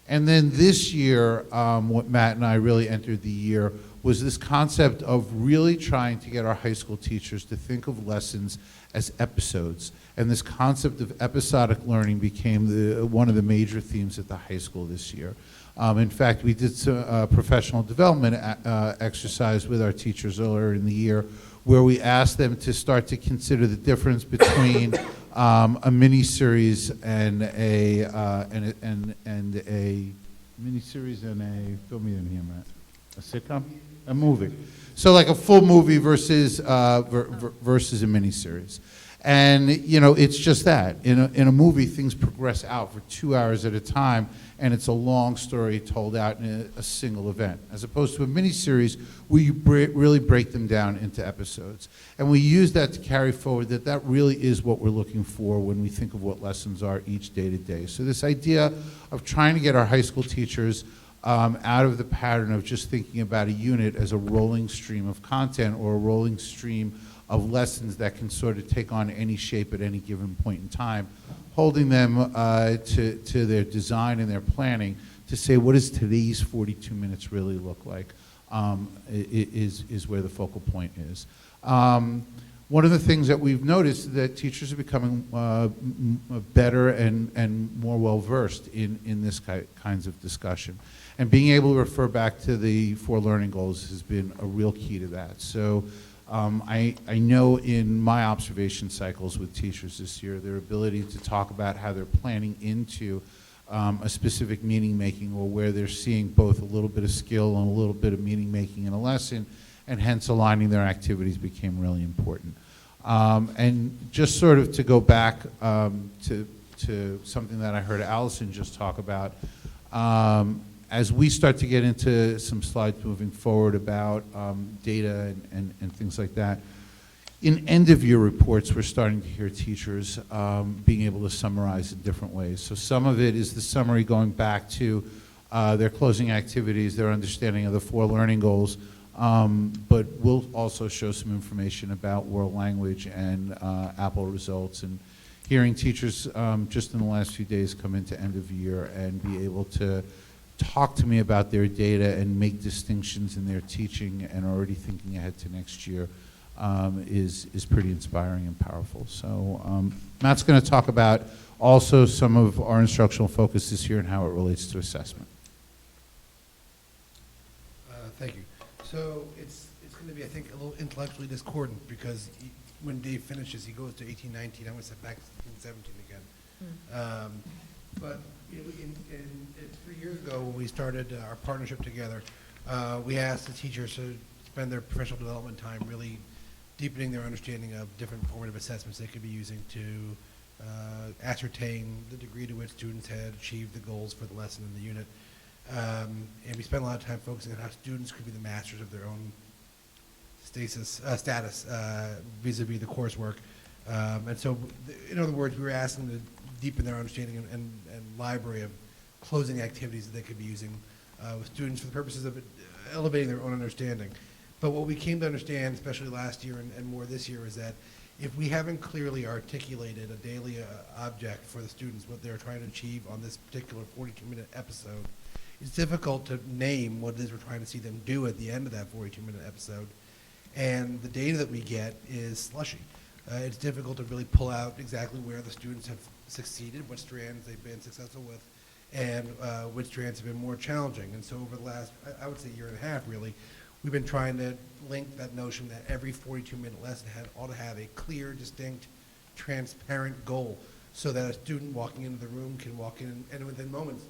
Speaker 12: And then this year, what Matt and I really entered the year was this concept of really trying to get our high school teachers to think of lessons as episodes. And this concept of episodic learning became one of the major themes at the high school this year. In fact, we did some professional development exercise with our teachers earlier in the year where we asked them to start to consider the difference between a mini-series and a mini-series and a, fill me in here, Matt, a sitcom? A movie. So like a full movie versus versus a mini-series. And, you know, it's just that. In a movie, things progress out for 2 hours at a time, and it's a long story told out in a single event. As opposed to a miniseries, where you really break them down into episodes. And we use that to carry forward that really is what we're looking for when we think of what lessons are each day to day. So this idea of trying to get our high school teachers out of the pattern of just thinking about a unit as a rolling stream of content or a rolling stream of lessons that can sort of take on any shape at any given point in time, holding them to their design and their planning to say, what does today's 42 minutes really look like, is where the focal point is. One of the things that we've noticed is that teachers are becoming better and more well-versed in this kinds of discussion. And being able to refer back to the 4 learning goals has been a real key to that. So I know in my observation cycles with teachers this year, their ability to talk about how they're planning into a specific meaning making or where they're seeing both a little bit of skill and a little bit of meaning making in a lesson, and hence aligning their activities became really important. And just sort of to go back to something that I heard Allison just talk about, as we start to get into some slides moving forward about data and things like that, in end-of-year reports, we're starting to hear teachers being able to summarize in different ways. So some of it is the summary going back to their closing activities, their understanding of the 4 learning goals, but we'll also show some information about world language and Apple results, and hearing teachers just in the last few days come into end of year and be able to talk to me about their data and make distinctions in their teaching and already thinking ahead to next year is pretty inspiring and powerful. So Matt's going to talk about also some of our instructional focus this year and how it relates to assessment.
Speaker 14: Thank you. So it's going to be, I think, a little intellectually discordant because when Dave finishes, he goes to 18, 19. I'm going to step back to 17 again. But you know, in 3 years ago, when we started our partnership together, we asked the teachers to spend their professional development time really deepening their understanding of different formative assessments they could be using to ascertain the degree to which students had achieved the goals for the lesson in the unit. And we spent a lot of time focusing on how students could be the masters of their own status vis-a-vis the coursework. And so, in other words, we were asking them to deepen their understanding and library of closing activities that they could be using with students for the purposes of elevating their own understanding. But what we came to understand, especially last year and more this year, is that if we haven't clearly articulated a daily object for the students, what they're trying to achieve on this particular 42-minute episode, it's difficult to name what it is we're trying to see them do at the end of that 42-minute episode. And the data that we get is slushy. It's difficult to really pull out exactly where the students have succeeded, what strands they've been successful with, and which strands have been more challenging. And so over the last, I would say, year and a half, really, we've been trying to link that notion that every 42-minute lesson ought to have a clear, distinct, transparent goal, so that a student walking into the room can walk in and within moments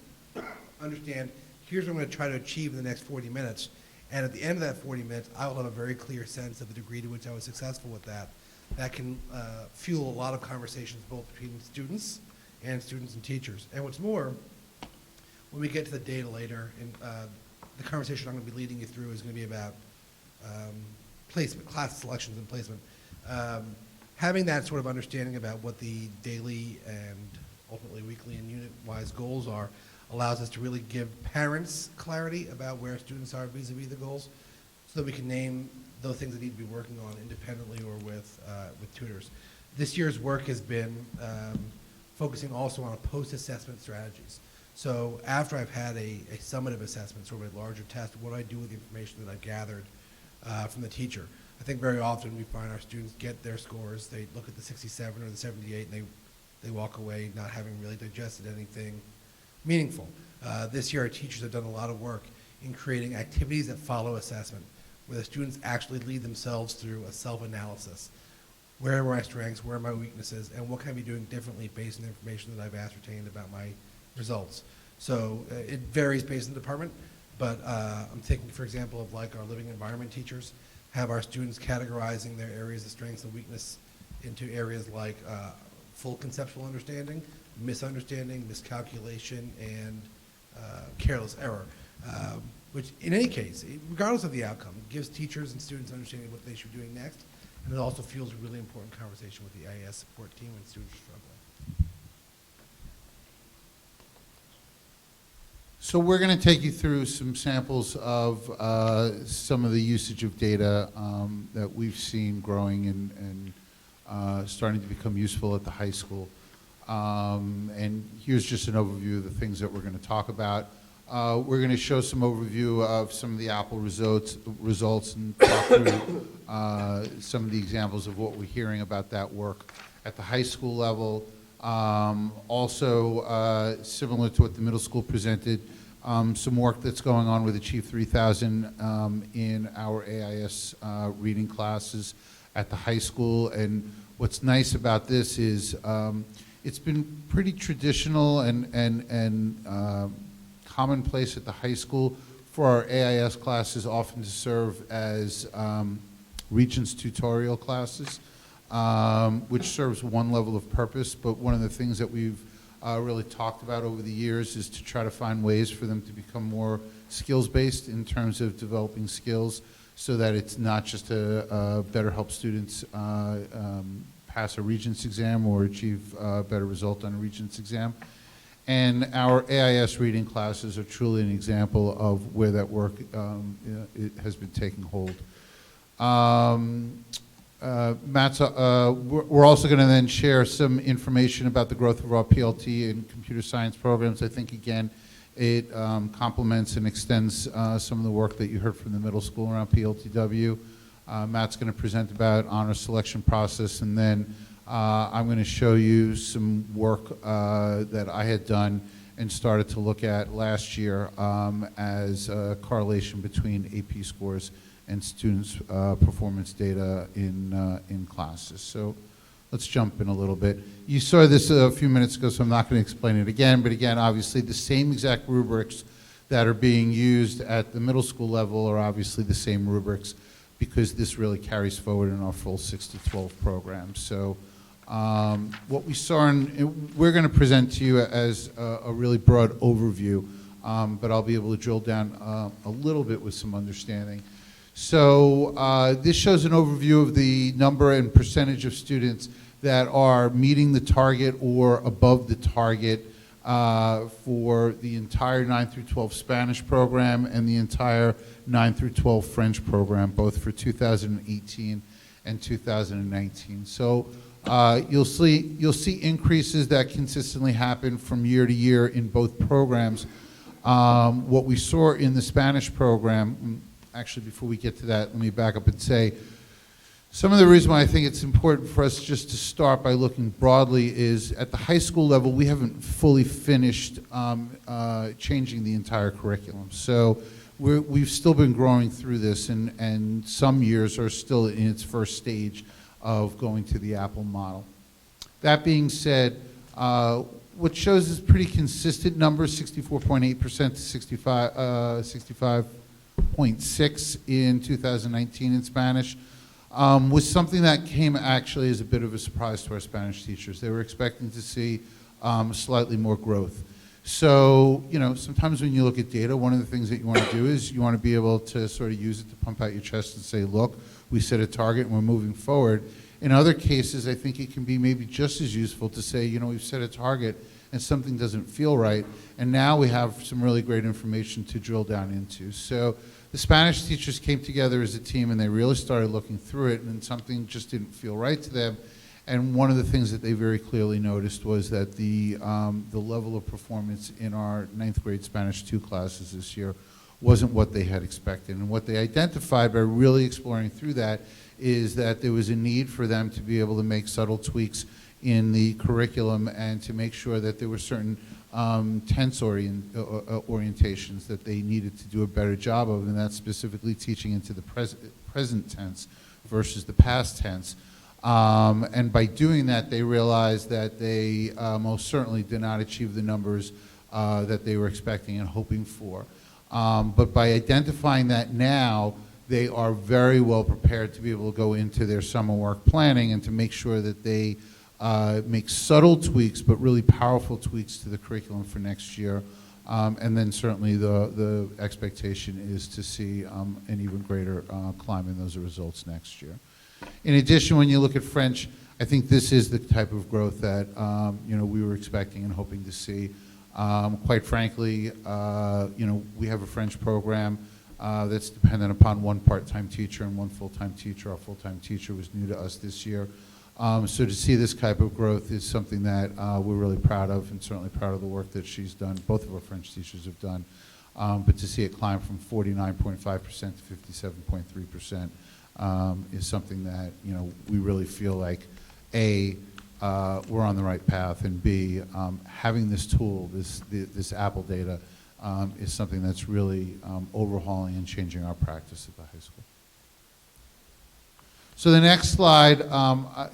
Speaker 14: understand, here's what I'm going to try to achieve in the next 40 minutes. And at the end of that 40 minutes, I will have a very clear sense of the degree to which I was successful with that. That can fuel a lot of conversations both between students and teachers. And what's more, when we get to the data later, and the conversation I'm going to be leading you through is going to be about placement, class selections and placement. Having that sort of understanding about what the daily and ultimately weekly and unit-wise goals are allows us to really give parents clarity about where students are vis-a-vis the goals, so that we can name those things that need to be working on independently or with tutors. This year's work has been focusing also on post-assessment strategies. So after I've had a summative assessment, sort of a larger test, what do I do with the information that I've gathered from the teacher? I think very often we find our students get their scores, they look at the 67 or the 78, and they walk away not having really digested anything meaningful. This year our teachers have done a lot of work in creating activities that follow assessment, where the students actually lead themselves through a self-analysis. Where are my strengths, where are my weaknesses, and what can I be doing differently based on the information that I've ascertained about my results? So it varies based on the department, but I'm thinking, for example, of like our living environment teachers, have our students categorizing their areas of strengths and weakness into areas like full conceptual understanding, misunderstanding, miscalculation, and careless error, which in any case, regardless of the outcome, gives teachers and students an understanding of what they should be doing next, and it also fuels a really important conversation with the IAS support team when students are struggling.
Speaker 12: So we're going to take you through some samples of some of the usage of data that we've seen growing and starting to become useful at the high school. And here's just an overview of the things that we're going to talk about. We're going to show some overview of some of the Apple results and talk through some of the examples of what we're hearing about that work at the high school level. Also, similar to what the middle school presented, some work that's going on with Achieve 3000 in our AIS reading classes at the high school. And what's nice about this is it's been pretty traditional and commonplace at the high school for our AIS classes often to serve as Regents tutorial classes, which serves one level of purpose. But one of the things that we've really talked about over the years is to try to find ways for them to become more skills-based in terms of developing skills, so that it's not just to better help students pass a Regents exam or achieve a better result on a Regents exam. And our AIS reading classes are truly an example of where that work it has been taking hold. Matt's, we're also going to then share some information about the growth of our PLT and computer science programs. I think, again, it complements and extends some of the work that you heard from the middle school around PLTW. Matt's going to present about honor selection process, and then I'm going to show you some work that I had done and started to look at last year as a correlation between AP scores and students' performance data in classes. So let's jump in a little bit. You saw this a few minutes ago, so I'm not going to explain it again, but again, obviously the same exact rubrics that are being used at the middle school level are obviously the same rubrics, because this really carries forward in our full 6 to 12 program. So what we saw, we're going to present to you as a really broad overview, but I'll be able to drill down a little bit with some understanding. So this shows an overview of the number and percentage of students that are meeting the target or above the target for the entire 9 through 12 Spanish program and the entire 9 through 12 French program, both for 2018 and 2019. So you'll see increases that consistently happen from year to year in both programs. What we saw in the Spanish program, actually before we get to that, let me back up and say, some of the reason why I think it's important for us just to start by looking broadly is at the high school level, we haven't fully finished changing the entire curriculum. So we've still been growing through this, and some years are still in its first stage of going to the Apple model. That being said, what shows is pretty consistent numbers, 64.8% to 65.6 in 2019 in Spanish, was something that came actually as a bit of a surprise to our Spanish teachers. They were expecting to see slightly more growth. So, you know, sometimes when you look at data, one of the things that you want to do is you want to be able to sort of use it to pump out your chest and say, look, we set a target and we're moving forward. In other cases, I think it can be maybe just as useful to say, you know, we've set a target and something doesn't feel right, and now we have some really great information to drill down into. So the Spanish teachers came together as a team and they really started looking through it, and something just didn't feel right to them. And one of the things that they very clearly noticed was that the level of performance in our 9th grade Spanish 2 classes this year wasn't what they had expected. And what they identified by really exploring through that is that there was a need for them to be able to make subtle tweaks in the curriculum and to make sure that there were certain tense orientations that they needed to do a better job of, and that's specifically teaching into the present tense versus the past tense. And by doing that, they realized that they most certainly did not achieve the numbers that they were expecting and hoping for. But by identifying that now, they are very well prepared to be able to go into their summer work planning and to make sure that they make subtle tweaks, but really powerful tweaks to the curriculum for next year. And then certainly the expectation is to see an even greater climb in those results next year. In addition, when you look at French, I think this is the type of growth that you know, we were expecting and hoping to see. Quite frankly, you know, we have a French program that's dependent upon one part-time teacher and one full-time teacher. Our full-time teacher was new to us this year. So to see this type of growth is something that we're really proud of, and certainly proud of the work that she's done, both of our French teachers have done. But to see it climb from 49.5% to 57.3% is something that, you know, we really feel like, A, we're on the right path, and B, having this tool, this Apple data, is something that's really overhauling and changing our practice at the high school. So the next slide,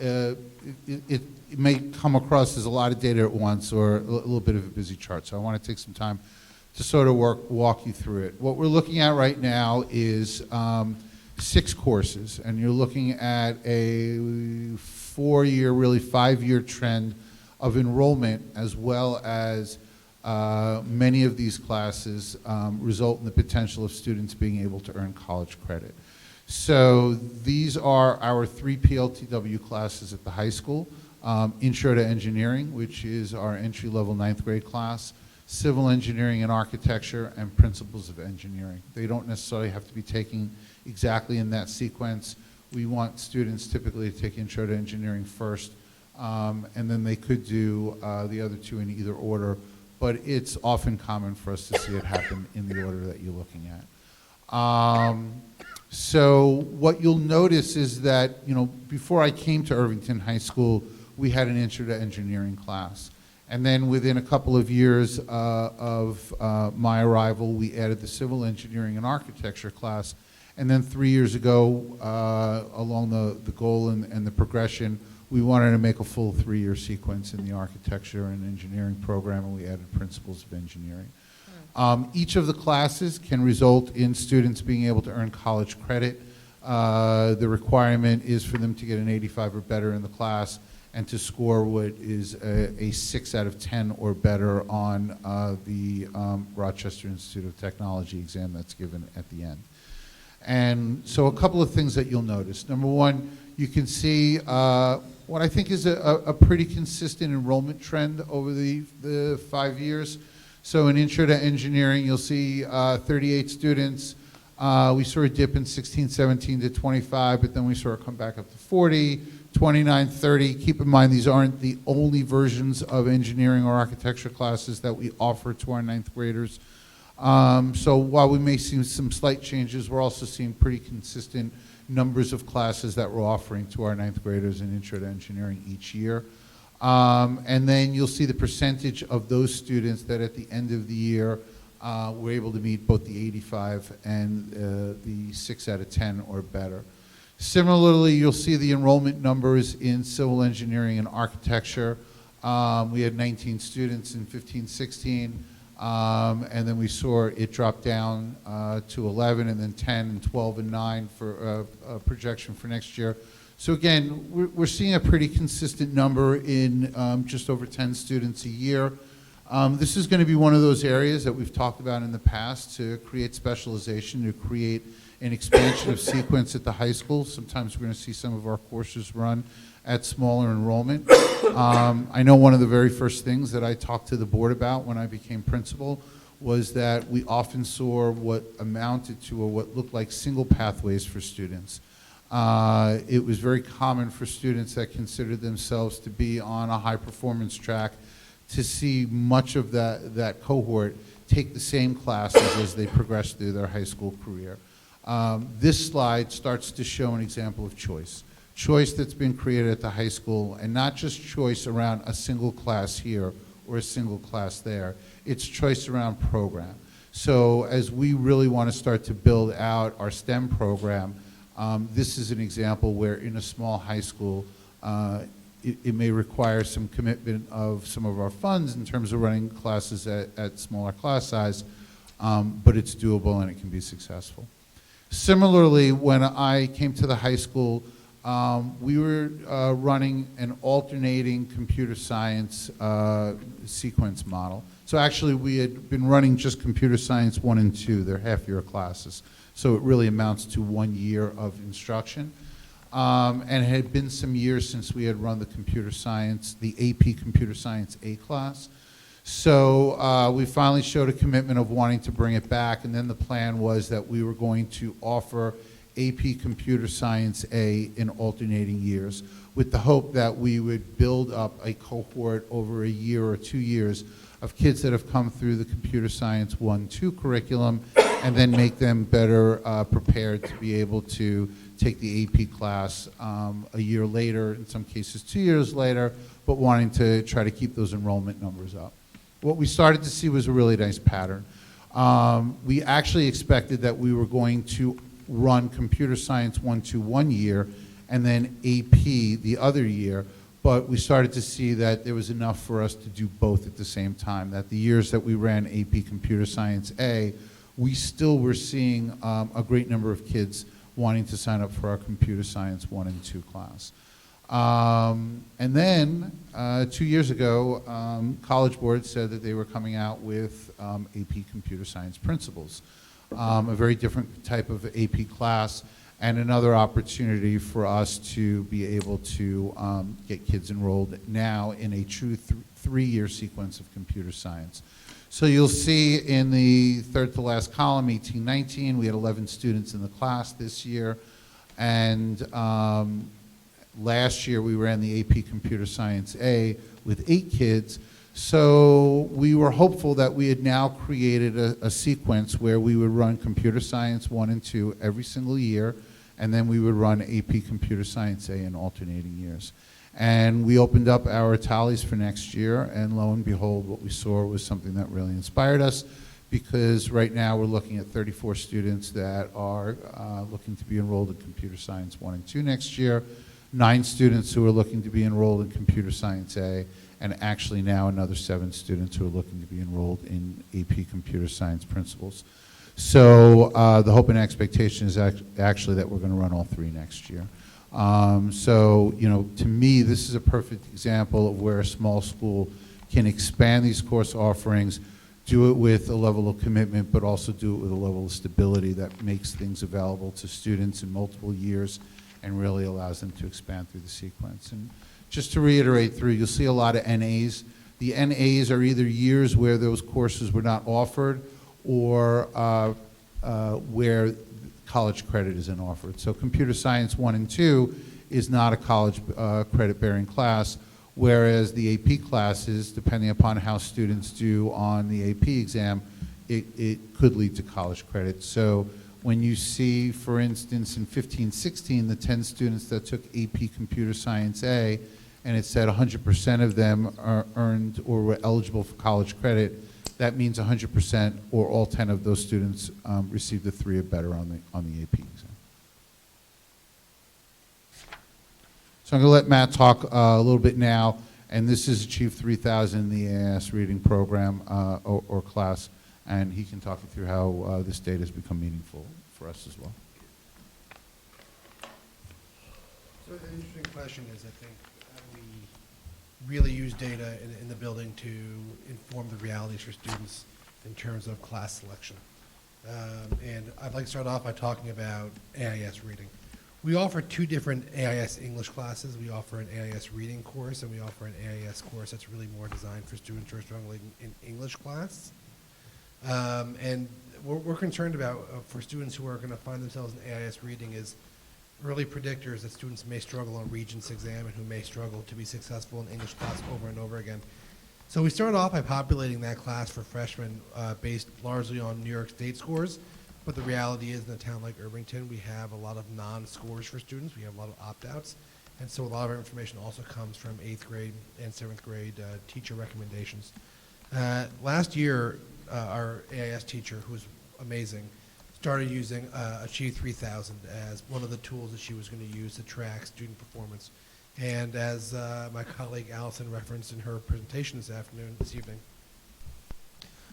Speaker 12: it may come across as a lot of data at once or a little bit of a busy chart, so I want to take some time to sort of walk you through it. What we're looking at right now is 6 courses, and you're looking at a 4-year, really 5-year trend of enrollment, as well as many of these classes result in the potential of students being able to earn college credit. So these are our 3 PLTW classes at the high school. Intro to Engineering, which is our entry-level 9th grade class, Civil Engineering and Architecture, and Principles of Engineering. They don't necessarily have to be taken exactly in that sequence. We want students typically to take Intro to Engineering first, and then they could do the other 2 in either order, but it's often common for us to see it happen in the order that you're looking at. So what you'll notice is that, you know, before I came to Irvington High School, we had an Intro to Engineering class. And then within a couple of years of my arrival, we added the Civil Engineering and Architecture class. And then 3 years ago, along the goal and the progression, we wanted to make a full 3-year sequence in the Architecture and Engineering program, and we added Principles of Engineering. Each of the classes can result in students being able to earn college credit. The requirement is for them to get an 85 or better in the class and to score what is a 6 out of 10 or better on the Rochester Institute of Technology exam that's given at the end. And so a couple of things that you'll notice. Number one, you can see what I think is a pretty consistent enrollment trend over the 5 years. So in Intro to Engineering, you'll see 38 students. We saw a dip in 16, 17 to 25, but then we saw it come back up to 40, 29, 30. Keep in mind, these aren't the only versions of engineering or architecture classes that we offer to our 9th graders. So while we may see some slight changes, we're also seeing pretty consistent numbers of classes that we're offering to our 9th graders in Intro to Engineering each year. And then you'll see the percentage of those students that at the end of the year we're able to meet both the 85 and the 6 out of 10 or better. Similarly, you'll see the enrollment numbers in civil engineering and architecture. We had 19 students in 15-16, and then we saw it drop down to 11, and then 10, and 12, and 9 for a projection for next year. So again, we're seeing a pretty consistent number in just over 10 students a year. This is going to be one of those areas that we've talked about in the past to create specialization, to create an expansion of sequence at the high school. Sometimes we're going to see some of our courses run at smaller enrollment. I know one of the very first things that I talked to the board about when I became principal was that we often saw what amounted to or what looked like single pathways for students. It was very common for students that considered themselves to be on a high performance track to see much of that cohort take the same classes as they progress through their high school career. This slide starts to show an example of choice. Choice that's been created at the high school, and not just choice around a single class here or a single class there. It's choice around program. So as we really want to start to build out our STEM program, this is an example where in a small high school, it may require some commitment of some of our funds in terms of running classes at smaller class size, but it's doable and it can be successful. Similarly, when I came to the high school, we were running an alternating computer science sequence model. So actually, we had been running just computer science 1 and 2, they're half-year classes. So it really amounts to 1 year of instruction. And it had been some years since we had run the computer science, the AP Computer Science A class. So we finally showed a commitment of wanting to bring it back, and then the plan was that we were going to offer AP Computer Science A in alternating years, with the hope that we would build up a cohort over a year or 2 years of kids that have come through the Computer Science 1-2 curriculum, and then make them better prepared to be able to take the AP class a year later, in some cases 2 years later, but wanting to try to keep those enrollment numbers up. What we started to see was a really nice pattern. We actually expected that we were going to run Computer Science 1-2 1 year, and then AP the other year, but we started to see that there was enough for us to do both at the same time, that the years that we ran AP Computer Science A, we still were seeing a great number of kids wanting to sign up for our Computer Science 1 and 2 class. And then 2 years ago, College Board said that they were coming out with AP Computer Science Principles, a very different type of AP class, and another opportunity for us to be able to get kids enrolled now in a true 3-year sequence of computer science. So you'll see in the third to last column, 18-19, we had 11 students in the class this year, and last year we ran the AP Computer Science A with 8 kids. So we were hopeful that we had now created a sequence where we would run Computer Science 1 and 2 every single year, and then we would run AP Computer Science A in alternating years. And we opened up our tallies for next year, and lo and behold, what we saw was something that really inspired us, because right now we're looking at 34 students that are looking to be enrolled in Computer Science 1 and 2 next year, 9 students who are looking to be enrolled in Computer Science A, and actually now another 7 students who are looking to be enrolled in AP Computer Science Principles. So the hope and expectation is actually that we're going to run all 3 next year. So, you know, to me, this is a perfect example of where a small school can expand these course offerings, do it with a level of commitment, but also do it with a level of stability that makes things available to students in multiple years and really allows them to expand through the sequence. And just to reiterate through, you'll see a lot of NAs. The NAs are either years where those courses were not offered or where college credit isn't offered. So Computer Science 1 and 2 is not a college credit-bearing class, whereas the AP classes, depending upon how students do on the AP exam, it could lead to college credit. So when you see, for instance, in 15-16, the 10 students that took AP Computer Science A, and it said 100% of them are earned or were eligible for college credit, that means 100% or all 10 of those students received a 3 or better on the AP exam. So I'm going to let Matt talk a little bit now, and this is Achieve 3000 in the AIS reading program or class, and he can talk you through how this data has become meaningful for us as well.
Speaker 14: So an interesting question is, I think, how do we really use data in the building to inform the realities for students in terms of class selection? And I'd like to start off by talking about AIS reading. We offer 2 different AIS English classes. We offer an AIS reading course, and we offer an AIS course that's really more designed for students who are struggling in English class. And we're concerned about, for students who are going to find themselves in AIS reading, is early predictors that students may struggle on Regents exam and who may struggle to be successful in English class over and over again. So we started off by populating that class for freshmen based largely on New York State scores, but the reality is in a town like Irvington, we have a lot of non-scores for students. We have a lot of opt-outs, and so a lot of our information also comes from 8th grade and 7th grade teacher recommendations. Last year, our AIS teacher, who's amazing, started using Achieve 3000 as one of the tools that she was going to use to track student performance. And as my colleague Allison referenced in her presentation this evening,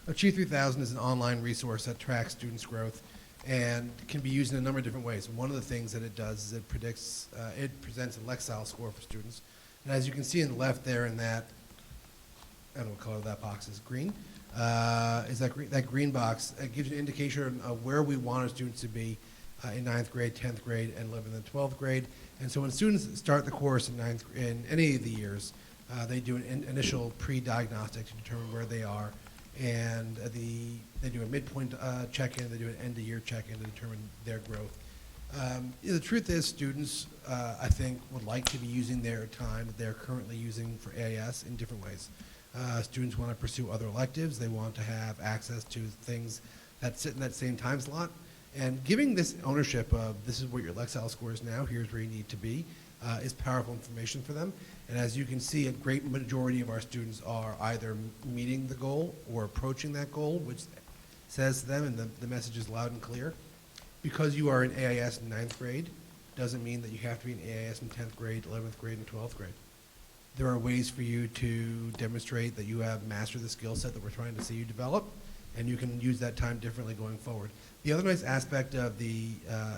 Speaker 14: Achieve 3000 is an online resource that tracks students' growth and can be used in a number of different ways. One of the things that it does is it presents a Lexile score for students. And as you can see in the left there in that, I don't know what color that box is, green, that green box gives you an indication of where we want our students to be in 9th grade, 10th grade, and 11th and 12th grade. And so when students start the course in any of the years, they do an initial pre-diagnostic to determine where they are. And they do a midpoint check-in, they do an end-of-year check-in to determine their growth. The truth is students, I think, would like to be using their time that they're currently using for AIS in different ways. Students want to pursue other electives. They want to have access to things that sit in that same time slot. And giving this ownership of this is what your Lexile score is now, here's where you need to be, is powerful information for them. And as you can see, a great majority of our students are either meeting the goal or approaching that goal, which says to them, and the message is loud and clear, because you are in AIS in 9th grade doesn't mean that you have to be in AIS in 10th grade, 11th grade, and 12th grade. There are ways for you to demonstrate that you have mastered the skill set that we're trying to see you develop, and you can use that time differently going forward. The other nice aspect of the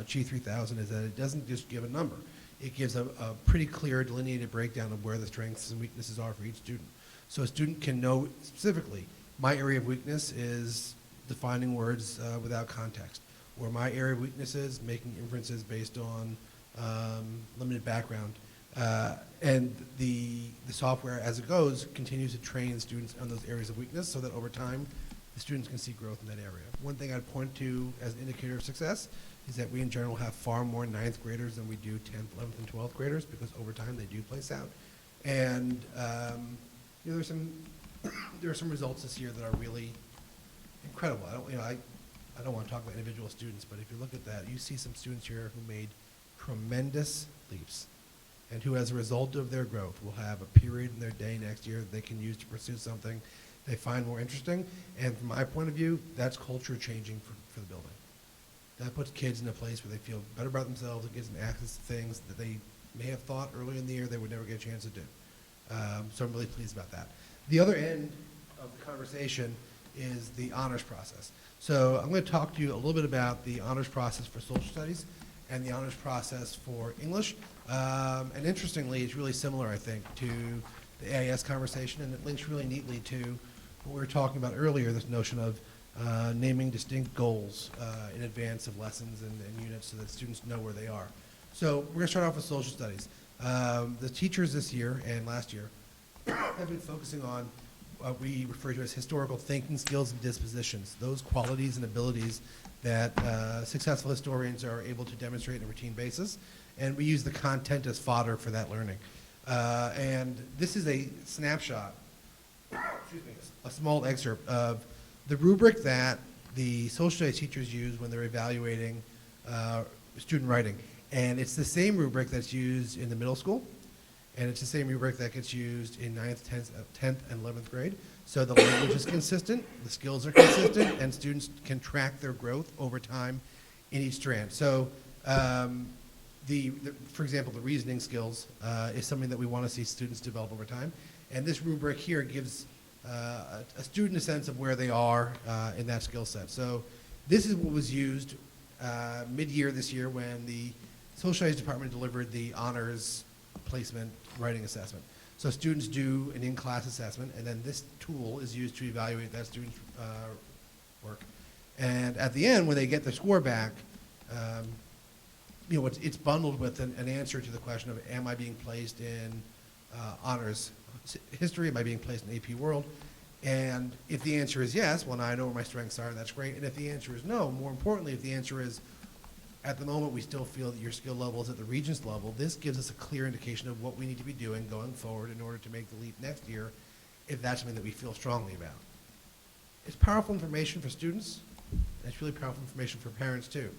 Speaker 14: Achieve 3000 is that it doesn't just give a number. It gives a pretty clear delineated breakdown of where the strengths and weaknesses are for each student. So a student can know specifically, my area of weakness is defining words without context, or my area of weakness is making inferences based on limited background. And the software, as it goes, continues to train students on those areas of weakness so that over time, the students can see growth in that area. One thing I'd point to as an indicator of success is that we in general have far more 9th graders than we do 10th, 11th, and 12th graders because over time they do place out. And you know, there are some results this year that are really incredible. I don't want to talk about individual students, but if you look at that, you see some students here who made tremendous leaps and who, as a result of their growth, will have a period in their day next year that they can use to pursue something they find more interesting. And from my point of view, that's culture changing for the building. That puts kids in a place where they feel better about themselves. It gives them access to things that they may have thought early in the year they would never get a chance to do. So I'm really pleased about that. The other end of the conversation is the honors process. So I'm going to talk to you a little bit about the honors process for social studies and the honors process for English. And interestingly, it's really similar, I think, to the AIS conversation, and it links really neatly to what we were talking about earlier, this notion of naming distinct goals in advance of lessons and units so that students know where they are. So we're going to start off with social studies. The teachers this year and last year have been focusing on what we refer to as historical thinking skills and dispositions, those qualities and abilities that successful historians are able to demonstrate on a routine basis, and we use the content as fodder for that learning. And this is a snapshot, excuse me, a small excerpt of the rubric that the social studies teachers use when they're evaluating student writing. And it's the same rubric that's used in the middle school, And it's the same rubric that gets used in 9th, 10th, and 11th grade. So the language is consistent, the skills are consistent, and students can track their growth over time in each strand. So for example, the reasoning skills is something that we want to see students develop over time. And this rubric here gives a student a sense of where they are in that skill set. So this is what was used mid-year this year when the social studies department delivered the honors placement writing assessment. So students do an in-class assessment, and then this tool is used to evaluate that student's work. And at the end, when they get their score back, it's bundled with an answer to the question of, am I being placed in honors history? Am I being placed in AP World? And if the answer is yes, well, now I know where my strengths are, and that's great. And if the answer is no, more importantly, if the answer is, at the moment, we still feel that your skill level is at the Regents level, this gives us a clear indication of what we need to be doing going forward in order to make the leap next year, if that's something that we feel strongly about. It's powerful information for students, and it's really powerful information for parents too,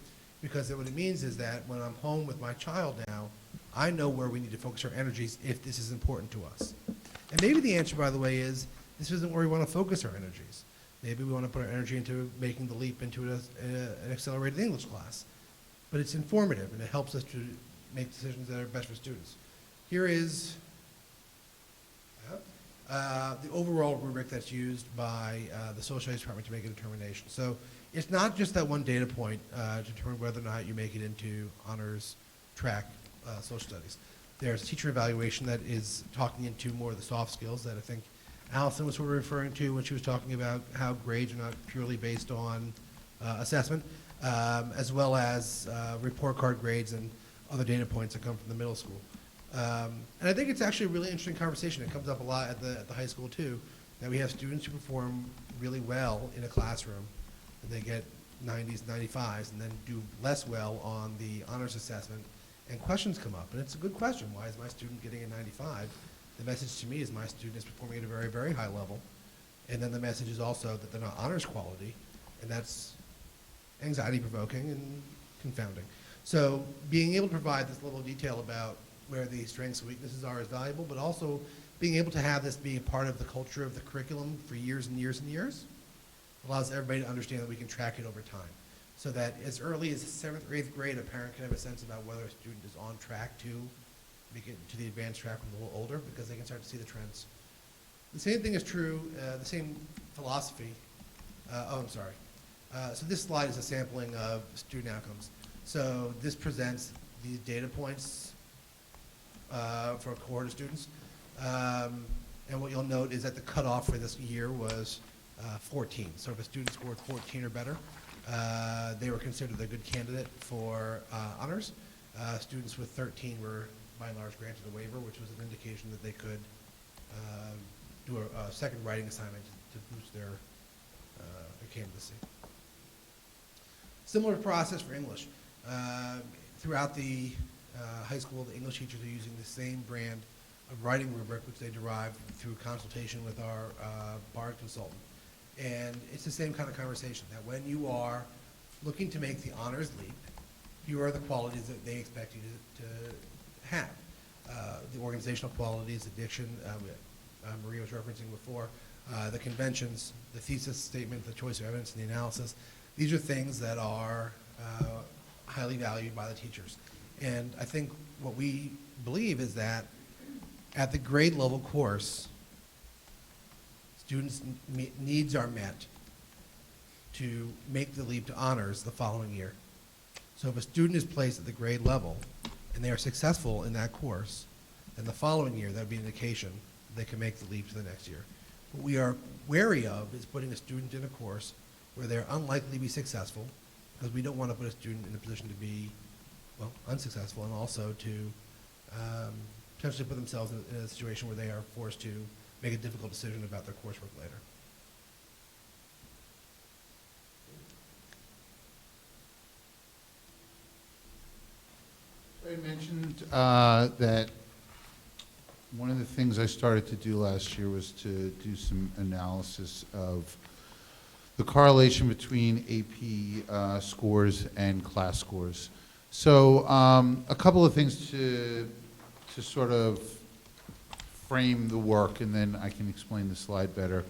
Speaker 14: because what it means is that when I'm home with my child now, I know where we need to focus our energies if this is important to us. And maybe the answer, by the way, is this isn't where we want to focus our energies. Maybe we want to put our energy into making the leap into an accelerated English class. But it's informative, and it helps us to make decisions that are best for students. Here is the overall rubric that's used by the social studies department to make a determination. So it's not just that one data point to determine whether or not you make it into honors track social studies. There's teacher evaluation that is talking into more of the soft skills that I think Allison was sort of referring to when she was talking about how grades are not purely based on assessment, as well as report card grades and other data points that come from the middle school. And I think it's actually a really interesting conversation. It comes up a lot at the high school too, that we have students who perform really well in a classroom, and they get 90s, 95s, and then do less well on the honors assessment, and questions come up. And it's a good question. Why is my student getting a 95? The message to me is my student is performing at a very, very high level. And then the message is also that they're not honors quality, and that's anxiety-provoking and confounding. So being able to provide this level of detail about where the strengths and weaknesses are is valuable, but also being able to have this be a part of the culture of the curriculum for years and years and years allows everybody to understand that we can track it over time. So that as early as 7th or 8th grade, a parent can have a sense about whether a student is on track to make it to the advanced track when they're a little older, because they can start to see the trends. The same thing is true, the same philosophy. So this slide is a sampling of student outcomes. So this presents these data points for a cohort of students. And what you'll note is that the cutoff for this year was 14. So if a student scored 14 or better, they were considered a good candidate for honors. Students with 13 were, by and large, granted a waiver, which was an indication that they could do a second writing assignment to boost their candidacy. Similar process for English. Throughout the high school, the English teachers are using the same brand of writing rubric, which they derive through consultation with our bar consultant. And it's the same kind of conversation, that when you are looking to make the honors leap, here are the qualities that they expect you to have. The organizational qualities, the diction, Maria was referencing before, the conventions, the thesis statement, the choice of evidence, and the analysis. These are things that are highly valued by the teachers. And I think what we believe is that at the grade level course, students' needs are met to make the leap to honors the following year. So if a student is placed at the grade level and they are successful in that course, then the following year, that would be an indication they can make the leap to the next year. What we are wary of is putting a student in a course where they're unlikely to be successful, because we don't want to put a student in a position to be, well, unsuccessful, and also to potentially put themselves in a situation where they are forced to make a difficult decision about their coursework later.
Speaker 12: I mentioned that one of the things I started to do last year was to do some analysis of the correlation between AP scores and class scores. So a couple of things to sort of frame the work, and then I can explain the slide better,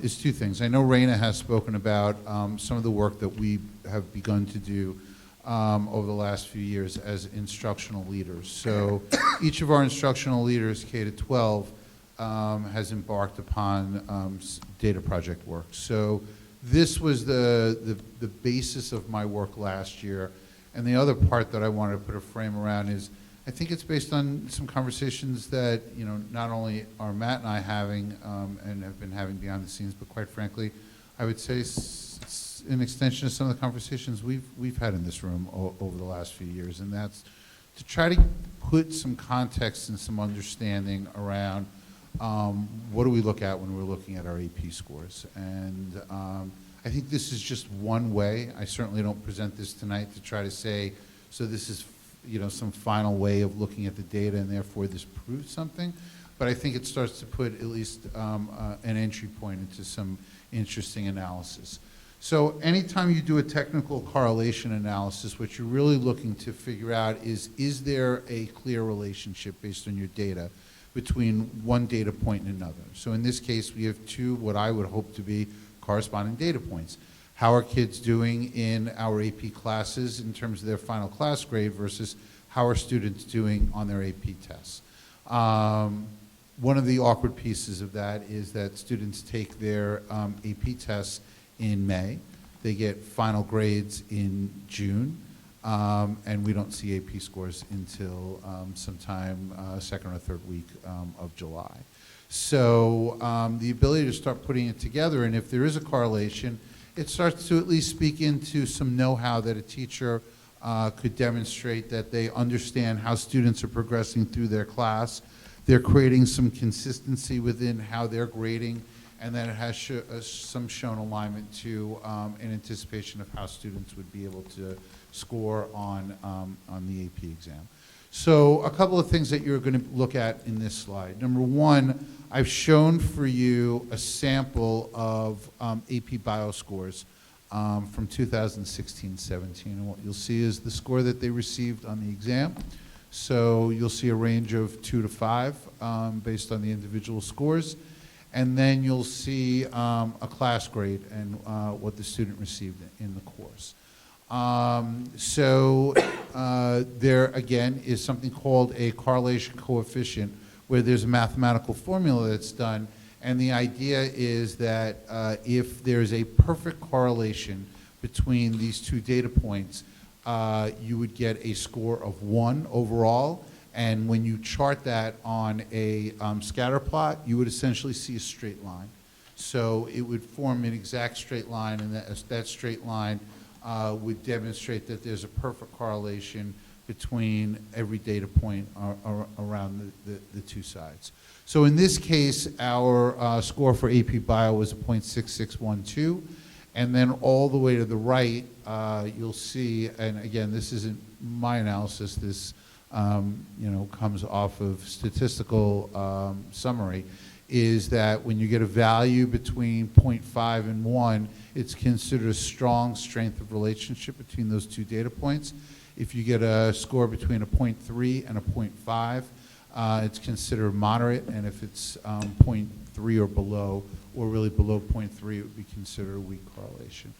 Speaker 12: is two things. I know Raina has spoken about some of the work that we have begun to do over the last few years as instructional leaders. So each of our instructional leaders, K to 12, has embarked upon data project work. So this was the basis of my work last year. And the other part that I wanted to put a frame around is, I think it's based on some conversations that, you know, not only are Matt and I having and have been having behind the scenes, but quite frankly, I would say it's an extension of some of the conversations we've had in this room over the last few years, and that's to try to put some context and some understanding around what do we look at when we're looking at our AP scores. And I think this is just one way. I certainly don't present this tonight to try to say, so this is, you know, some final way of looking at the data and therefore this proves something. But I think it starts to put at least an entry point into some interesting analysis. So anytime you do a technical correlation analysis, what you're really looking to figure out is there a clear relationship based on your data between one data point and another? So in this case, we have two, what I would hope to be corresponding data points. How are kids doing in our AP classes in terms of their final class grade versus how are students doing on their AP tests? One of the awkward pieces of that is that students take their AP tests in May. They get final grades in June, and we don't see AP scores until sometime second or third week of July. So the ability to start putting it together, and if there is a correlation, it starts to at least speak into some know-how that a teacher could demonstrate that they understand how students are progressing through their class. They're creating some consistency within how they're grading, and then it has some shown alignment to an anticipation of how students would be able to score on the AP exam. So a couple of things that you're going to look at in this slide. Number one, I've shown for you a sample of AP Bio scores from 2016-17. And what you'll see is the score that they received on the exam. So you'll see a range of 2 to 5 based on the individual scores. And then you'll see a class grade and what the student received in the course. So there, again, is something called a correlation coefficient, where there's a mathematical formula that's done, and the idea is that if there's a perfect correlation between these two data points, you would get a score of 1 overall, and when you chart that on a scatter plot, you would essentially see a straight line. So it would form an exact straight line, and that straight line would demonstrate that there's a perfect correlation between every data point around the two sides. So in this case, our score for AP Bio was a 0.6612, and then all the way to the right, you'll see, and again, this isn't my analysis, this comes off of statistical summary, is that when you get a value between 0.5 and 1, it's considered a strong strength of relationship between those two data points. If you get a score between a 0.3 and a 0.5, it's considered moderate, and if it's 0.3 or below, or really below 0.3, it would be considered a weak correlation.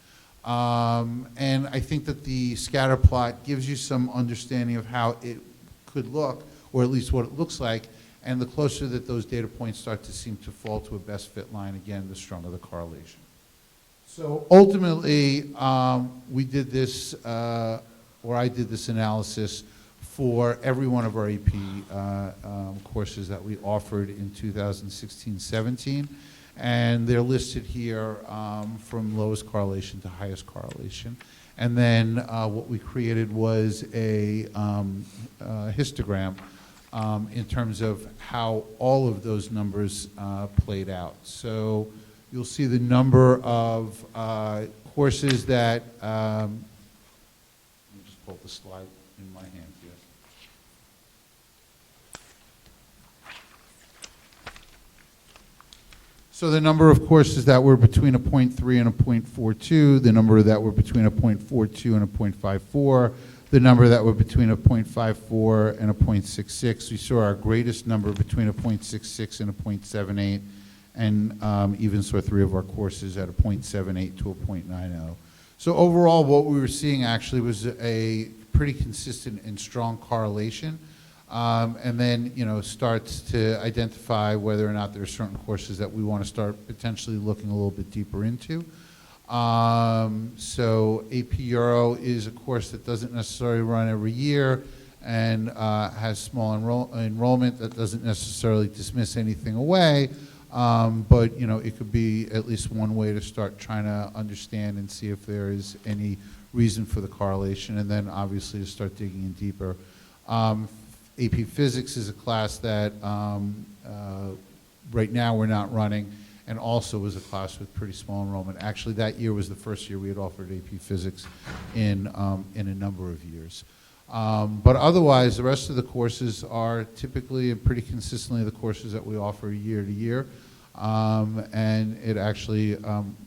Speaker 12: And I think that the scatter plot gives you some understanding of how it could look, or at least what it looks like, and the closer that those data points start to seem to fall to a best fit line, again, the stronger the correlation. So ultimately, we did this, or I did this analysis for every one of our AP courses that we offered in 2016-17, and they're listed here from lowest correlation to highest correlation. And then what we created was a histogram in terms of how all of those numbers played out. So you'll see the number of courses that, let me just pull the slide in my hand here. So the number of courses that were between a 0.3 and a 0.42, the number that were between a 0.42 and a 0.54, the number that were between a .54 and a .66. We saw our greatest number between a .66 and a .78, and even saw 3 of our courses at a .78 to a .90. So overall, what we were seeing actually was a pretty consistent and strong correlation, and then, starts to identify whether or not there are certain courses that we want to start potentially looking a little bit deeper into. So AP Euro is a course that doesn't necessarily run every year and has small enrollment. That doesn't necessarily dismiss anything away, but it could be at least one way to start trying to understand and see if there is any reason for the correlation, and then obviously to start digging in deeper. AP Physics is a class that right now we're not running, and also was a class with pretty small enrollment. Actually, that year was the first year we had offered AP Physics in a number of years. But otherwise, the rest of the courses are typically and pretty consistently the courses that we offer year to year. And it actually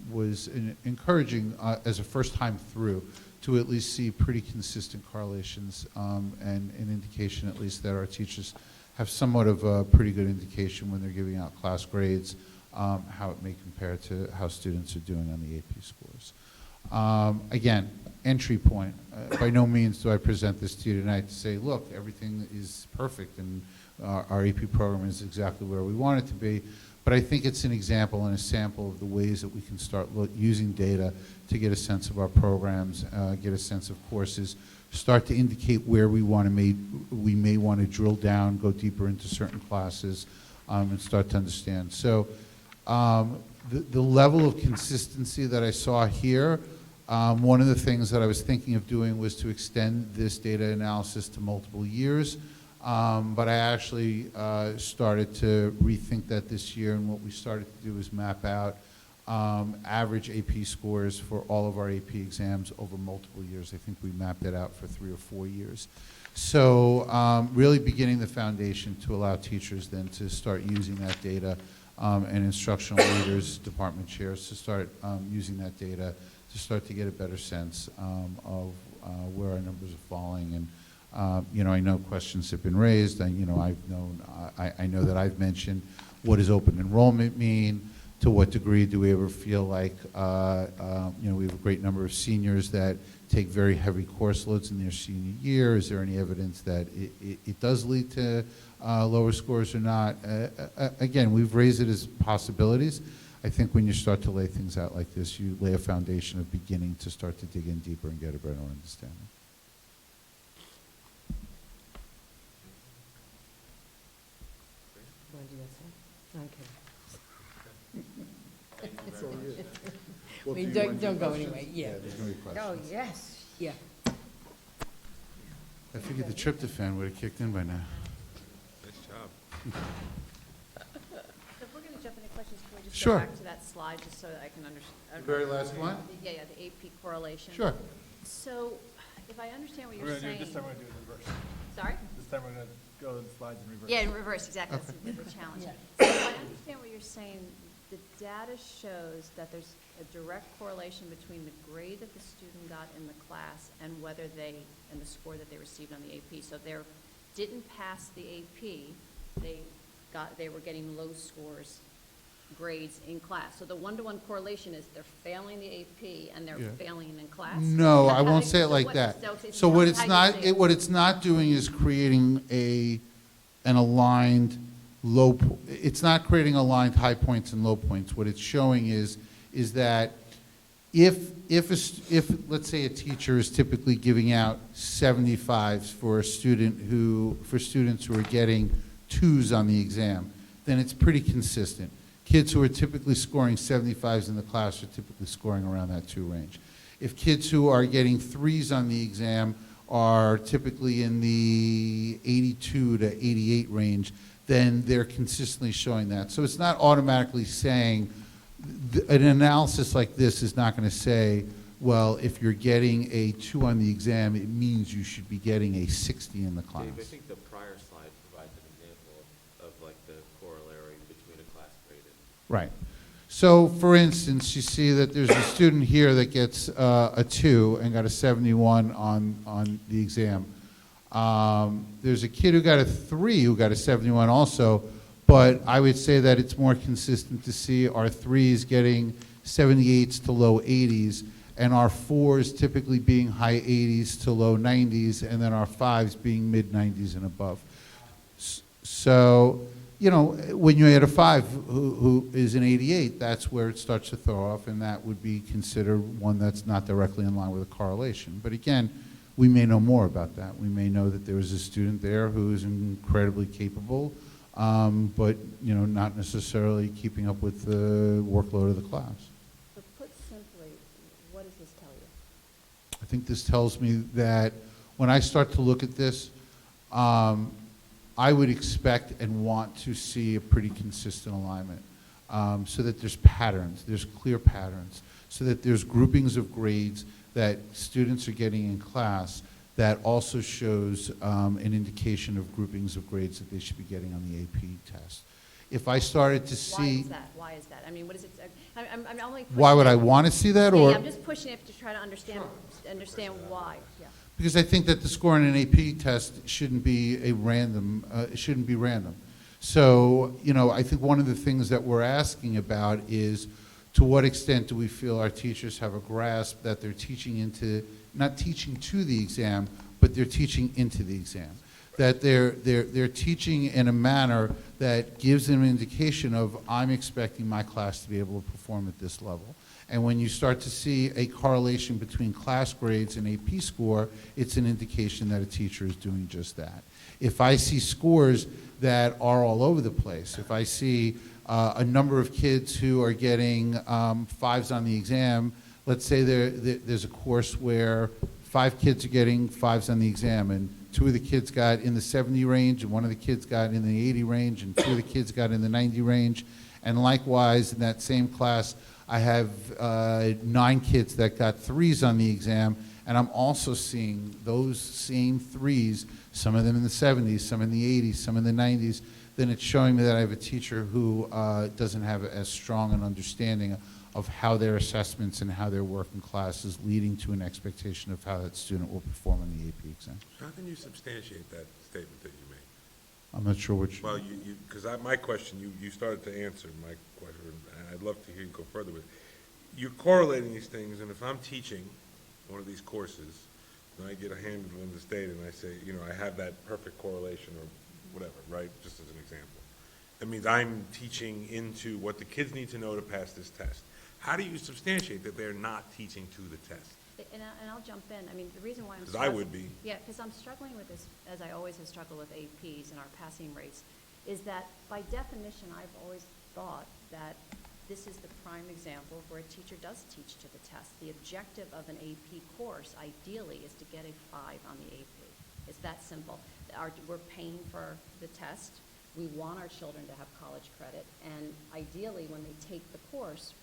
Speaker 12: was encouraging as a first time through to at least see pretty consistent correlations and an indication at least that our teachers have somewhat of a pretty good indication when they're giving out class grades, how it may compare to how students are doing on the AP scores. Again, entry point. By no means do I present this to you tonight to say, look, everything is perfect and our AP program is exactly where we want it to be. But I think it's an example and a sample of the ways that we can start using data to get a sense of our programs, get a sense of courses, start to indicate where we may want to drill down, go deeper into certain classes, and start to understand. So the level of consistency that I saw here, one of the things that I was thinking of doing was to extend this data analysis to multiple years. But I actually started to rethink that this year, and what we started to do is map out average AP scores for all of our AP exams over multiple years. I think we mapped it out for 3 or 4 years. So really beginning the foundation to allow teachers then to start using that data, and instructional leaders, department chairs to start using that data to start to get a better sense of where our numbers are falling. And I know questions have been raised. I know that I've mentioned, what does open enrollment mean? To what degree do we ever feel like, we have a great number of seniors that take very heavy course loads in their senior year. Is there any evidence that it does lead to lower scores or not? Again, we've raised it as possibilities. I think when you start to lay things out like this, you lay a foundation of beginning to start to dig in deeper and get a better understanding.
Speaker 5: Wait, don't go anyway, yeah.
Speaker 12: There's gonna be questions.
Speaker 2: Oh, yes.
Speaker 5: Yeah.
Speaker 12: I figured the tryptophan would have kicked in by now.
Speaker 3: Nice job.
Speaker 9: If we're going to jump into questions, can we just
Speaker 12: Sure.
Speaker 9: go back to that slide just so that I can understand?
Speaker 12: The very last one?
Speaker 9: Yeah, the AP correlation.
Speaker 12: Sure.
Speaker 9: So if I understand what
Speaker 1: We're
Speaker 9: you're
Speaker 1: gonna do,
Speaker 9: saying.
Speaker 1: this time we're gonna do it in reverse.
Speaker 9: Sorry?
Speaker 1: This time we're gonna go to the slides in reverse.
Speaker 9: Yeah, in reverse, exactly, that's the challenge.
Speaker 5: Yeah.
Speaker 9: So if I understand what you're saying, the data shows that there's a direct correlation between the grade that the student got in the class and and the score that they received on the AP. So they didn't pass the AP, they were getting low scores, grades in class. So the one-to-one correlation is they're failing the AP and they're
Speaker 12: Yeah.
Speaker 9: failing in class?
Speaker 12: No, I
Speaker 9: How
Speaker 12: won't
Speaker 9: do-
Speaker 12: say it
Speaker 9: so
Speaker 12: like
Speaker 9: what-
Speaker 12: that.
Speaker 9: so
Speaker 12: So what
Speaker 9: how
Speaker 12: it's
Speaker 9: do you
Speaker 12: not,
Speaker 9: say it?
Speaker 12: what it's not doing is creating an aligned low, it's not creating aligned high points and low points. What it's showing is that if let's say a teacher is typically giving out 75s for students who are getting 2s on the exam, then it's pretty consistent. Kids who are typically scoring 75s in the class are typically scoring around that 2 range. If kids who are getting 3s on the exam are typically in the 82 to 88 range, then they're consistently showing that. So it's not automatically saying, an analysis like this is not going to say, well, if you're getting a 2 on the exam, it means you should be getting a 60 in the class.
Speaker 4: Dave, I think the prior slide provides an example of like the corollary between a class grade and.
Speaker 12: Right. So, for instance, you see that there's a student here that gets a 2 and got a 71 on the exam. There's a kid who got a 3 who got a 71 also, but I would say that it's more consistent to see our 3s getting 78s to low 80s, and our 4s typically being high 80s to low 90s, and then our 5s being mid 90s and above. So, you know, when you add a 5 who is an 88, that's where it starts to throw off, and that would be considered one that's not directly in line with a correlation. But again, we may know more about that. We may know that there was a student there who is incredibly capable, but, you know, not necessarily keeping up with the workload of the class.
Speaker 9: But put simply, what does this tell you?
Speaker 12: I think this tells me that when I start to look at this, I would expect and want to see a pretty consistent alignment, so that there's patterns, there's clear patterns, so that there's groupings of grades that students are getting in class that also shows an indication of groupings of grades that they should be getting on the AP test. If I started to see...
Speaker 9: Why is that? Why is that? I mean, what is it? I'm only pushing
Speaker 12: Why would I
Speaker 9: it-
Speaker 12: want to see that,
Speaker 9: Yeah,
Speaker 12: or...
Speaker 9: yeah, I'm just pushing it to try to understand why, yeah.
Speaker 12: Because I think that the score on an AP test shouldn't be a random, it shouldn't be random. So, you know, I think one of the things that we're asking about is, to what extent do we feel our teachers have a grasp that they're teaching into, not teaching to the exam, but they're teaching into the exam? That they're teaching in a manner that gives them an indication of, I'm expecting my class to be able to perform at this level. And when you start to see a correlation between class grades and AP score, it's an indication that a teacher is doing just that. If I see scores that are all over the place, if I see a number of kids who are getting 5s on the exam, let's say there's a course where 5 kids are getting 5s on the exam, and 2 of the kids got in the 70 range, and 1 of the kids got in the 80 range, and 2 of the kids got in the 90 range. And likewise, in that same class, I have 9 kids that got 3s on the exam, and I'm also seeing those same 3s, some of them in the 70s, some in the 80s, some in the 90s. Then it's showing me that I have a teacher who doesn't have as strong an understanding of how their assessments and how their work in class is leading to an expectation of how that student will perform on the AP exam.
Speaker 3: How can you substantiate that statement that you made?
Speaker 12: I'm not sure which.
Speaker 3: Well, because my question, you started to answer my question, and I'd love to hear you go further with it. You're correlating these things, and if I'm teaching one of these courses, and I get a handed one this data, and I say, you know, I have that perfect correlation or whatever, right, just as an example. That means I'm teaching into what the kids need to know to pass this test. How do you substantiate that they're not teaching to the test?
Speaker 9: And I'll jump in. I mean, the reason why I'm
Speaker 3: Because I would be.
Speaker 9: Yeah, because I'm struggling with this, as I always have struggled with APs and our passing rates, is that by definition, I've always thought that this is the prime example where a teacher does teach to the test. The objective of an AP course, ideally, is to get a 5 on the AP. It's that simple. We're paying for the test. We want our children to have college credit, and ideally, when they take the course,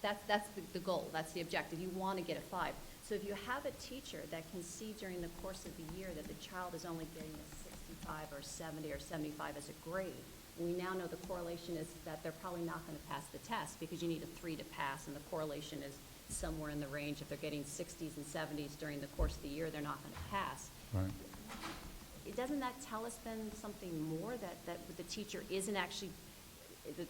Speaker 9: that's the goal, that's the objective. You want to get a 5. So if you have a teacher that can see during the course of the year that the child is only getting a 65 or 70 or 75 as a grade, we now know the correlation is that they're probably not going to pass the test because you need a 3 to pass, and the correlation is somewhere in the range. If they're getting 60s and 70s during the course of the year, they're not going to pass.
Speaker 12: Right.
Speaker 9: Doesn't that tell us then something more, that the teacher isn't actually,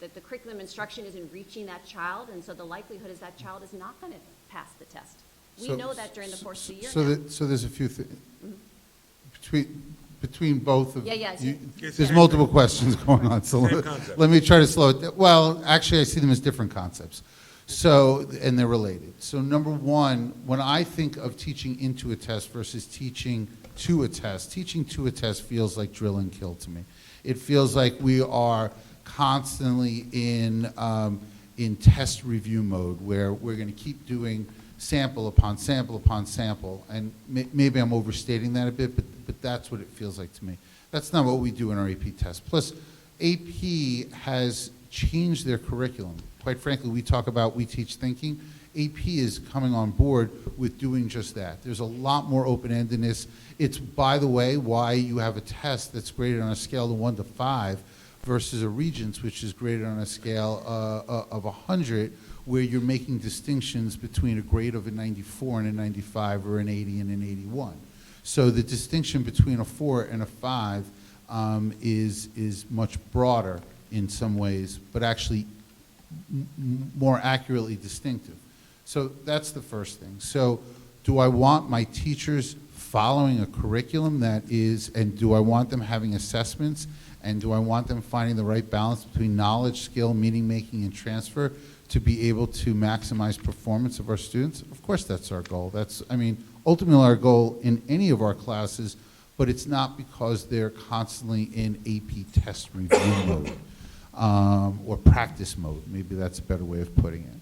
Speaker 9: that the curriculum instruction isn't reaching that child, and so the likelihood is that child is not going to pass the test? We know that during the course of the year now.
Speaker 12: So there's a few things. Between both of
Speaker 9: Yeah, yeah,
Speaker 12: you,
Speaker 3: Yes,
Speaker 12: there's
Speaker 3: sir.
Speaker 12: multiple questions going on, so
Speaker 3: Same concept.
Speaker 12: let me try to slow it down. Well, actually, I see them as different concepts. So, and they're related. So number one, when I think of teaching into a test versus teaching to a test, teaching to a test feels like drill and kill to me. It feels like we are constantly in test review mode, where we're going to keep doing sample upon sample upon sample. And maybe I'm overstating that a bit, but that's what it feels like to me. That's not what we do in our AP test. Plus, AP has changed their curriculum. Quite frankly, we talk about we teach thinking. AP is coming on board with doing just that. There's a lot more open-endedness. It's, by the way, why you have a test that's graded on a scale of 1 to 5 versus a Regents, which is graded on a scale of 100, where you're making distinctions between a grade of a 94 and a 95 or an 80 and an 81. So the distinction between a 4 and a 5 is much broader in some ways, but actually more accurately distinctive. So that's the first thing. So do I want my teachers following a curriculum that is, and do I want them having assessments, and do I want them finding the right balance between knowledge, skill, meaning making, and transfer to be able to maximize performance of our students? Of course that's our goal. That's, I mean, ultimately our goal in any of our classes, but it's not because they're constantly in AP test review mode or practice mode. Maybe that's a better way of putting it.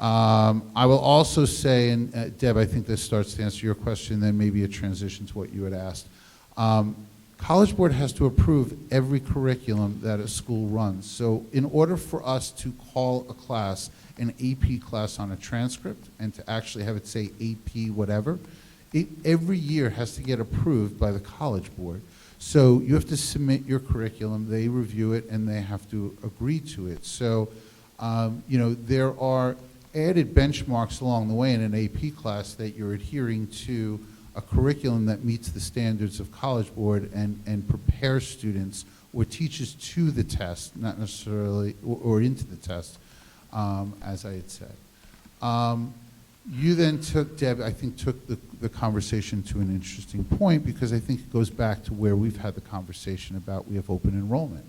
Speaker 12: I will also say, and Deb, I think this starts to answer your question, then maybe a transition to what you had asked. College Board has to approve every curriculum that a school runs. So in order for us to call a class an AP class on a transcript and to actually have it say AP whatever, it every year has to get approved by the College Board. So you have to submit your curriculum, they review it, and they have to agree to it. So, you know, there are added benchmarks along the way in an AP class that you're adhering to a curriculum that meets the standards of College Board and prepares students or teaches to the test, not necessarily, or into the test, as I had said. You then took, Deb, I think took the conversation to an interesting point, because I think it goes back to where we've had the conversation about we have open enrollment.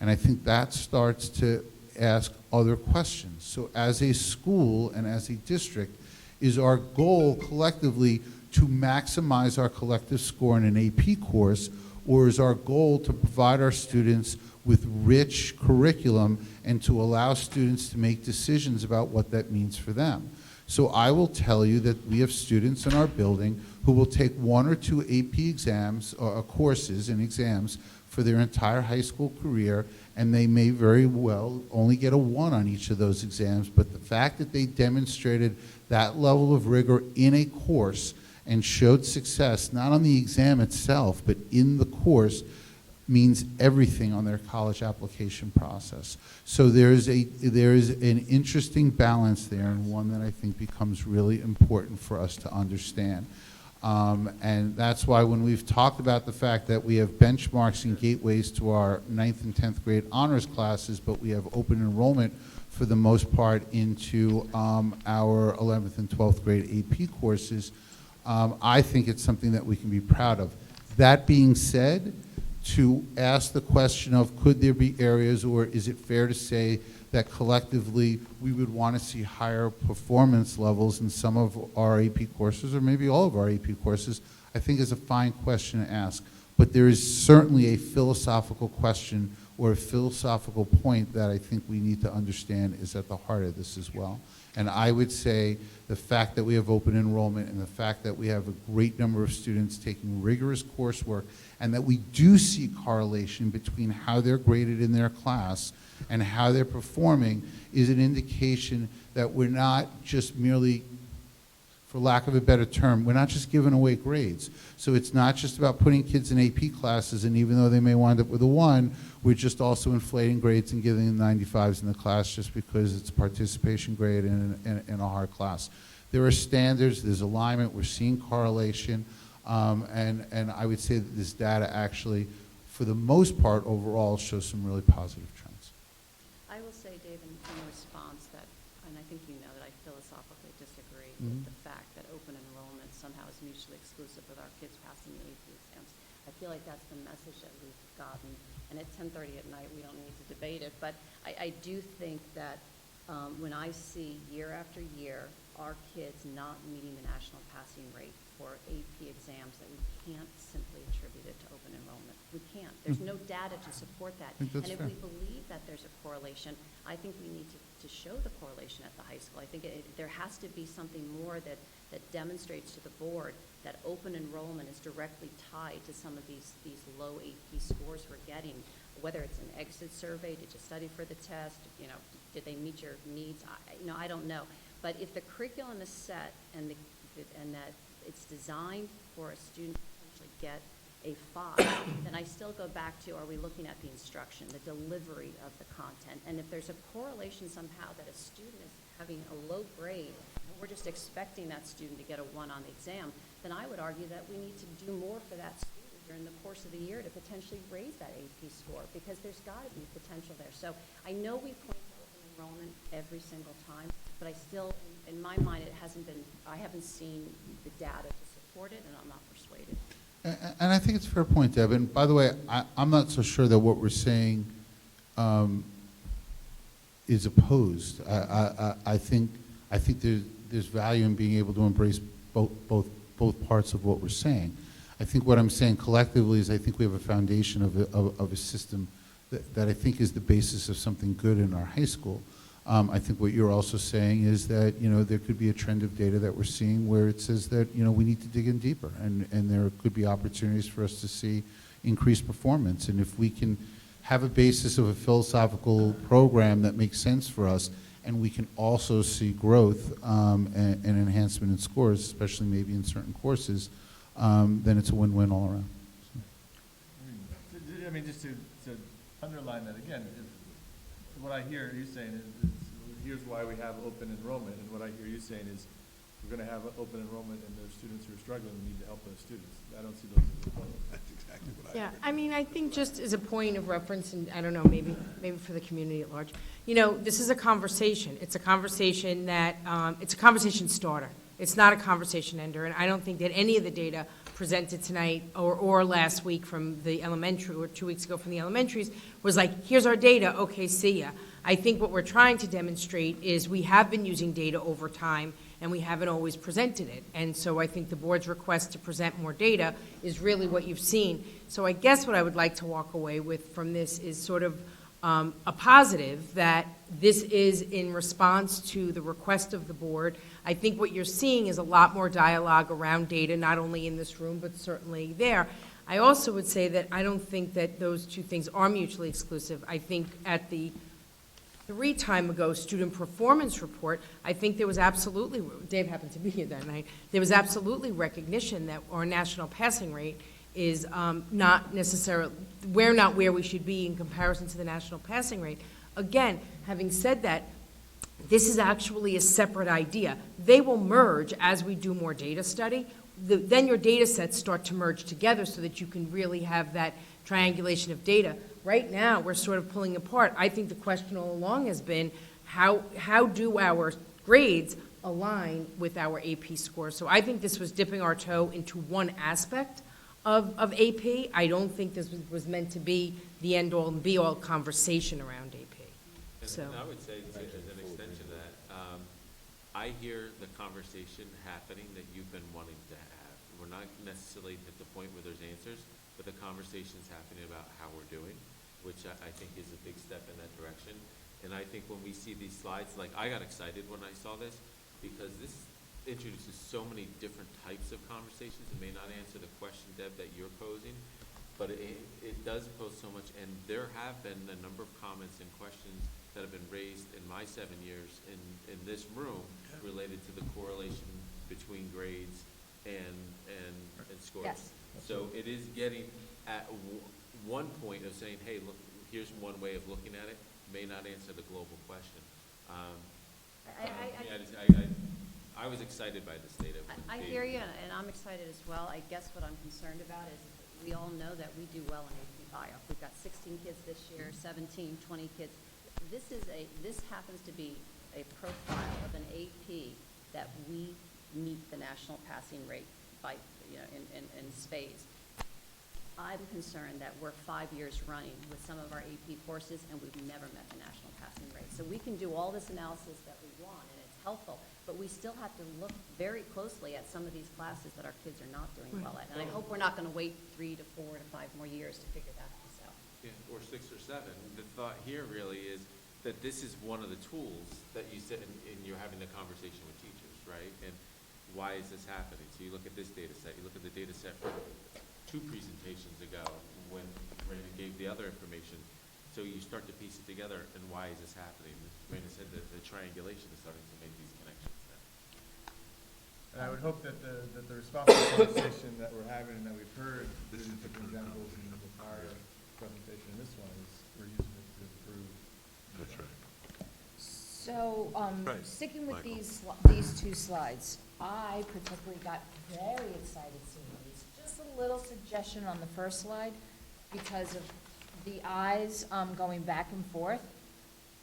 Speaker 12: And I think that starts to ask other questions. So as a school and as a district, is our goal collectively to maximize our collective score in an AP course, or is our goal to provide our students with rich curriculum and to allow students to make decisions about what that means for them? So I will tell you that we have students in our building who will take 1 or 2 AP exams, or courses and exams for their entire high school career, and they may very well only get a 1 on each of those exams, but the fact that they demonstrated that level of rigor in a course and showed success, not on the exam itself, but in the course, means everything on their college application process. So there is an interesting balance there, and one that I think becomes really important for us to understand. And that's why when we've talked about the fact that we have benchmarks and gateways to our 9th and 10th grade honors classes, but we have open enrollment for the most part into our 11th and 12th grade AP courses, I think it's something that we can be proud of. That being said, to ask the question of could there be areas, or is it fair to say that collectively we would want to see higher performance levels in some of our AP courses, or maybe all of our AP courses, I think is a fine question to ask. But there is certainly a philosophical question or a philosophical point that I think we need to understand is at the heart of this as well. And I would say the fact that we have open enrollment and the fact that we have a great number of students taking rigorous coursework, and that we do see correlation between how they're graded in their class and how they're performing, is an indication that we're not just merely, for lack of a better term, we're not just giving away grades. So it's not just about putting kids in AP classes, and even though they may wind up with a 1, we're just also inflating grades and giving them 95s in the class just because it's a participation grade in a hard class. There are standards, there's alignment, we're seeing correlation, and I would say that this data actually, for the most part overall, shows some really positive trends.
Speaker 9: I will say, Dave, in response that, and I think you know that I philosophically disagree with the fact that open enrollment somehow is mutually exclusive with our kids passing the AP exams. I feel like that's the message that we've gotten, and at 10:30 at night, we don't need to debate it, but I do think that when I see year after year our kids not meeting the national passing rate for AP exams, that we can't simply attribute it to open enrollment. We can't. There's no data to support that. And if we believe that there's a correlation, I think we need to show the correlation at the high school. I think there has to be something more that demonstrates to the board that open enrollment is directly tied to some of these low AP scores we're getting, whether it's an exit survey, did you study for the test, you know, did they meet your needs? I don't know. But if the curriculum is set and that it's designed for a student to potentially get a 5, then I still go back to, are we looking at the instruction, the delivery of the content? And if there's a correlation somehow that a student is having a low grade, and we're just expecting that student to get a 1 on the exam, then I would argue that we need to do more for that student during the course of the year to potentially raise that AP score, because there's got to be potential there. So I know we point to open enrollment every single time, but I still, in my mind, it hasn't been, I haven't seen the data to support it, and I'm not persuaded.
Speaker 12: And I think it's a fair point, Deb. And by the way, I'm not so sure that what we're saying is opposed. I think there's value in being able to embrace both parts of what we're saying. I think what I'm saying collectively is I think we have a foundation of a system that I think is the basis of something good in our high school. I think what you're also saying is that, there could be a trend of data that we're seeing where it says that, we need to dig in deeper, and there could be opportunities for us to see increased performance. And if we can have a basis of a philosophical program that makes sense for us, and we can also see growth and enhancement in scores, especially maybe in certain courses, then it's a win-win all around.
Speaker 1: I mean, just to underline that again, what I hear you saying is here's why we have open enrollment, and what I hear you saying is we're going to have open enrollment, and there's students who are struggling. We need to help those students. I don't see those as opposed.
Speaker 3: That's exactly what I
Speaker 5: Yeah,
Speaker 3: heard.
Speaker 5: I mean, I think just as a point of reference, and I don't know, maybe for the community at large, this is a conversation. It's a conversation that, it's a conversation starter. It's not a conversation ender, and I don't think that any of the data presented tonight or last week from the elementary, or 2 weeks ago from the elementaries, was like, here's our data, okay, see ya. I think what we're trying to demonstrate is we have been using data over time, and we haven't always presented it. And so I think the board's request to present more data is really what you've seen. So I guess what I would like to walk away with from this is sort of a positive that this is in response to the request of the board. I think what you're seeing is a lot more dialogue around data, not only in this room, but certainly there. I also would say that I don't think that those two things are mutually exclusive. I think at the 3 time ago student performance report, I think there was absolutely, Dave happened to be here that night, there was absolutely recognition that our national passing rate is not necessarily, we're not where we should be in comparison to the national passing rate. Again, having said that, this is actually a separate idea. They will merge as we do more data study. Then your data sets start to merge together so that you can really have that triangulation of data. Right now, we're sort of pulling apart. I think the question all along has been, how do our grades align with our AP scores? So I think this was dipping our toe into one aspect of AP. I don't think this was meant to be the end-all and be-all conversation around AP. So.
Speaker 4: And I would say, as an extension of that, I hear the conversation happening that you've been wanting to have. We're not necessarily at the point where there's answers, but the conversation's happening about how we're doing, which I think is a big step in that direction. And I think when we see these slides, like I got excited when I saw this, because this introduces so many different types of conversations. It may not answer the question, Deb, that you're posing, but it does pose so much. And there have been a number of comments and questions that have been raised in my 7 years in this room related to the correlation between grades and scores.
Speaker 2: Yes.
Speaker 4: So it is getting at one point of saying, hey, look, here's one way of looking at it, may not answer the global question. I was excited by this data.
Speaker 9: I hear you, and I'm excited as well. I guess what I'm concerned about is we all know that we do well in AP Bio. We've got 16 kids this year, 17, 20 kids. This happens to be a profile of an AP that we meet the national passing rate by, in spades. I'm concerned that we're 5 years running with some of our AP courses, and we've never met the national passing rate. So we can do all this analysis that we want, and it's helpful, but we still have to look very closely at some of these classes that our kids are not doing well at. And I hope we're not going to wait 3 to 4 to 5 more years to figure that piece out.
Speaker 4: Yeah, or 6 or 7. The thought here really is that this is one of the tools that you sit and you're having a conversation with teachers, right? And why is this happening? So you look at this data set, you look at the data set from 2 presentations ago when Raina gave the other information. So you start to piece it together, and why is this happening? Raina said that the triangulation is starting to make these connections now.
Speaker 1: And I would hope that the responsible conversation that we're having and that we've heard, using different examples in the prior presentation and this one, is we're using it to improve.
Speaker 3: That's right.
Speaker 2: So,
Speaker 3: Right.
Speaker 2: sticking with
Speaker 3: Michael.
Speaker 2: these two slides, I particularly got very excited seeing these. Just a little suggestion on the first slide, because of the eyes going back and forth.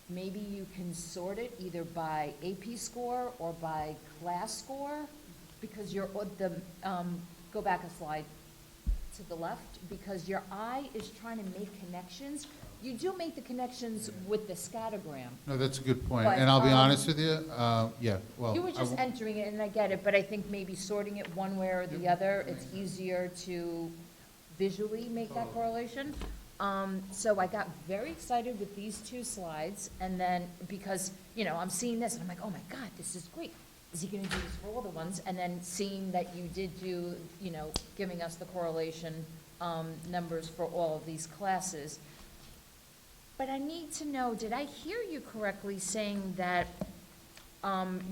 Speaker 2: Maybe you can sort it either by AP score or by class score, because go back a slide to the left, because your eye is trying to make connections. You do make the connections with the scattergram.
Speaker 12: No, that's a good point.
Speaker 2: But,
Speaker 12: And I'll be honest with you, yeah, well.
Speaker 2: You were
Speaker 12: I
Speaker 2: just
Speaker 12: won't-
Speaker 2: entering it, and I get it, but I think maybe sorting it one way or the other, it's easier to visually make that correlation. So I got very excited with these two slides, and then, because, I'm seeing this, and I'm like, oh my God, this is great. Is he gonna do this for all the ones? And then seeing that you did do, giving us the correlation, numbers for all of these classes. But I need to know, did I hear you correctly saying that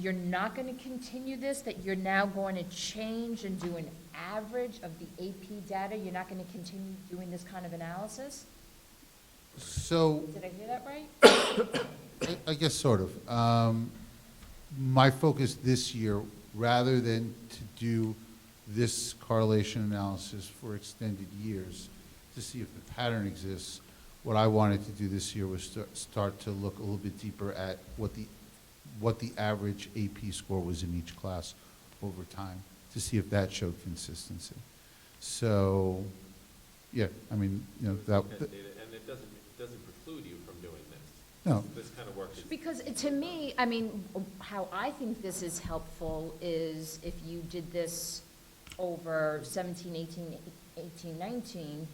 Speaker 2: you're not going to continue this, that you're now going to change and do an average of the AP data? You're not going to continue doing this kind of analysis?
Speaker 12: So,
Speaker 2: Did I hear that right?
Speaker 12: I guess sort of. My focus this year, rather than to do this correlation analysis for extended years to see if the pattern exists, what I wanted to do this year was start to look a little bit deeper at what the average AP score was in each class over time, to see if that showed consistency. So, yeah, I mean, that.
Speaker 4: And it doesn't preclude you from doing this.
Speaker 12: No.
Speaker 4: This kind of work is.
Speaker 2: Because to me, I mean, how I think this is helpful is if you did this over 17, 18, 19,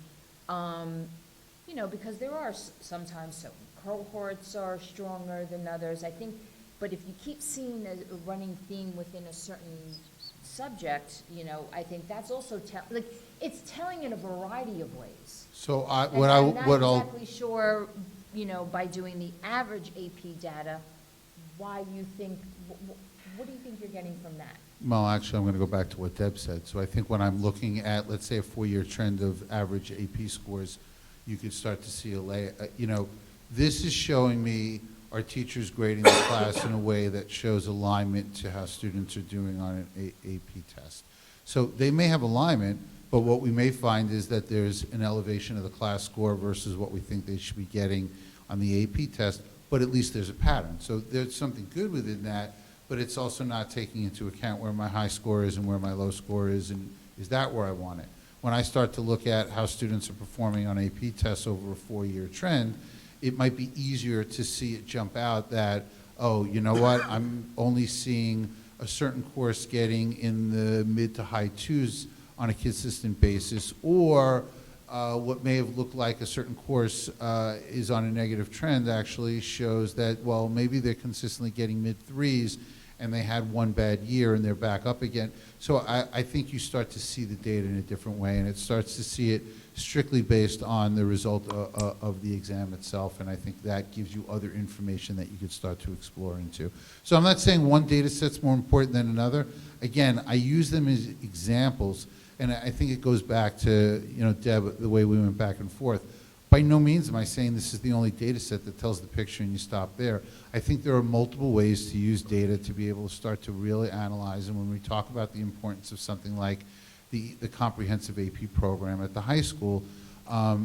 Speaker 2: because there are sometimes some cohorts are stronger than others, I think, but if you keep seeing a running theme within a certain subject, I think that's also, it's telling in a variety of ways.
Speaker 12: So
Speaker 2: And
Speaker 12: what
Speaker 2: I'm not
Speaker 12: I'll.
Speaker 2: exactly sure, by doing the average AP data, why you think, what do you think you're getting from that?
Speaker 12: Well, actually, I'm going to go back to what Deb said. So I think when I'm looking at, let's say, a 4-year trend of average AP scores, you could start to see this is showing me our teachers grading the class in a way that shows alignment to how students are doing on an AP test. So they may have alignment, but what we may find is that there's an elevation of the class score versus what we think they should be getting on the AP test, but at least there's a pattern. So there's something good within that, but it's also not taking into account where my high score is and where my low score is, and is that where I want it? When I start to look at how students are performing on AP tests over a 4-year trend, it might be easier to see it jump out that, oh, you know what, I'm only seeing a certain course getting in the mid to high 2s on a consistent basis, or what may have looked like a certain course is on a negative trend actually shows that, well, maybe they're consistently getting mid 3s and they had one bad year and they're back up again. So I think you start to see the data in a different way, and it starts to see it strictly based on the result of the exam itself, and I think that gives you other information that you could start to explore into. So I'm not saying one data set's more important than another. Again, I use them as examples, and I think it goes back to, Deb, the way we went back and forth. By no means am I saying this is the only data set that tells the picture and you stop there. I think there are multiple ways to use data to be able to start to really analyze, and when we talk about the importance of something like the comprehensive AP program at the high school,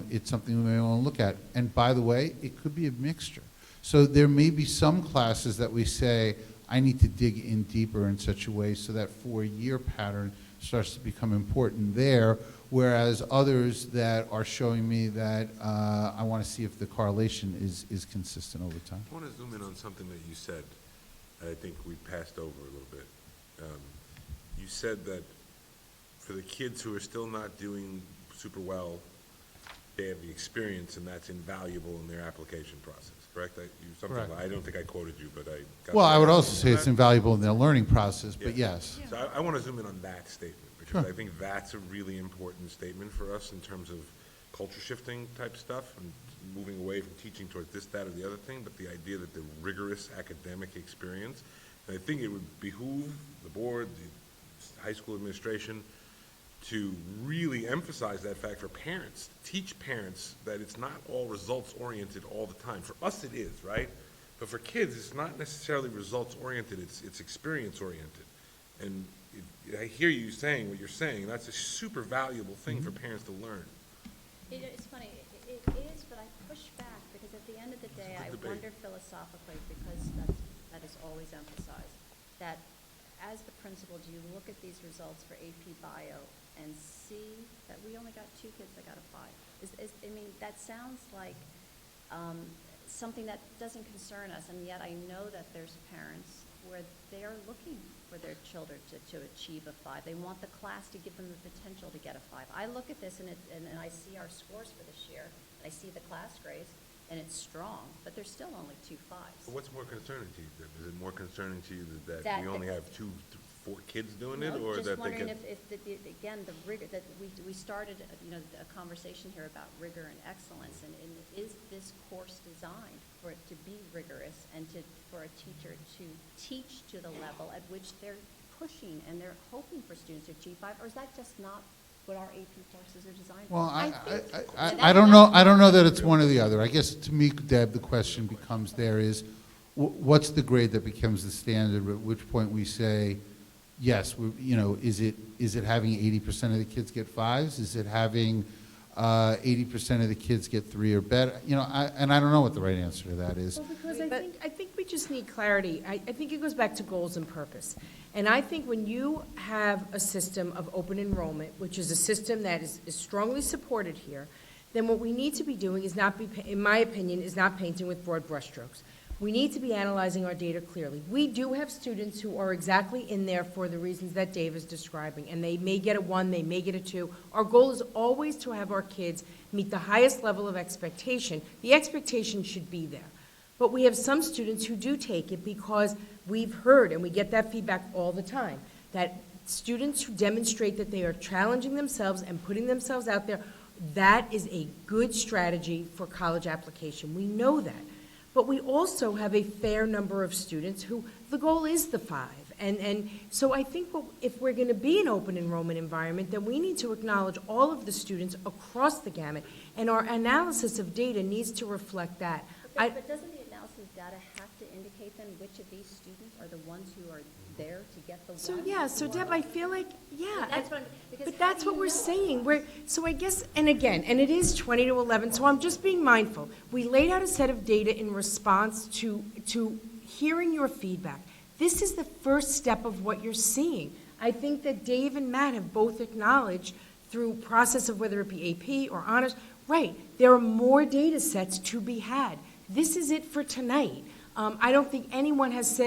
Speaker 12: it's something we may want to look at. And by the way, it could be a mixture. So there may be some classes that we say, I need to dig in deeper in such a way so that 4-year pattern starts to become important there, whereas others that are showing me that I want to see if the correlation is consistent over time.
Speaker 3: I want to zoom in on something that you said, I think we passed over a little bit. You said that for the kids who are still not doing super well, they have the experience, and that's invaluable in their application process, correct?
Speaker 12: Correct.
Speaker 3: I don't think I quoted you, but I got
Speaker 12: Well,
Speaker 3: that.
Speaker 12: I would also say it's invaluable in their learning process, but
Speaker 3: Yeah.
Speaker 12: yes.
Speaker 3: So I want to zoom in on that statement, because
Speaker 12: Sure.
Speaker 3: I think that's a really important statement for us in terms of culture shifting type stuff and moving away from teaching towards this, that, or the other thing, but the idea that the rigorous academic experience, and I think it would behoove the board, high school administration to really emphasize that fact for parents, teach parents that it's not all results-oriented all the time. For us, it is, right? But for kids, it's not necessarily results-oriented, it's experience-oriented. And I hear you saying what you're saying, that's a super valuable thing for parents to learn.
Speaker 9: It's funny, it is, but I push back, because at the end of the day, I
Speaker 3: It's a debate.
Speaker 9: wonder philosophically, because that is always emphasized, that as the principal, do you look at these results for AP Bio and see that we only got 2 kids that got a 5? I mean, that sounds like something that doesn't concern us, and yet I know that there's parents where they are looking for their children to achieve a 5. They want the class to give them the potential to get a 5. I look at this and I see our scores for this year, and I see the class grades, and it's strong, but there's still only 2 5s.
Speaker 3: But what's more concerning to you, Deb? Is it more concerning to you that
Speaker 9: That
Speaker 3: we only have 4 kids doing it, or that they
Speaker 9: Just wondering
Speaker 3: get?
Speaker 9: if again, the rigor, that we started, a conversation here about rigor and excellence, and is this course designed for it to be rigorous and for a teacher to teach to the level at which they're pushing and they're hoping for students to achieve 5, or is that just not what our AP courses are designed for?
Speaker 12: Well,
Speaker 9: think-
Speaker 12: I don't know that it's one or the other. I guess to me, Deb, the question becomes what's the grade that becomes the standard, at which point we say, yes, is it having 80% of the kids get 5s? Is it having 80% of the kids get 3 or better? And I don't know what the right answer to that is.
Speaker 5: Well, because I think we just need clarity. I think it goes back to goals and purpose. And I think when you have a system of open enrollment, which is a system that is strongly supported here, then what we need to be doing is in my opinion, is not painting with broad brushstrokes. We need to be analyzing our data clearly. We do have students who are exactly in there for the reasons that Dave is describing, and they may get a 1, they may get a 2. Our goal is always to have our kids meet the highest level of expectation. The expectation should be there. But we have some students who do take it because we've heard, and we get that feedback all the time, that students who demonstrate that they are challenging themselves and putting themselves out there, that is a good strategy for college application. We know that. But we also have a fair number of students who the goal is the 5. And so I think if we're going to be an open enrollment environment, then we need to acknowledge all of the students across the gamut, and our analysis of data needs to reflect that.
Speaker 9: But doesn't the analysis data have to indicate then which of these students are the ones who are there to get the 1?
Speaker 5: So Deb, I feel like,
Speaker 9: That's what because
Speaker 5: but
Speaker 9: how
Speaker 5: that's
Speaker 9: do
Speaker 5: what
Speaker 9: you
Speaker 5: we're
Speaker 9: know?
Speaker 5: saying. So I guess, and it is 20 to 11, so I'm just being mindful. We laid out a set of data in response to hearing your feedback. This is the first step of what you're seeing. I think that Dave and Matt have both acknowledged through process of whether it be AP or honors, right, there are more data sets to be had. This is it for tonight. I don't think anyone has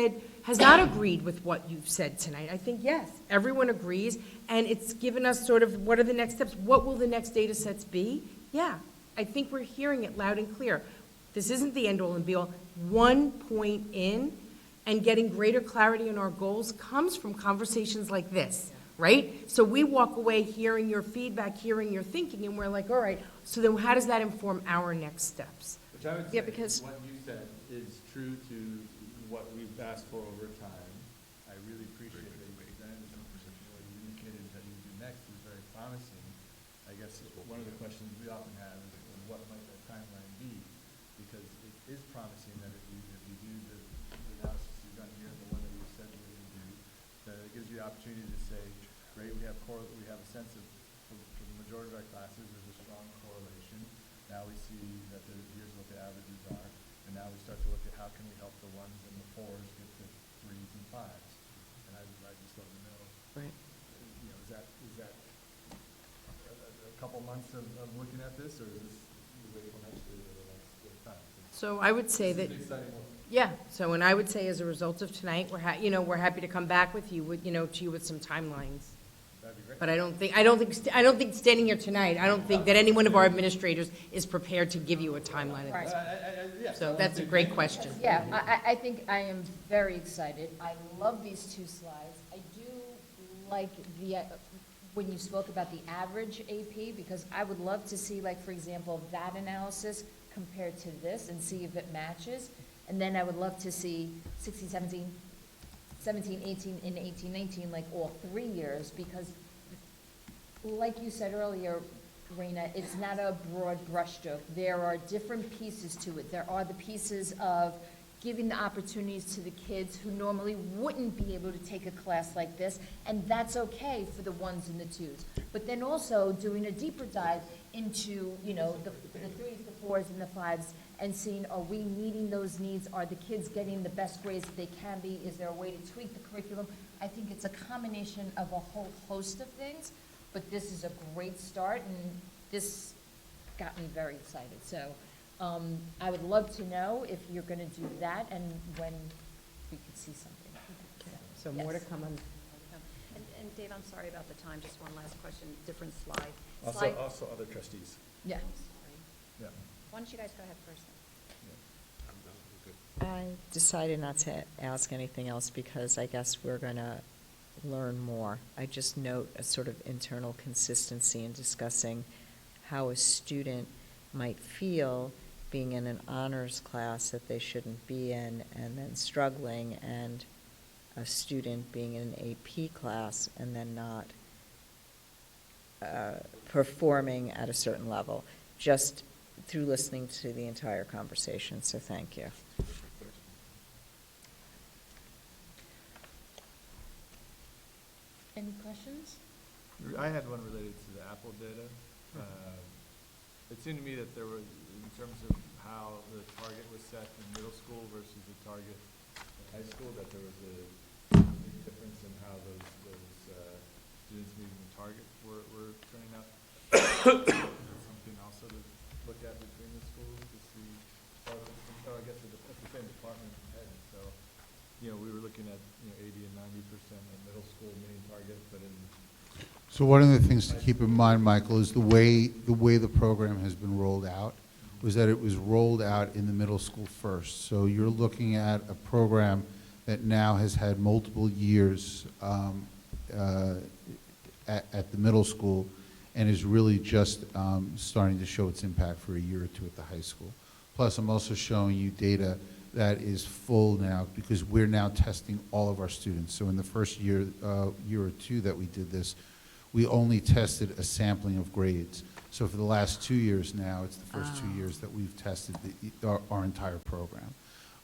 Speaker 5: not agreed with what you've said tonight. I think, yes, everyone agrees, and it's given us sort of, what are the next steps? What will the next data sets be? Yeah, I think we're hearing it loud and clear. This isn't the end-all and be-all. 1 point in, and getting greater clarity in our goals comes from conversations like this, right? So we walk away hearing your feedback, hearing your thinking, and we're like, all right, so then how does that inform our next steps?
Speaker 1: Which I would
Speaker 8: Yeah,
Speaker 1: say,
Speaker 8: because-
Speaker 1: what you said is true to what we've asked for over time. I really appreciate that you presented this position, what you indicated that you do next is very promising. I guess one of the questions we often have is, what might that timeline be? Because it is promising that if you do the analysis you've done here, the one that you said we're going to do, that it gives you the opportunity to say, great, we have a sense of, for the majority of our classes, there's a strong correlation. Now we see that here's what the averages are, and now we start to look at how can we help the 1s and the 4s get to 3s and 5s. And I just don't know.
Speaker 8: Right.
Speaker 1: Is that a couple months of looking at this, or is this you wait till next year or the next time?
Speaker 5: So I would say that,
Speaker 1: This is exciting work.
Speaker 5: yeah, so, and I would say as a result of tonight, we're happy to come back with you, with some timelines.
Speaker 1: That'd be great.
Speaker 5: But I don't think standing here tonight, I don't think that any one of our administrators is prepared to give you a timeline at this point.
Speaker 1: Yes,
Speaker 5: So that's a great question.
Speaker 2: Yeah, I think I am very excited. I love these 2 slides. I do like when you spoke about the average AP, because I would love to see, like, for example, that analysis compared to this and see if it matches. And then I would love to see 16, 17, 17, 18, and 18, 19, like all 3 years, because like you said earlier, Raina, it's not a broad brushstroke. There are different pieces to it. There are the pieces of giving the opportunities to the kids who normally wouldn't be able to take a class like this, and that's okay for the ones and the twos. But then also doing a deeper dive into, you know, the threes, the fours, and the fives, and seeing, are we meeting those needs? Are the kids getting the best grades that they can be? Is there a way to tweak the curriculum? I think it's a combination of a whole host of things, but this is a great start, and this got me very excited. So I would love to know if you're going to do that and when we could see something.
Speaker 13: So more to
Speaker 2: Yes.
Speaker 13: come on.
Speaker 9: And Dave, I'm sorry about the time, just one last question, different slide.
Speaker 1: Also other trustees.
Speaker 2: Yeah.
Speaker 9: I'm sorry.
Speaker 1: Yeah.
Speaker 9: Why don't you guys go ahead first then?
Speaker 8: I decided not to ask anything else because I guess we're going to learn more. I just note a sort of internal consistency in discussing how a student might feel being in an honors class that they shouldn't be in and then struggling, and a student being in an AP class and then not performing at a certain level, just through listening to the entire conversation. So thank you.
Speaker 2: Any questions?
Speaker 1: I had one related to the Apple data. It seemed to me that there was, in terms of how the target was set in middle school versus the target in high school, that there was a big difference in how those students meeting the target were turning out. Something also to look at between the schools to see, I guess at the same department head. So, you know, we were looking at, 80 and 90% at middle school meeting target, but in
Speaker 12: So one of the things to keep in mind, Michael, is the way the program has been rolled out was that it was rolled out in the middle school first. So you're looking at a program that now has had multiple years at the middle school and is really just starting to show its impact for a year or two at the high school. Plus, I'm also showing you data that is full now because we're now testing all of our students. So in the first year or two that we did this, we only tested a sampling of grades. So for the last 2 years now, it's the first 2 years that we've tested our entire program.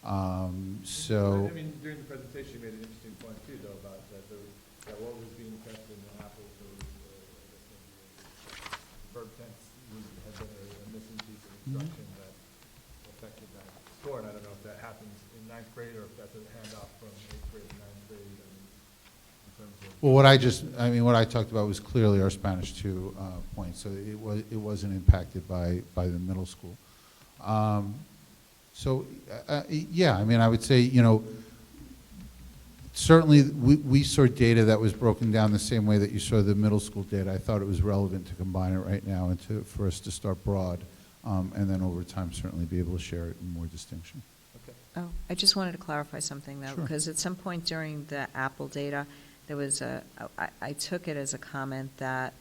Speaker 1: I mean, during the presentation, you made an interesting point too, though, about that what was being tested in Apple, there was, verb tense had been a missing piece of instruction that affected that score, and I don't know if that happens in ninth grade or if that's a handoff from eighth grade to ninth grade. In terms of
Speaker 12: Well, what I talked about was clearly our Spanish 2 point, so it wasn't impacted by the middle school. Yeah, I mean, I would say, certainly we saw data that was broken down the same way that you saw the middle school data. I thought it was relevant to combine it right now and for us to start broad, and then over time certainly be able to share it in more distinction.
Speaker 1: Okay.
Speaker 8: Oh, I just wanted to clarify something, though,
Speaker 12: Sure.
Speaker 8: because at some point during the Apple data, there was I took it as a comment that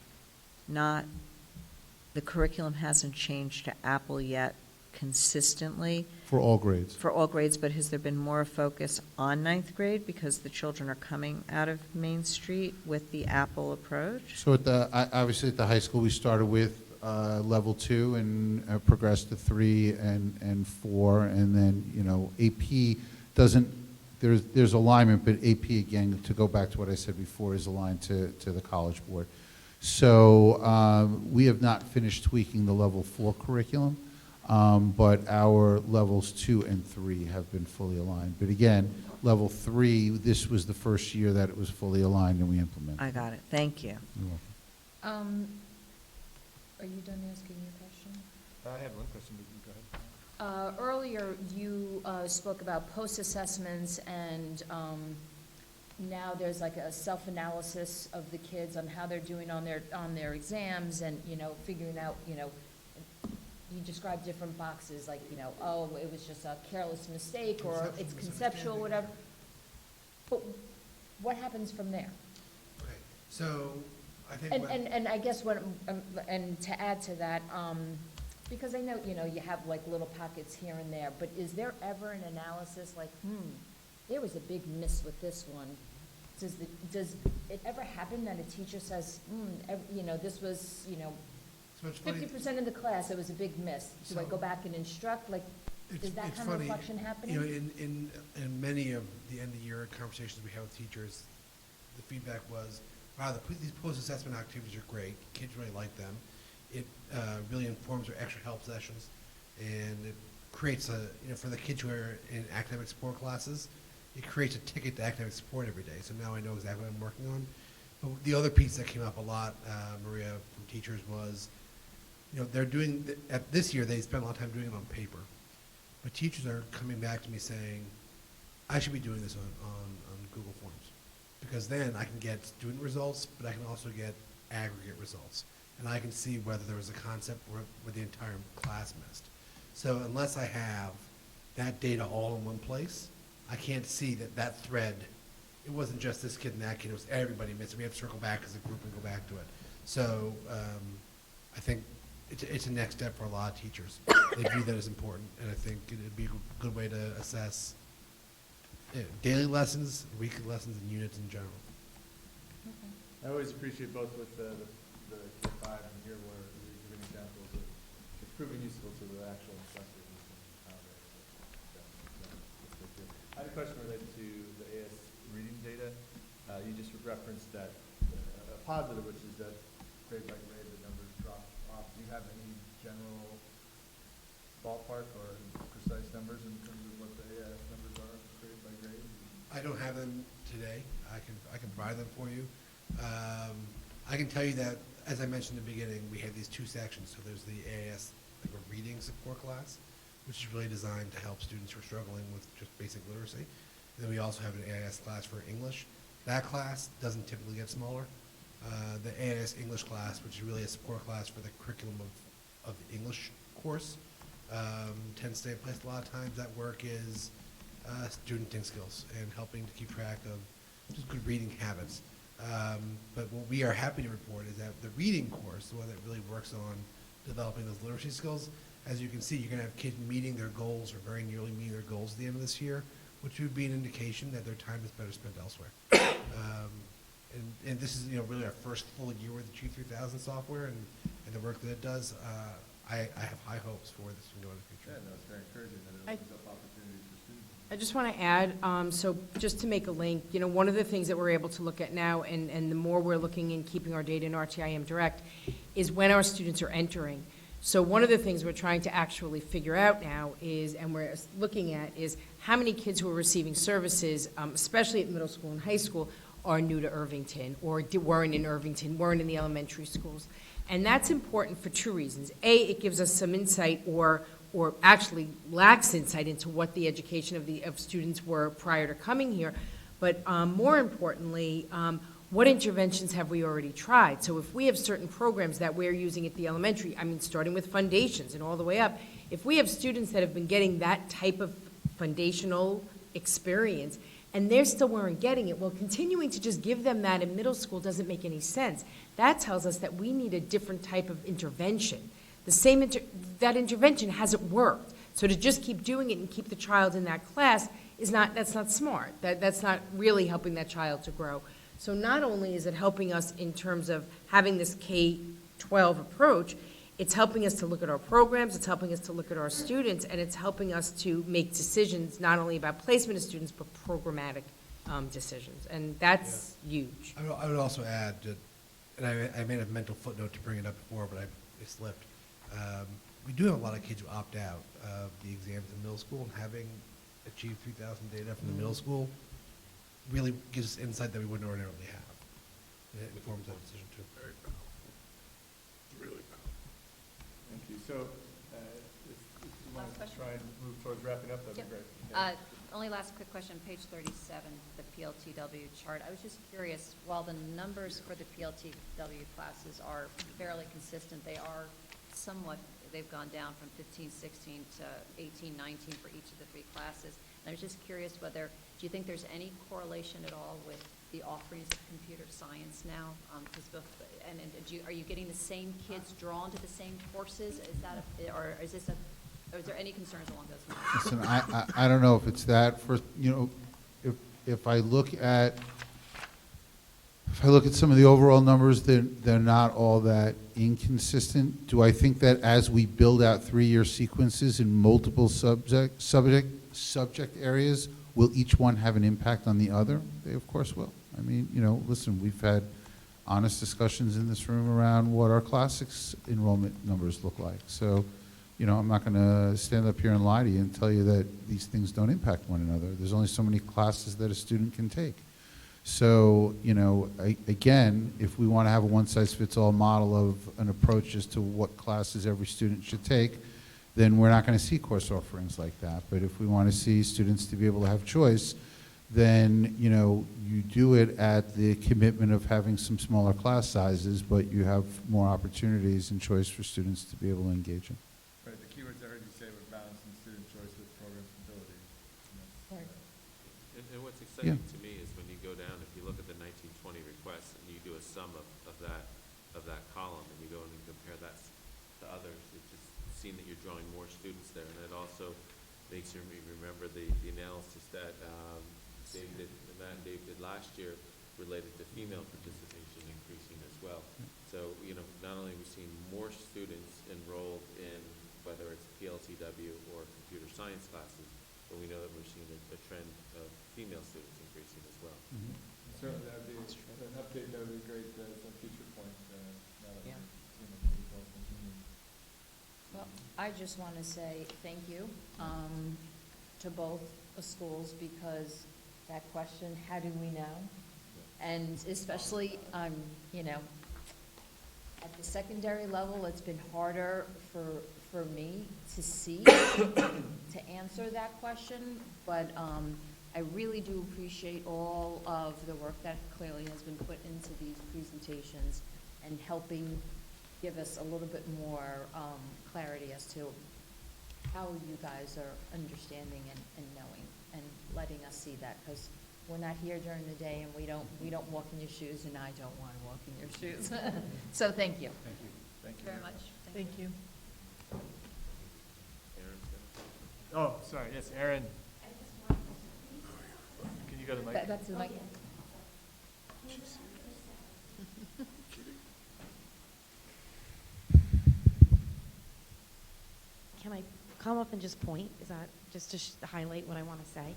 Speaker 8: the curriculum hasn't changed to Apple yet consistently
Speaker 12: For all grades.
Speaker 8: for all grades, but has there been more focus on ninth grade because the children are coming out of Main Street with the Apple approach?
Speaker 12: So obviously at the high school, we started with level 2 and progressed to 3 and 4, and then, AP doesn't, there's alignment, but AP, again, to go back to what I said before, is aligned to the College Board. So we have not finished tweaking the level 4 curriculum, but our levels 2 and 3 have been fully aligned. But again, level 3, this was the first year that it was fully aligned and we implemented.
Speaker 8: I got it. Thank you.
Speaker 12: You're welcome.
Speaker 2: Are you done asking your question?
Speaker 1: I had one question, but you go ahead.
Speaker 2: Earlier, you spoke about post-assessments, and now there's like a self-analysis of the kids on how they're doing on their exams, and, figuring out, you describe different boxes, like, oh, it was just a careless mistake, or it's conceptual, whatever. But what happens from there?
Speaker 14: Okay, so I think.
Speaker 2: And I guess and to add to that, because I know, you have like little pockets here and there, but is there ever an analysis like, there was a big miss with this one. Does it ever happen that a teacher says, this was,
Speaker 14: So it's funny.
Speaker 2: 50% of the class, it was a big miss? Do I
Speaker 14: So-
Speaker 2: go back and instruct? Like, is that
Speaker 14: It's
Speaker 2: kind of
Speaker 14: funny,
Speaker 2: reflection happening?
Speaker 14: in many of the end-of-year conversations we had with teachers, the feedback was, wow, these post-assessment activities are great, kids really like them. It really informs our extra help sessions, and it creates for the kids who are in academic support classes, it creates a ticket to academic support every day, so now I know exactly what I'm working on. But the other piece that came up a lot, Maria, from teachers was, they're doing, this year, they spent a lot of time doing it on paper. But teachers are coming back to me saying, I should be doing this on Google Forms. Because then I can get student results, but I can also get aggregate results. And I can see whether there was a concept where the entire class missed. So unless I have that data all in one place, I can't see that thread, it wasn't just this kid and that kid, it was everybody missed. We have to circle back as a group and go back to it. So I think it's a next step for a lot of teachers. They view that as important, and I think it'd be a good way to assess daily lessons, weekly lessons, and units in general.
Speaker 1: I always appreciate both with the K-5 and here where you're giving examples of it's proving useful to the actual instructors and how they. I had a question related to the AS reading data. You just referenced that a positive, which is that grade by grade the numbers drop off. Do you have any general ballpark or precise numbers in terms of what the AS numbers are grade by grade?
Speaker 14: I don't have them today. I can provide them for you. I can tell you that, as I mentioned in the beginning, we have these two sections. So there's the AS, like a reading support class, which is really designed to help students who are struggling with just basic literacy. And then we also have an AS class for English. That class doesn't typically get smaller. The AS English class, which is really a support class for the curriculum of the English course, tends to stay in place a lot of times. That work is student think skills and helping to keep track of just good reading habits. But what we are happy to report is that the reading course, the one that really works on developing those literacy skills, as you can see, you're going to have kids meeting their goals or very nearly meeting their goals at the end of this year, which would be an indication that their time is better spent elsewhere. And this is really our first full year with the G3000 software and the work that it does. I have high hopes for this to go in the future.
Speaker 1: Yeah, no, it's very encouraging that it opens up opportunities for students.
Speaker 5: I just want to add, so just to make a link, one of the things that we're able to look at now, and the more we're looking and keeping our data in RTIM Direct, is when our students are entering. So one of the things we're trying to actually figure out now is, and we're looking at, is how many kids who are receiving services, especially at middle school and high school, are new to Irvington, or weren't in Irvington, weren't in the elementary schools. And that's important for two reasons. A, it gives us some insight, or actually lacks insight into what the education of students were prior to coming here. But more importantly, what interventions have we already tried? So if we have certain programs that we're using at the elementary, starting with foundations and all the way up, if we have students that have been getting that type of foundational experience and they still weren't getting it, well, continuing to just give them that in middle school doesn't make any sense. That tells us that we need a different type of intervention. That intervention hasn't worked. So to just keep doing it and keep the child in that class that's not smart. That's not really helping that child to grow. So not only is it helping us in terms of having this K-12 approach, it's helping us to look at our programs, it's helping us to look at our students, and it's helping us to make decisions not only about placement of students, but programmatic decisions. And that's huge.
Speaker 14: I would also add that, and I made a mental footnote to bring it up before, but I slipped. We do have a lot of kids who opt out of the exams in middle school, and having achieved 3,000 data from the middle school really gives us insight that we wouldn't ordinarily have. And it informs that decision too.
Speaker 3: Very powerful. Really powerful.
Speaker 1: Thank you. So if you want
Speaker 9: Last
Speaker 1: to
Speaker 9: question.
Speaker 1: try and move towards wrapping up, that'd
Speaker 9: Yep.
Speaker 1: be great. Yeah.
Speaker 9: Only last quick question, page 37, the PLTW chart. I was just curious, while the numbers for the PLTW classes are fairly consistent, they are somewhat, they've gone down from 15, 16 to 18, 19 for each of the three classes. And I was just curious whether, do you think there's any correlation at all with the offerings of computer science now? Are you getting the same kids drawn to the same courses? Is that, or is this or is there any concerns along those lines?
Speaker 12: Listen, I don't know if it's that. First, if I look at some of the overall numbers, they're not all that inconsistent. Do I think that as we build out 3-year sequences in multiple subject areas, will each one have an impact on the other? They of course will. I mean, listen, we've had honest discussions in this room around what our classics enrollment numbers look like. So, I'm not going to stand up here and lie to you and tell you that these things don't impact one another. There's only so many classes that a student can take. So, again, if we want to have a one-size-fits-all model of an approach as to what classes every student should take, then we're not going to see course offerings like that. But if we want to see students to be able to have choice, then, you do it at the commitment of having some smaller class sizes, but you have more opportunities and choice for students to be able to engage in.
Speaker 1: Right, the keywords I heard you say were balancing student choice with program stability.
Speaker 2: Right.
Speaker 4: And what's exciting to me is when you go down, if you look at the 1920 requests, and you do a sum of that column, and you go in and compare that to others, it just seems that you're drawing more students there. And it also makes me remember the analysis that Matt and Dave did last year related to female participation increasing as well. So, not only are we seeing more students enrolled in whether it's PLTW or computer science classes, but we know that we're seeing a trend of female students increasing as well.
Speaker 1: Certainly, that would be, an update, that would be great, as a future point, now that
Speaker 2: Yeah.
Speaker 1: we're, both continuing.
Speaker 2: Well, I just want to say thank you to both schools, because that question, how do we know? And especially, at the secondary level, it's been harder for me to see, to answer that question, but I really do appreciate all of the work that clearly has been put into these presentations and helping give us a little bit more clarity as to how you guys are understanding and knowing and letting us see that, because we're not here during the day and we don't walk in your shoes, and I don't want to walk in your shoes. So thank you.
Speaker 1: Thank you. Thank you
Speaker 9: Very much.
Speaker 10: Thank you.
Speaker 1: Oh, sorry, yes, Aaron. Can you go to the mic?
Speaker 2: That's the mic.
Speaker 11: Can I come up and just point? Is that just to highlight what I want to say?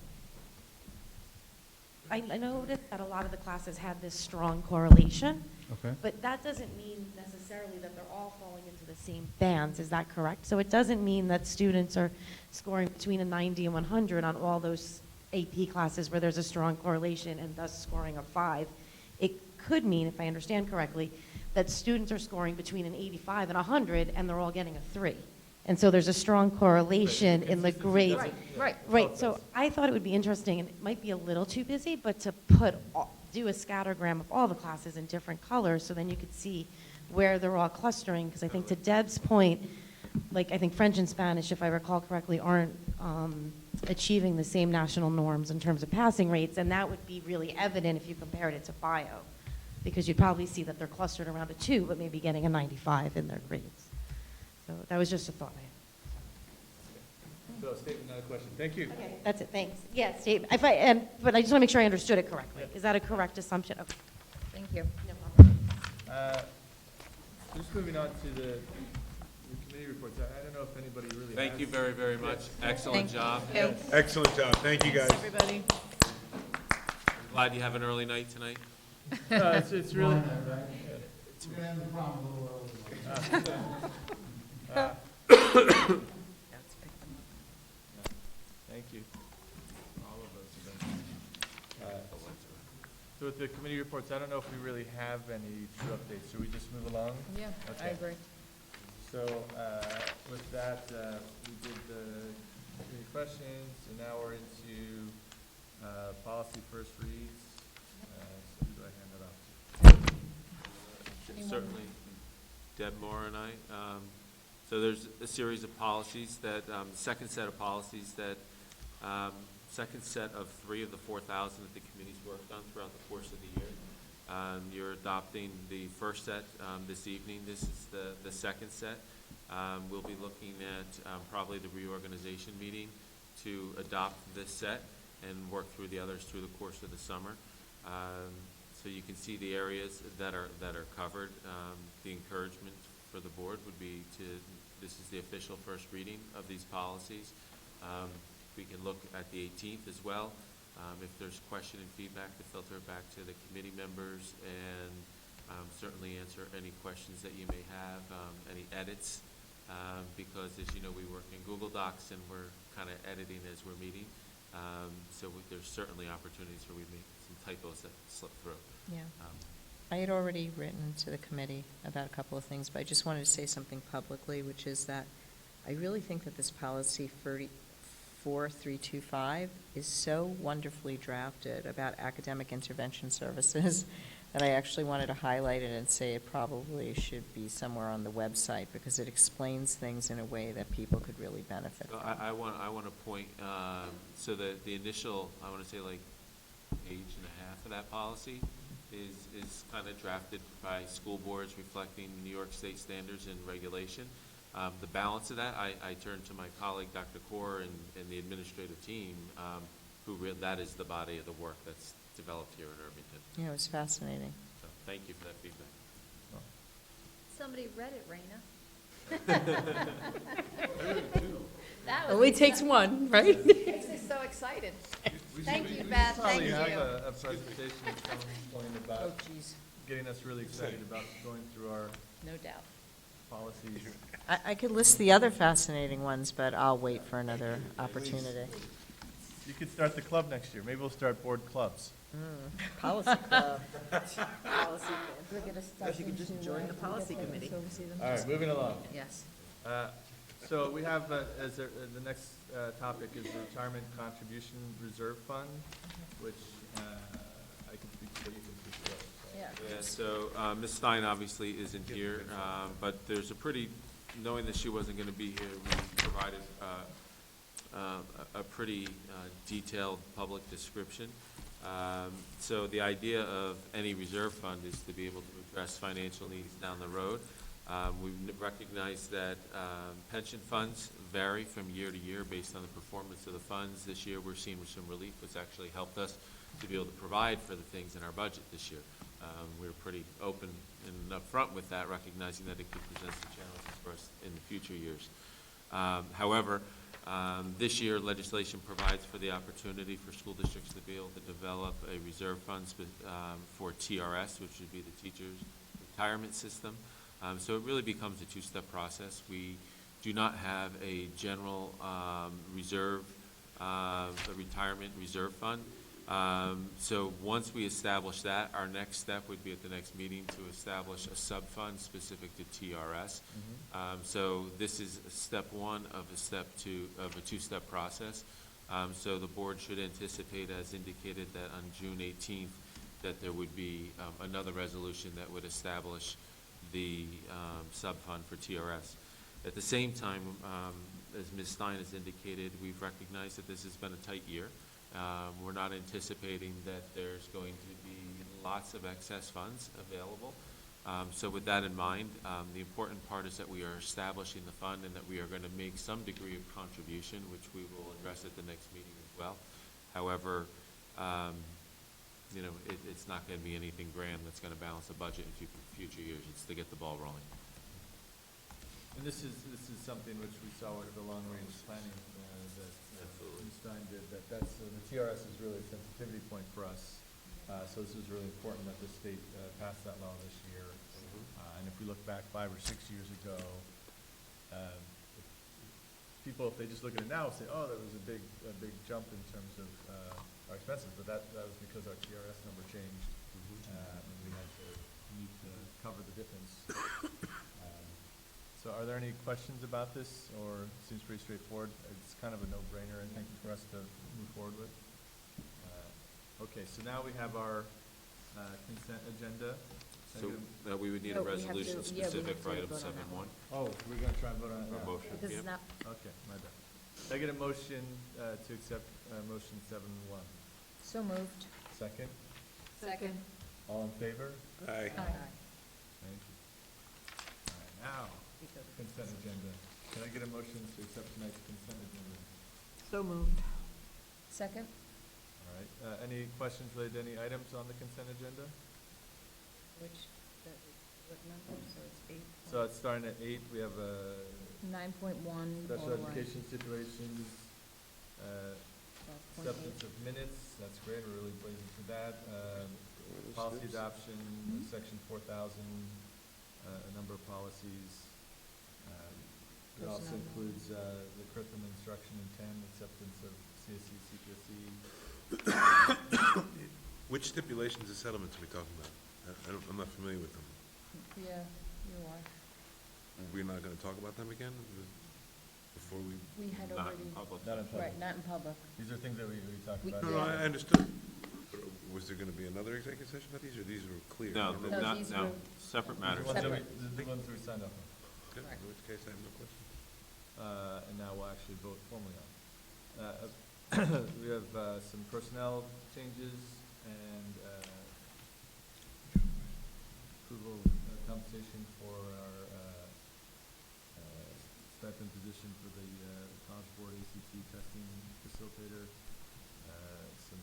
Speaker 11: I noticed that a lot of the classes had this strong correlation.
Speaker 12: Okay.
Speaker 11: But that doesn't mean necessarily that they're all falling into the same bands. Is that correct? So it doesn't mean that students are scoring between a 90 and 100 on all those AP classes where there's a strong correlation and thus scoring a 5. It could mean, if I understand correctly, that students are scoring between an 85 and 100 and they're all getting a 3. And so there's a strong correlation in the grade. Right, so I thought it would be interesting, and it might be a little too busy, but to do a scattergram of all the classes in different colors, so then you could see where they're all clustering, because I think to Deb's point, like I think French and Spanish, if I recall correctly, aren't achieving the same national norms in terms of passing rates, and that would be really evident if you compared it to bio, because you'd probably see that they're clustered around a 2, but maybe getting a 95 in their grades. So that was just a thought I had.
Speaker 1: So, statement, not a question. Thank you.
Speaker 11: Okay, that's it, thanks. Yeah, statement, but I just want to make sure I understood it correctly. Is that a correct assumption? Okay.
Speaker 2: Thank you.
Speaker 11: No problem.
Speaker 1: Just moving on to the committee reports. I don't know if anybody really
Speaker 4: Thank
Speaker 1: has.
Speaker 4: you very, very much. Excellent job.
Speaker 2: Thank you.
Speaker 3: Excellent job. Thank you, guys.
Speaker 10: Everybody.
Speaker 4: Glad you have an early night tonight.
Speaker 1: It's really.
Speaker 12: We're going to end the prom a little early.
Speaker 1: Thank you. All of those events. So with the committee reports, I don't know if we really have any true updates. Should we just move along?
Speaker 2: Yeah, I
Speaker 1: Okay.
Speaker 2: agree.
Speaker 1: So with that, we did the committee questions, and now we're into policy first reads. So who do I hand it off to?
Speaker 4: Certainly, Deb Moore and I. So there's a series of policies that, second set of policies that, second set of 3 of the 4,000 that the committee's worked on throughout the course of the year. You're adopting the first set this evening. This is the second set. We'll be looking at probably the reorganization meeting to adopt this set. and work through the others through the course of the summer. So you can see the areas that are covered. The encouragement for the board would be this is the official first reading of these policies. We can look at the 18th as well. If there's question and feedback, to filter it back to the committee members, and certainly answer any questions that you may have, any edits, because as you know, we work in Google Docs and we're kind of editing as we're meeting. There's certainly opportunities where we make some typos that slip through.
Speaker 8: Yeah. I had already written to the committee about a couple of things, but I just wanted to say something publicly, which is that I really think that this policy 4325 is so wonderfully drafted about academic intervention services that I actually wanted to highlight it and say it probably should be somewhere on the website, because it explains things in a way that people could really benefit
Speaker 4: So
Speaker 8: from.
Speaker 4: I want to point, so the initial, I want to say like page and a half of that policy is kind of drafted by school boards reflecting New York State standards and regulation. The balance of that, I turn to my colleague, Dr. Kaur, and the administrative team, that is the body of the work that's developed here in Irvington.
Speaker 8: Yeah, it was fascinating.
Speaker 4: So thank you for that feedback.
Speaker 9: Somebody read it, Raina.
Speaker 2: That was
Speaker 5: Only takes one, right?
Speaker 9: Makes me so excited. Thank you, Beth, thank you.
Speaker 1: Probably have a presentation at some point
Speaker 2: Oh,
Speaker 1: about
Speaker 2: geez,
Speaker 1: getting us really excited about going through our
Speaker 2: no doubt.
Speaker 1: policies.
Speaker 8: I could list the other fascinating ones, but I'll wait for another opportunity.
Speaker 1: You could start the club next year. Maybe we'll start board clubs.
Speaker 8: Policy club.
Speaker 2: We're gonna start
Speaker 13: If you could just
Speaker 2: into,
Speaker 13: join the
Speaker 2: we
Speaker 13: policy
Speaker 2: get to
Speaker 13: committee.
Speaker 2: oversee them.
Speaker 1: All right, moving along.
Speaker 2: Yes.
Speaker 1: So we have, the next topic is the Retirement Contribution Reserve Fund, which I can speak to, you can speak to.
Speaker 2: Yeah.
Speaker 4: Yeah, so Ms. Stein obviously isn't here, but there's knowing that she wasn't going to be here, we provided a pretty detailed public description. So the idea of any reserve fund is to be able to address financial needs down the road. We recognize that pension funds vary from year to year based on the performance of the funds. This year, we're seeing some relief, which actually helped us to be able to provide for the things in our budget this year. We were pretty open and upfront with that, recognizing that it could present some challenges for us in the future years. However, this year, legislation provides for the opportunity for school districts to be able to develop a reserve fund for TRS, which would be the Teachers Retirement System. So it really becomes a two-step process. We do not have a general reserve, a retirement reserve fund. So once we establish that, our next step would be at the next meeting to establish a sub-fund specific to TRS. So this is step one of a two-step process. So the board should anticipate, as indicated, that on June 18th, that there would be another resolution that would establish the sub-fund for TRS. At the same time, as Ms. Stein has indicated, we've recognized that this has been a tight year. We're not anticipating that there's going to be lots of excess funds available. So with that in mind, the important part is that we are establishing the fund and that we are going to make some degree of contribution, which we will address at the next meeting as well. However, it's not going to be anything grand that's going to balance the budget in future years. It's to get the ball rolling.
Speaker 1: And this is something which we saw with the long-range planning that Ms. Stein did, the TRS is really a sensitivity point for us. So this is really important that the state passed that law this year. And if we look back 5 or 6 years ago, people, if they just look at it now, say, oh, there was a big jump in terms of our expenses, but that was because our TRS number changed, and we had to need to cover the difference. So are there any questions about this, or it seems pretty straightforward? It's kind of a no-brainer, I think, for us to move forward with. Okay, so now we have our consent agenda.
Speaker 4: So we would need a resolution specific for item 7.1.
Speaker 1: Oh, we're going to try and vote on it now.
Speaker 4: Motion,
Speaker 2: This
Speaker 4: yeah.
Speaker 2: is not,
Speaker 1: Okay, my bad. Can I get a motion to accept motion 7.1?
Speaker 2: so moved.
Speaker 1: Second?
Speaker 2: Second.
Speaker 1: All in favor?
Speaker 3: Aye.
Speaker 1: Thank you. All right, now, consent agenda. Can I get a motion to accept tonight's consent agenda?
Speaker 10: So moved.
Speaker 2: Second.
Speaker 1: any questions related to any items on the consent agenda?
Speaker 9: What number? So it's 8.
Speaker 1: So it's starting at 8, we have
Speaker 2: 9.1.
Speaker 1: special education situations, acceptance of minutes, that's great, we're really blazing through that. Policy adoption, section 4,000, a number of policies. It also includes the curriculum instruction in 10, acceptance of CSE, CPSE.
Speaker 3: Which stipulations and settlements are we talking about? I'm not familiar with them.
Speaker 2: Yeah, you are.
Speaker 3: We're not going to talk about them again before we?
Speaker 2: We had
Speaker 4: Not
Speaker 2: already,
Speaker 4: in public.
Speaker 1: Not in public.
Speaker 2: right, not in public.
Speaker 1: These are things that we talked about.
Speaker 3: No, I understood. But was there going to be another executive session about these, or these are clear?
Speaker 4: No,
Speaker 2: No,
Speaker 4: not,
Speaker 2: these
Speaker 4: no,
Speaker 2: were-
Speaker 4: separate
Speaker 1: These
Speaker 4: matters.
Speaker 1: are the ones that
Speaker 2: Separate.
Speaker 1: these are the ones that we signed up on.
Speaker 3: Good, in which case I have no question.
Speaker 1: And now we'll actually vote formally on. We have some personnel changes and approval of compensation for our stipend position for the College Board ACT testing facilitator, some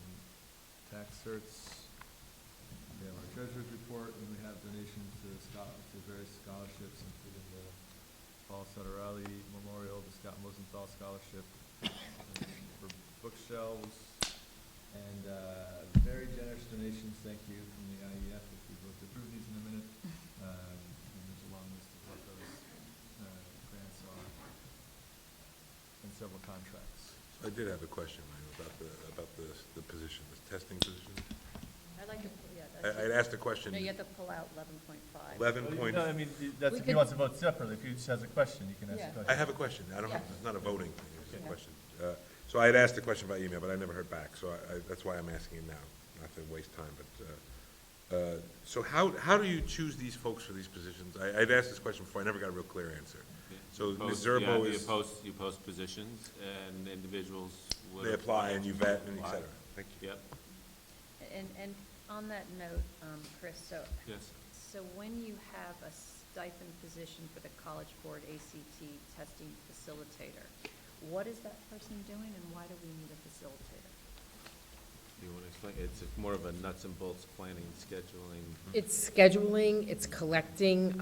Speaker 1: tax certs. We have our treasurer's report, and we have donations to various scholarships, including the Paul Sutterelli Memorial, the Scott Mosenthal Scholarship for bookshelves, and very generous donations, thank you, from the IEF, if we vote to approve these in a minute. And there's a long list of what those grants are, and several contracts.
Speaker 3: I did have a question, Lionel, about the position, the testing position.
Speaker 9: I'd like to,
Speaker 3: I'd asked a question.
Speaker 9: No, you have to pull out 11.5.
Speaker 3: 11 point,
Speaker 1: No, I mean, that's,
Speaker 2: We
Speaker 1: if he
Speaker 2: could-
Speaker 1: wants to vote separately, if he just has a question, you can ask
Speaker 2: Yeah.
Speaker 1: a question.
Speaker 3: I have a question. I don't,
Speaker 2: Yeah.
Speaker 3: it's not a voting thing, it's a
Speaker 2: Yeah.
Speaker 3: question. So I had asked a question by email, but I never heard back, so that's why I'm asking it now, not to waste time, but, so how do you choose these folks for these positions? I'd asked this question before, I never got a real clear answer. So
Speaker 4: You
Speaker 3: Ms.
Speaker 4: post-
Speaker 3: Zerbo
Speaker 4: yeah,
Speaker 3: is,
Speaker 4: you post positions, and individuals would.
Speaker 3: they apply and you vet and et
Speaker 4: apply.
Speaker 3: cetera. Thank you.
Speaker 4: Yep,
Speaker 9: And on that note, Chris,
Speaker 4: yes.
Speaker 9: so when you have a stipend position for the College Board ACT testing facilitator, what is that person doing and why do we need a facilitator?
Speaker 4: You want to explain? It's more of a nuts and bolts planning, scheduling,
Speaker 5: It's scheduling, it's collecting,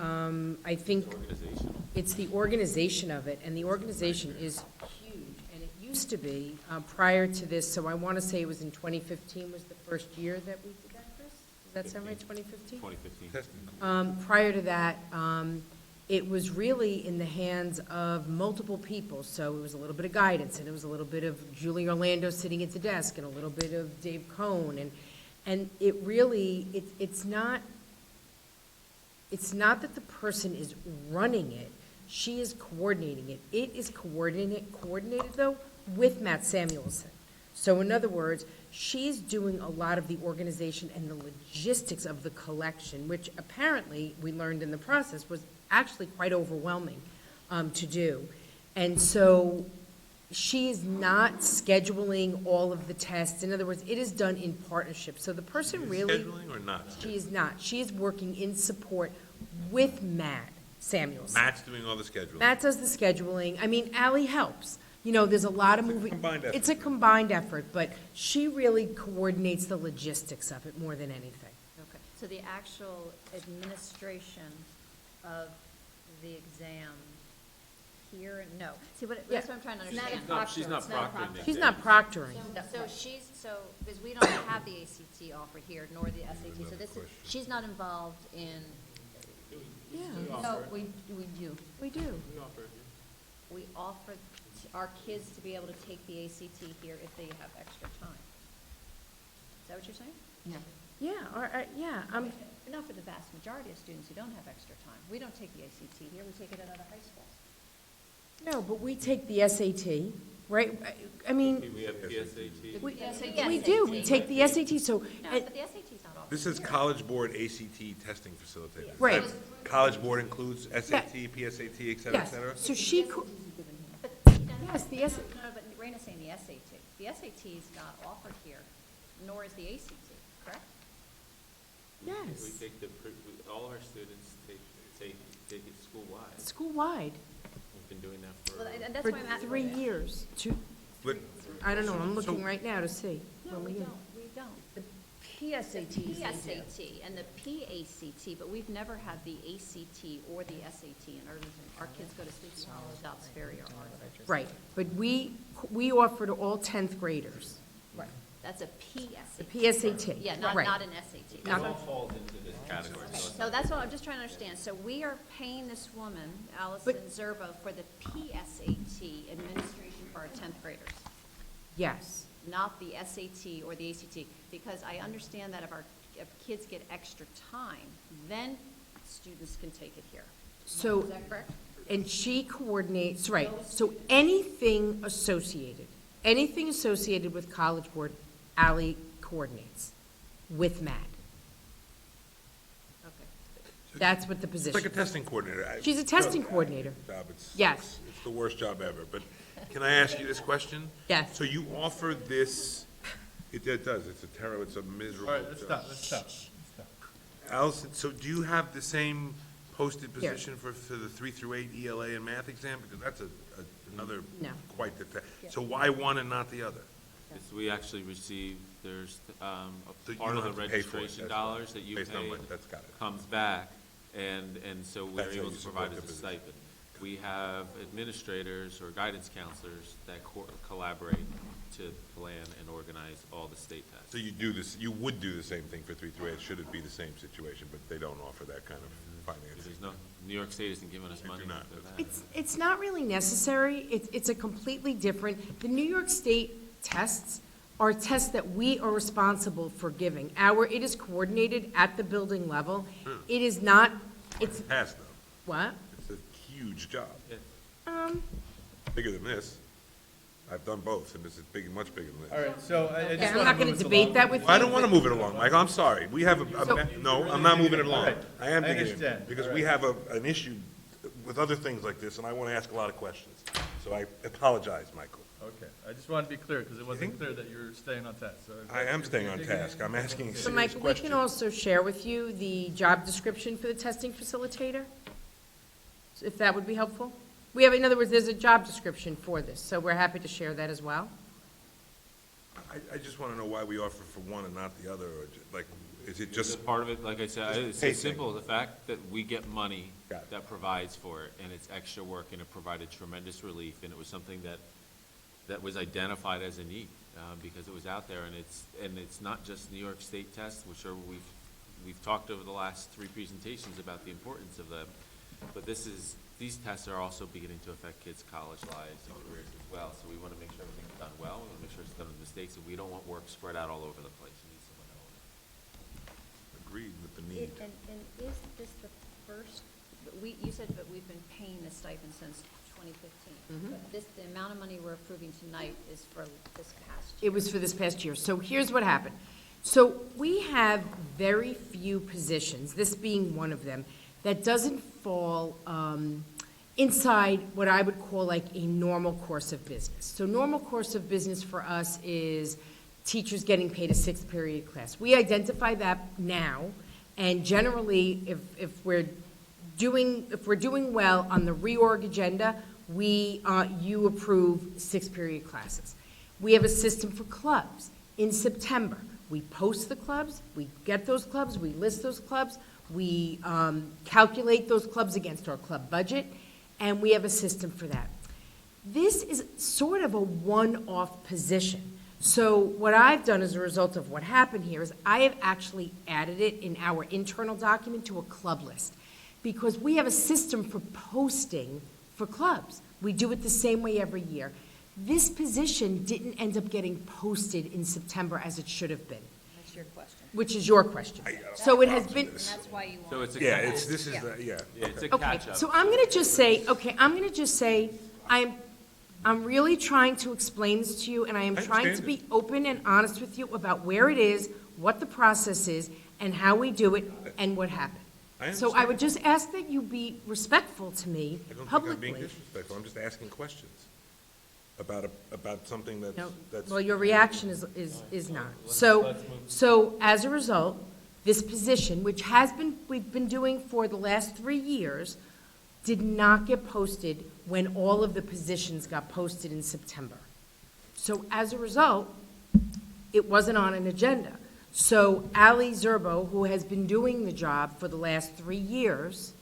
Speaker 5: I think
Speaker 4: organizational.
Speaker 5: it's the organization of it, and the organization is huge. And it used to be, prior to this, so I want to say it was in 2015 was the first year that we did that, Chris? Does that sound right, 2015?
Speaker 4: 2015.
Speaker 3: Testing.
Speaker 5: Prior to that, it was really in the hands of multiple people, so it was a little bit of guidance, and it was a little bit of Julie Orlando sitting at the desk, and a little bit of Dave Cohn, and it really, it's not that the person is running it, she is coordinating it. It is coordinated though, with Matt Samuelson. So in other words, she's doing a lot of the organization and the logistics of the collection, which apparently, we learned in the process, was actually quite overwhelming to do. And so she is not scheduling all of the tests. In other words, it is done in partnership. So the person really.
Speaker 3: Scheduling or not?
Speaker 5: She is not. She is working in support with Matt Samuelson.
Speaker 3: Matt's doing all the scheduling.
Speaker 5: Matt does the scheduling. I mean, Ally helps. You know, there's a lot of moving.
Speaker 3: combined effort.
Speaker 5: It's a combined effort, but she really coordinates the logistics of it more than anything.
Speaker 9: Okay, so the actual administration of the exam here, no. See, that's what I'm trying to
Speaker 2: It's not
Speaker 9: understand.
Speaker 2: a
Speaker 4: She's not
Speaker 2: It's not a
Speaker 4: proctoring the
Speaker 5: She's
Speaker 4: exam.
Speaker 5: not proctoring.
Speaker 9: So because we don't have the ACT offered here, nor the SAT, so this is, she's not involved in,
Speaker 5: Yeah,
Speaker 2: No, we do.
Speaker 5: we do.
Speaker 9: we offer our kids to be able to take the ACT here if they have extra time. Is that what you're saying?
Speaker 2: Yeah.
Speaker 5: Yeah,
Speaker 9: But not for the vast majority of students who don't have extra time. We don't take the ACT here, we take it at other high schools.
Speaker 5: no, but we take the SAT, right? I mean,
Speaker 4: We have PSAT.
Speaker 5: we do, we take the SAT, so,
Speaker 9: No,
Speaker 5: and-
Speaker 9: but the SAT's not offered.
Speaker 3: This is
Speaker 9: here.
Speaker 3: College Board ACT testing facilitator.
Speaker 5: Right.
Speaker 3: That College Board includes SAT, PSAT, et cetera, et
Speaker 5: yes,
Speaker 3: cetera?
Speaker 5: so she,
Speaker 9: But,
Speaker 5: yes, the SAT.
Speaker 9: No, but Raina's saying the SAT. The SAT is not offered here, nor is the ACT, correct?
Speaker 4: We
Speaker 5: Yes,
Speaker 4: take all our students take it school-wide.
Speaker 5: school-wide,
Speaker 4: We've been doing that
Speaker 9: Well,
Speaker 4: for,
Speaker 9: and that's
Speaker 5: for
Speaker 9: why I'm asking.
Speaker 5: 3 years.
Speaker 3: But
Speaker 5: I don't know, I'm looking
Speaker 3: So-
Speaker 5: right now to see.
Speaker 9: No,
Speaker 5: when
Speaker 9: we
Speaker 5: get-
Speaker 9: don't. We don't.
Speaker 2: The PSAT.
Speaker 9: PSAT and the PACT, but we've never had the ACT or the SAT in Irvington. Our kids go to Sleepy Hollow, Dobbs Ferry, or Articulation.
Speaker 5: Right, but we offer to all 10th graders,
Speaker 9: Right. That's a PSAT.
Speaker 5: the PSAT.
Speaker 9: Yeah, not
Speaker 5: Right.
Speaker 9: an SAT.
Speaker 4: It all falls into this category. So it's
Speaker 9: So that's what I'm just trying to understand. So we are paying this woman, Allison Zerbo, for the PSAT administration for our 10th graders,
Speaker 5: Yes.
Speaker 9: not the SAT or the ACT, because I understand that if kids get extra time, then students can take it here.
Speaker 5: So,
Speaker 9: Is that correct?
Speaker 5: and she coordinates, right, so anything associated with College Board, Ally coordinates with Matt.
Speaker 9: Okay.
Speaker 5: That's what the
Speaker 3: It's
Speaker 5: position.
Speaker 3: like a testing coordinator.
Speaker 5: She's a testing coordinator.
Speaker 3: Job.
Speaker 5: Yes.
Speaker 3: It's the worst job ever, but can I ask you this question?
Speaker 5: Yes.
Speaker 3: So you offer this, it does, it's a miserable
Speaker 1: All right, let's
Speaker 3: job.
Speaker 1: stop.
Speaker 3: Allison, so do you have the same posted
Speaker 5: Here.
Speaker 3: position for the 3 through 8 ELA and math exam? Because that's another,
Speaker 5: No.
Speaker 3: quite the, so why one and not the other?
Speaker 4: It's- we actually receive, there's, a
Speaker 3: So you
Speaker 4: part
Speaker 3: don't
Speaker 4: of the
Speaker 3: have to pay for it,
Speaker 4: registration
Speaker 3: that's why.
Speaker 4: dollars that you
Speaker 3: Based on
Speaker 4: pay
Speaker 3: what- that's got it.
Speaker 4: comes back, and so we're
Speaker 3: That's how
Speaker 4: able
Speaker 3: you
Speaker 4: to
Speaker 3: support
Speaker 4: provide
Speaker 3: the
Speaker 4: as a
Speaker 3: position.
Speaker 4: stipend. We have administrators or guidance counselors that collaborate to plan and organize all the state tests.
Speaker 3: So you do this, you would do the same thing for 3 through 8, should it be the same situation, but they don't offer that kind of financing.
Speaker 4: There's no, New York State isn't giving us
Speaker 3: They do
Speaker 4: money
Speaker 3: not.
Speaker 4: for that.
Speaker 5: It's not really necessary. It's a completely different, the New York State tests are tests that we are responsible for giving. It is coordinated at the building level. It is not, it's,
Speaker 3: Pass though,
Speaker 5: what?
Speaker 3: it's a huge job,
Speaker 5: Um,
Speaker 3: bigger than this. I've done both, and this is big, much bigger than this.
Speaker 1: All right, so I
Speaker 5: okay,
Speaker 1: just
Speaker 5: I'm
Speaker 1: want
Speaker 5: not
Speaker 1: to
Speaker 5: gonna
Speaker 1: move us
Speaker 5: debate
Speaker 1: along.
Speaker 5: that with you.
Speaker 3: I don't want to move it along, Michael, I'm sorry. We have no, I'm not moving it along.
Speaker 1: Alright,
Speaker 3: I am
Speaker 1: I
Speaker 3: digging in,
Speaker 1: understand.
Speaker 3: because we have an issue with other things like this, and I want to ask a lot of questions. So I apologize, Michael.
Speaker 1: Okay, I just wanted to be clear, because it wasn't clear that you were staying on task, so.
Speaker 3: I am staying on task. I'm asking
Speaker 5: So
Speaker 3: serious
Speaker 5: Michael, we
Speaker 3: questions.
Speaker 5: can also share with you the job description for the testing facilitator, if that would be helpful. We have, in other words, there's a job description for this, so we're happy to share that as well.
Speaker 3: I just want to know why we offer for one and not the other, or like, is it
Speaker 4: Just
Speaker 3: just,
Speaker 4: part of it, like I said, it's
Speaker 3: pay
Speaker 4: as simple as the fact that we get money
Speaker 3: Got it.
Speaker 4: that provides for it, and it's extra work, and it provided tremendous relief, and it was something that was identified as a need, because it was out there, and it's not just New York State tests, which are, we've talked over the last 3 presentations about the importance of them, but these tests are also beginning to affect kids' college lives and careers as well, so we want to make sure everything's done well, we want to make sure it's done with mistakes, and we don't want work spread out all over the place. We need someone to own it.
Speaker 3: agreed with the need?
Speaker 9: And is this the first, you said that we've been paying this stipend since 2015. But the amount of money we're approving tonight is for this past year.
Speaker 5: It was for this past year. So here's what happened. So we have very few positions, this being one of them, that doesn't fall inside what I would call like a normal course of business. So normal course of business for us is teachers getting paid a 6th period class. We identify that now, and generally, if we're doing well on the reorg agenda, you approve 6th period classes. We have a system for clubs. In September, we post the clubs, we get those clubs, we list those clubs, we calculate those clubs against our club budget, and we have a system for that. This is sort of a one-off position. So what I've done as a result of what happened here is I have actually added it in our internal document to a club list, because we have a system for posting for clubs. We do it the same way every year. This position didn't end up getting posted in September as it should have been,
Speaker 9: That's your question.
Speaker 5: which is your question. So it has been,
Speaker 9: And that's why you
Speaker 4: So
Speaker 9: want.
Speaker 4: it's a.
Speaker 3: Yeah, this is, yeah.
Speaker 4: Yeah, it's a
Speaker 5: okay,
Speaker 4: catch-up.
Speaker 5: so I'm gonna just say, I'm really trying to explain this to you, and I am
Speaker 3: I
Speaker 5: trying to
Speaker 3: understand
Speaker 5: be open and honest with you about where it is, what the process is, and how we do it, and what happened.
Speaker 3: I
Speaker 5: So I would just ask that you be respectful to me
Speaker 3: I don't think I'm
Speaker 5: publicly.
Speaker 3: being disrespectful, I'm just asking questions about something
Speaker 5: No,
Speaker 3: that's.
Speaker 5: well, your reaction is not. So as a result, this position, which we've been doing for the last 3 years, did not get posted when all of the positions got posted in September. So as a result, it wasn't on an agenda. So Ali Zerbo, who has been doing the job for the last 3 years,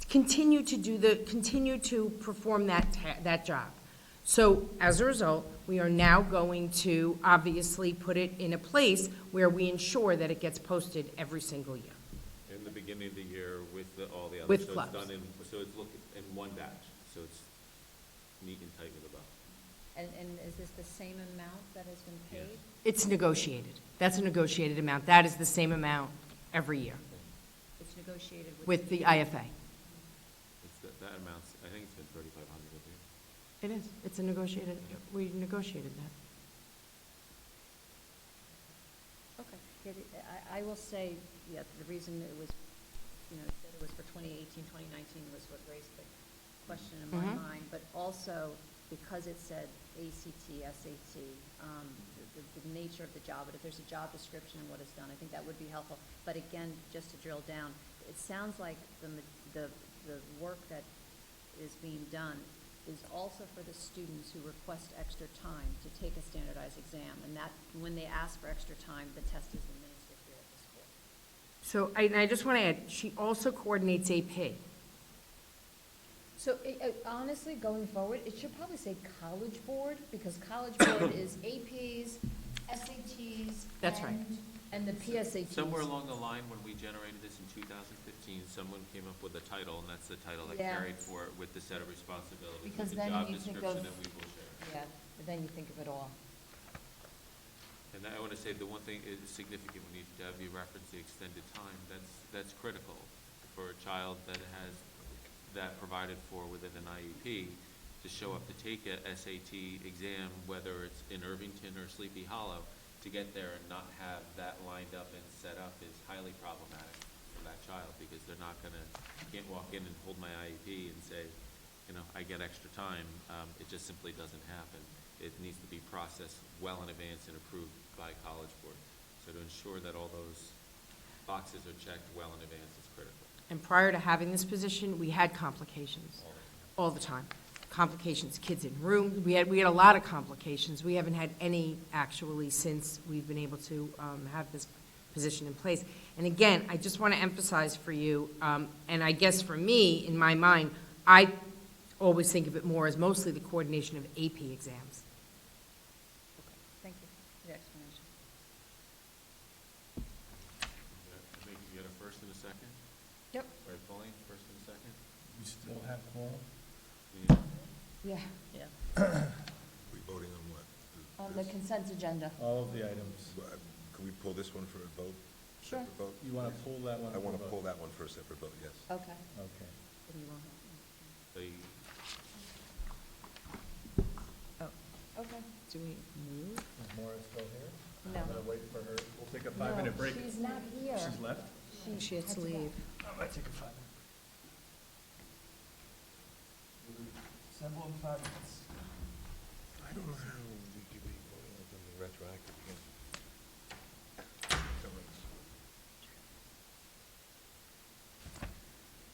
Speaker 5: continue to perform that job. So as a result, we are now going to obviously put it in a place where we ensure that it gets posted every single year.
Speaker 4: In the beginning of the year with all the others.
Speaker 5: With
Speaker 4: so
Speaker 5: clubs.
Speaker 4: It's done so it's in one batch, so it's neat and tight with a bow.
Speaker 9: And is this the same amount that has been paid?
Speaker 5: It's negotiated. That's a negotiated amount. That is the same amount every year
Speaker 9: It's negotiated
Speaker 5: with the IFA.
Speaker 4: It's that amounts, I think it's been 3,500 every year.
Speaker 5: It is. It's a negotiated, we negotiated that.
Speaker 9: Okay. I will say, yeah, the reason it was, it said it was for 2018, 2019 was what raised the question in my mind, but also because it said ACT, SAT, the nature of the job, but if there's a job description and what is done, I think that would be helpful. But again, just to drill down, it sounds like the work that is being done is also for the students who request extra time to take a standardized exam, and that, when they ask for extra time, the test is administered here at the school.
Speaker 5: So I just want to add, she also coordinates AP.
Speaker 2: So honestly, going forward, it should probably say College Board, because College Board is APs, SATs.
Speaker 5: That's right.
Speaker 2: And the PSATs.
Speaker 4: Somewhere along the line, when we generated this in 2015, someone came up with a title, and that's the title that
Speaker 2: Yeah.
Speaker 4: carried for it with the set of responsibilities.
Speaker 2: Because
Speaker 4: with the
Speaker 2: then
Speaker 4: job
Speaker 2: you think
Speaker 4: description
Speaker 2: of-
Speaker 4: that we will share.
Speaker 2: Yeah, but then you think of it all.
Speaker 4: And I want to say the one thing is significant when you have you reference the extended time. That's critical for a child that has that provided for within an IEP to show up to take a SAT exam, whether it's in Irvington or Sleepy Hollow, to get there and not have that lined up and set up is highly problematic for that child, because they're not going to, can't walk in and hold my IEP and say, I get extra time. It just simply doesn't happen. It needs to be processed well in advance and approved by College Board. So to ensure that all those boxes are checked well in advance is critical.
Speaker 5: And prior to having this position, we had complications all the time. Complications, kids in rooms, we had a lot of complications. We haven't had any actually since we've been able to have this position in place. And again, I just want to emphasize for you, and I guess for me, in my mind, I always think of it more as mostly the coordination of AP exams.
Speaker 9: Thank you for the explanation.
Speaker 4: I think you get a first and a second?
Speaker 2: Yep.
Speaker 4: Right, Pauline, first and a second?
Speaker 1: We still have quorum?
Speaker 2: Yeah,
Speaker 9: Yeah.
Speaker 3: We voting on what?
Speaker 2: on the consent agenda.
Speaker 1: All of the items.
Speaker 3: Can we pull this one for a vote?
Speaker 2: Sure.
Speaker 3: Separate vote?
Speaker 1: You want to pull that one?
Speaker 3: I want
Speaker 1: for
Speaker 3: to
Speaker 1: vote?
Speaker 3: pull that one for a separate vote, yes.
Speaker 2: Okay.
Speaker 1: Okay.
Speaker 9: Then you won't have-
Speaker 2: Okay.
Speaker 8: Do we move?
Speaker 1: Is Maura still here?
Speaker 2: No.
Speaker 1: I'm going to wait for her. We'll take a
Speaker 2: No,
Speaker 1: 5-minute break.
Speaker 2: she's not here.
Speaker 1: She's left?
Speaker 8: She has to
Speaker 2: go.
Speaker 8: leave.
Speaker 1: I'm going to take a 5-minute. Assemble in 5 minutes.
Speaker 3: I don't know how we could be voting on something retroactive again.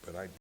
Speaker 3: But I